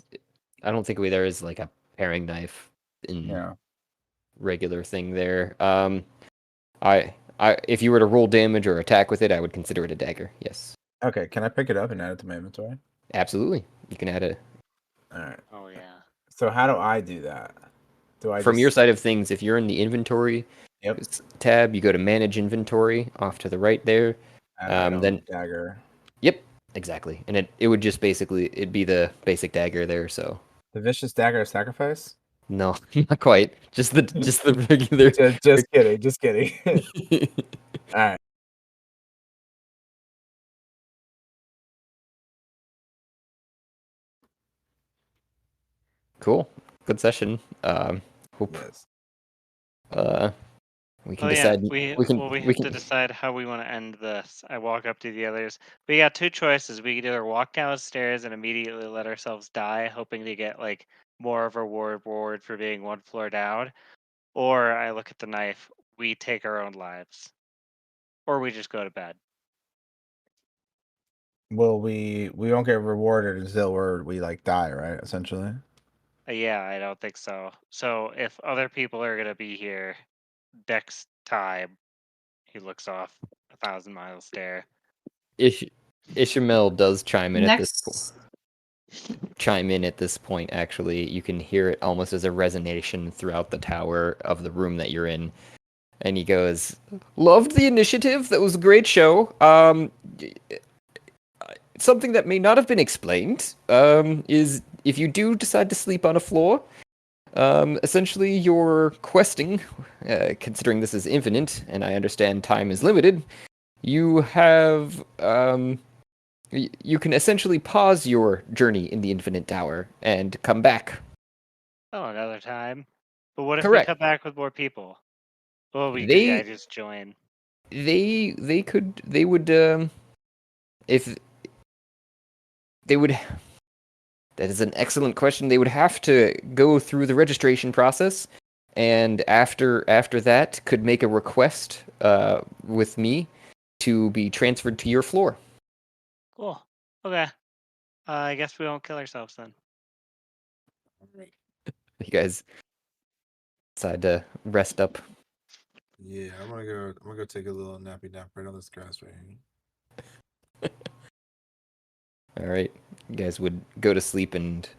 don't think there is like a paring knife in regular thing there. If you were to roll damage or attack with it, I would consider it a dagger. Yes. Okay, can I pick it up and add it to my inventory? Absolutely. You can add it. All right. Oh yeah. So how do I do that? From your side of things, if you're in the inventory tab, you go to manage inventory off to the right there. Then dagger. Yep, exactly. And it would just basically it'd be the basic dagger there, so The vicious dagger of sacrifice. No, not quite. Just the regular. Just kidding. Just kidding. All right. Cool. Good session. Hope Yes. we can Oh yeah, decide. we We have to can. decide how we want to end this. I walk up to the others. We got two choices. We could either walk downstairs and immediately let ourselves die, hoping to get like more of a reward for being one floor down, or I look at the knife. We take our own lives, or we just go to bed. Well, we won't get rewarded until we like die, right? Essentially. Yeah, I don't think so. So if other people are gonna be here next time, he looks off 1,000 mile stare. Ishamael does chime in at this Next, point. Actually, you can hear it almost as a resonation throughout the tower of the room that you're in. And he goes, "Loved the initiative. That was a great show. Something that may not have been explained is if you do decide to sleep on a floor, essentially you're questing, considering this is infinite, and I understand time is limited, you have, you can essentially pause your journey in the infinite tower and come back. Oh, another time. But what if we Correct. come back with more people? What we do? I They, just join. they would, if they would. That is an excellent question. They would have to go through the registration process, and after that, could make a request with me to be transferred to your floor. Cool. Okay. I guess we won't kill ourselves then. You guys decide to rest up. Yeah, I'm gonna go take a little nappy nap right on this grass right here. All right, you guys would go to sleep, and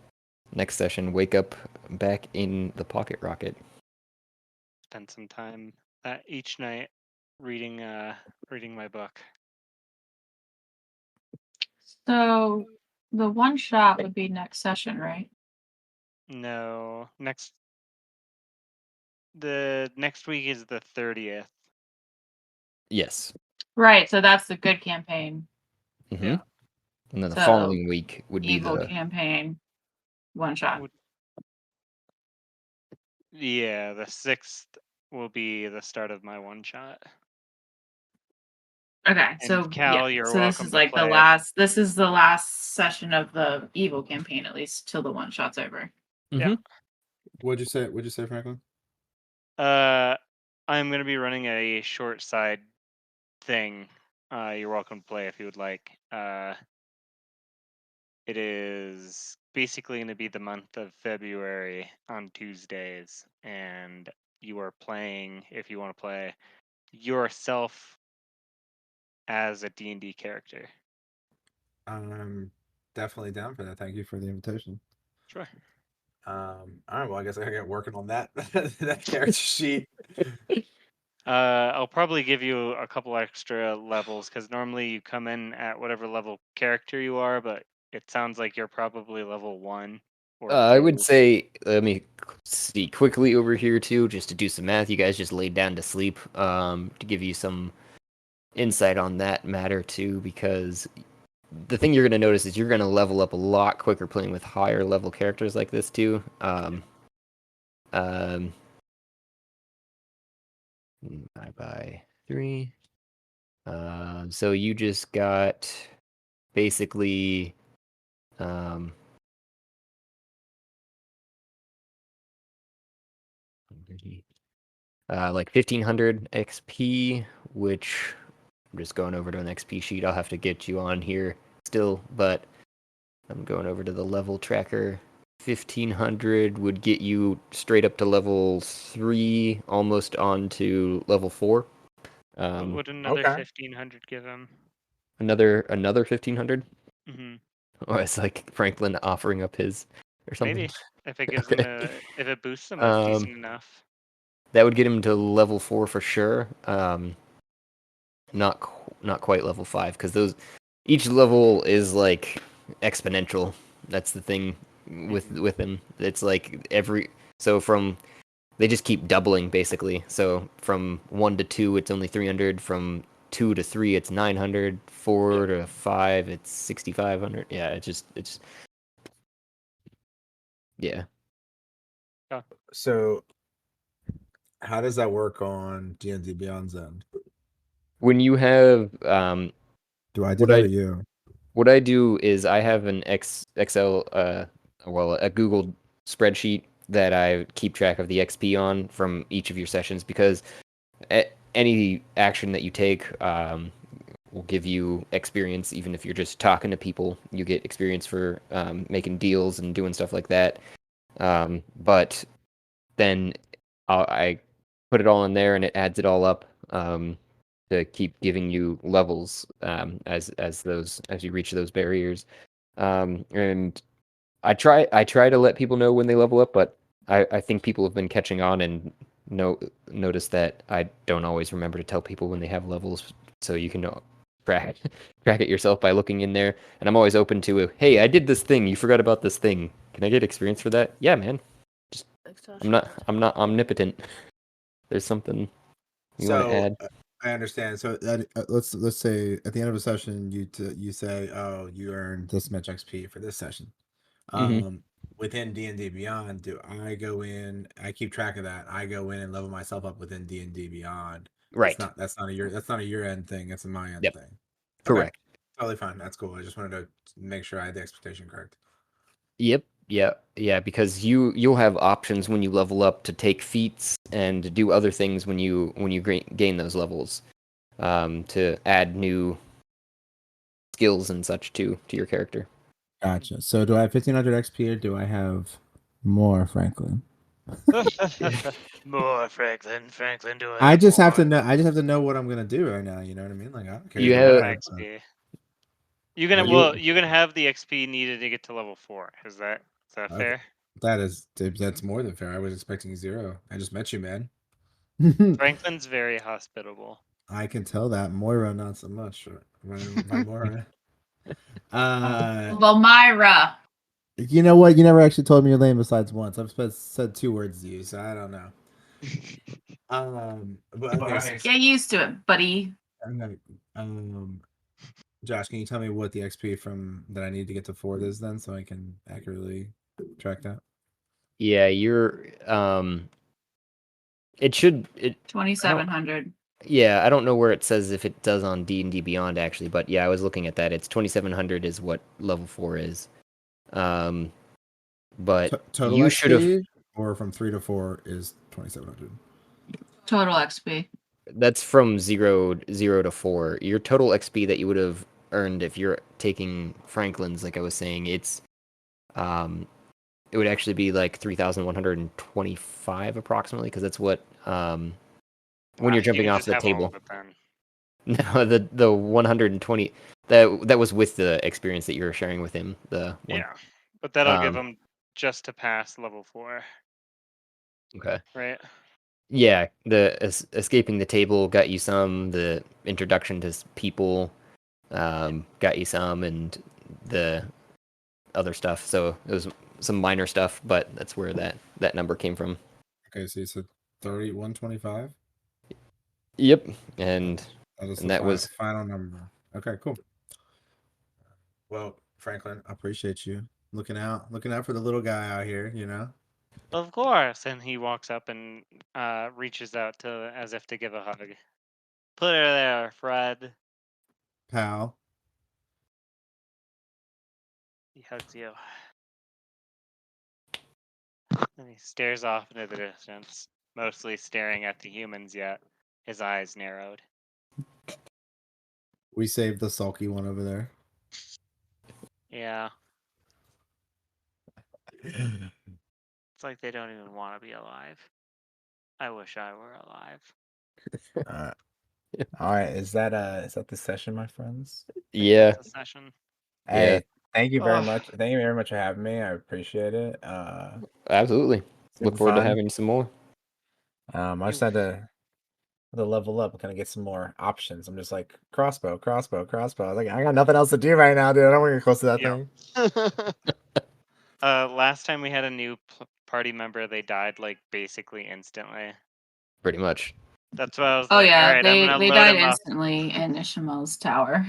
next session wake up back in the pocket rocket. Spend some time each night reading my book. so the one shot would be next session, right? No, the next week is the 30th. Yes. Right. So that's the good campaign. Mm-hmm. Yeah. And then the So, following week would be Evil the campaign, one shot. Yeah, the 6th will be the start of my one shot. Okay, And so Cal, yeah, you're so this welcome is to like the play. last. This is the last session of the evil campaign, at least till the one shot's over. Yeah. What'd you say, Franklin? I'm gonna be running a short side thing. You're welcome to play if you would like. It is basically going to be the month of February on Tuesdays, and you are playing, if you want to play, yourself as a D&D character. I'm definitely down for that. Thank you for the invitation. Sure. All right, well, I guess I gotta get working on that that character sheet. I'll probably give you a couple extra levels because normally you come in at whatever level character you are, but it sounds like you're probably level 1 or 2. I would say, let me see quickly over here too, just to do some math. You guys just laid down to sleep, to give you some insight on that matter too, because the thing you're going to notice is you're going to level up a lot quicker playing with higher level characters like this too. By 3. So you just got basically like 1500 XP, which I'm just going over to an XP sheet. I'll have to get you on here still, but I'm going over to the level tracker. 1500 would get you straight up to level 3, almost on to level 4. What would another okay. 1500 give him? Another 1500. Mm-hmm. Oh, it's like Franklin offering up his or something. Maybe if it gives Okay. him if it boosts him, that's decent enough. That would get him to level 4 for sure. Not quite level 5 because those each level is like exponential. That's the thing with them. It's like they just keep doubling basically. So from 1 to 2, it's only 300. From 2 to 3, it's 900. 4 to 5, it's 6,500. Yeah, it's yeah. So, how does that work on D&D Beyond's end? When you have Do I do What that I- or you? what I do is I have an Excel a Google spreadsheet that I keep track of the XP on from each of your sessions, because any action that you take will give you experience. Even if you're just talking to people, you get experience for making deals and doing stuff like that. But then I put it all in there, and it adds it all up to keep giving you levels as you reach those barriers. And I try to let people know when they level up, but I think people have been catching on and notice that I don't always remember to tell people when they have levels, so you can track track it yourself by looking in there. And I'm always open to, hey, I did this thing, you forgot about this thing. Can I get experience for that? Yeah, man. I'm not omnipotent. There's something you want to add. I understand. So let's say at the end of a session, you say, "Oh, you earned this much XP for this session." Mhm. Within D&D Beyond, do I go in? I keep track of that. I go in and level myself up within D&D Beyond. Right. That's not a year end thing. It's a my end Yep. thing. Correct. Totally fine. That's cool. I just wanted to make sure I had the expectation correct. Yep. Yeah, because you'll have options when you level up to take feats and do other things when you gain those levels, to add new skills and such to your character. Gotcha. So do I have 1500 XP or do I have more, Franklin? More Franklin, do it. I just have to know. I just have to know what I'm gonna do right now. You know what I mean? Like I don't care. You More have- XP. You're gonna have the XP needed to get to level 4. Is that Okay. fair? That's more than fair. I was expecting 0. I just met you, man. Franklin's very hospitable. I can tell that. Moira, not so much. By Moira. Vomyra. You know what? You never actually told me your name besides once. I've said 2 words to you, so I don't know. But okay. So, Get used to it, buddy. I'm gonna, Josh, can you tell me what the XP from that I need to get to 4 is then, so I can accurately track that? Yeah, you're it 2,700. yeah, I don't know where it says if it does on D&D Beyond actually, but yeah, I was looking at that. It's 2,700 is what level 4 is. But Total you XP, should have. or from 3 to 4 is 2,700. Total XP. That's from 0 to 4. Your total XP that you would have earned if you're taking Franklin's, like I was saying, it would actually be like 3,125 approximately, because that's what when you're jumping off the table. No, the 120 that was with the experience that you were sharing with him. Yeah, but that'll give him just to pass level 4. Okay. Right. Yeah, the escaping the table got you some. The introduction to people got you some, and the other stuff. So it was some minor stuff, but that's where that number came from. Okay, so you said 125? Yep, and that was final number. Okay, cool. Well, Franklin, I appreciate you looking out for the little guy out here, you know. Of course. And he walks up and reaches out to as if to give a hug. Put her there, Fred. Pal. He hugs you. And he stares off into the distance, mostly staring at the humans yet. His eyes narrowed. We saved the sulky one over there. Yeah. It's like they don't even want to be alive. I wish I were alive. All right, is that the session, my friends? Yeah. That's a session. Hey, Yeah. thank you very much. Thank you very much for having me. I appreciate it. Absolutely. Look forward to fun. having some more. I just had to level up and kind of get some more options. I'm just like crossbow. I was like, I got nothing else to do right now, dude. I don't want to get close to that thing. Last time we had a new party member, they died like basically instantly. Pretty much. That's why I was Oh like, all yeah, right, I'm gonna they load died him up. instantly in Ishamael's tower.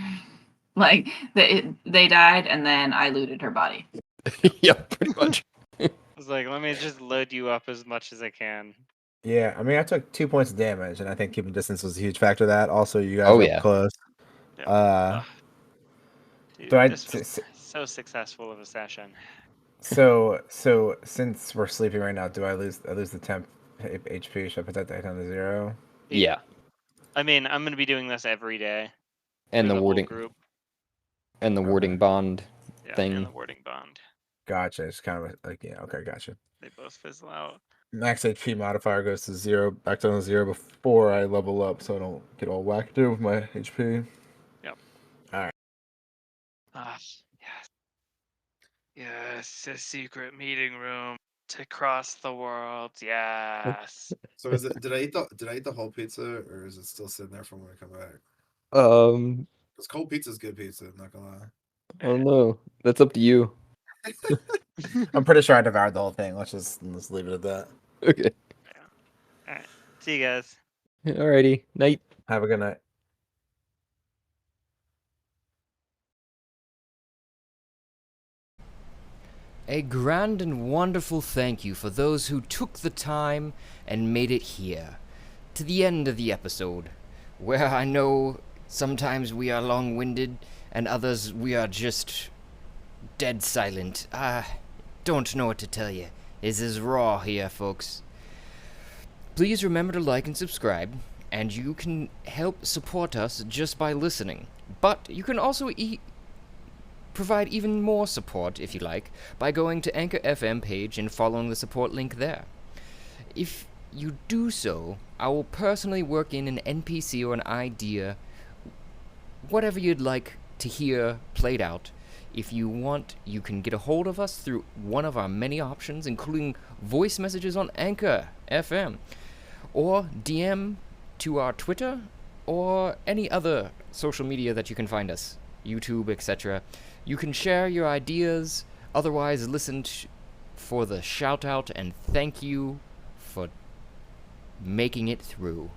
Like they died, and then I looted her body. Yeah, pretty much. I was like, let me just load you up as much as I can. Yeah, I mean, I took 2 points of damage, and I think keeping distance was a huge factor of that. Also, you guys Oh, were yeah. close. Yep. Uh, Dude, do I- this was so successful of a session. so since we're sleeping right now, do I lose the temp HP? Should I put that down to 0? Yeah. I mean, I'm gonna be doing this every day. And for the whole warding group. and the warding bond Yeah, thing. and the warding bond. Gotcha. It's kind of like, yeah, okay, gotcha. They both fizzle out. Max HP modifier goes to 0, back down to 0 before I level up, so I don't get all whacked with my HP. Yep. All right. Yes. Yes, a secret meeting room to cross the world. Yes. So is it? Did I eat the whole pizza, or is it still sitting there from when I come back? Because cold pizza's good pizza. I'm not gonna lie. I don't know. That's up to you. I'm pretty sure I devoured the whole thing. Let's leave it at that. Okay. Yeah. All right. See you guys. Alrighty. Night. Have a good night. A grand and wonderful thank you for those who took the time and made it here, to the end of the episode, where I know sometimes we are long-winded and others we are just dead silent. I don't know what to tell you. This is raw here, folks. Please remember to like and subscribe, and you can help support us just by listening. But you can also provide even more support, if you like, by going to Anchor FM page and following the support link there. If you do so, I will personally work in an NPC or an idea, whatever you'd like to hear played out. If you want, you can get a hold of us through one of our many options, including voice messages on Anchor FM, or DM to our Twitter, or any other social media that you can find us, YouTube, etc. You can share your ideas, otherwise listen for the shout out and thank you for making it through.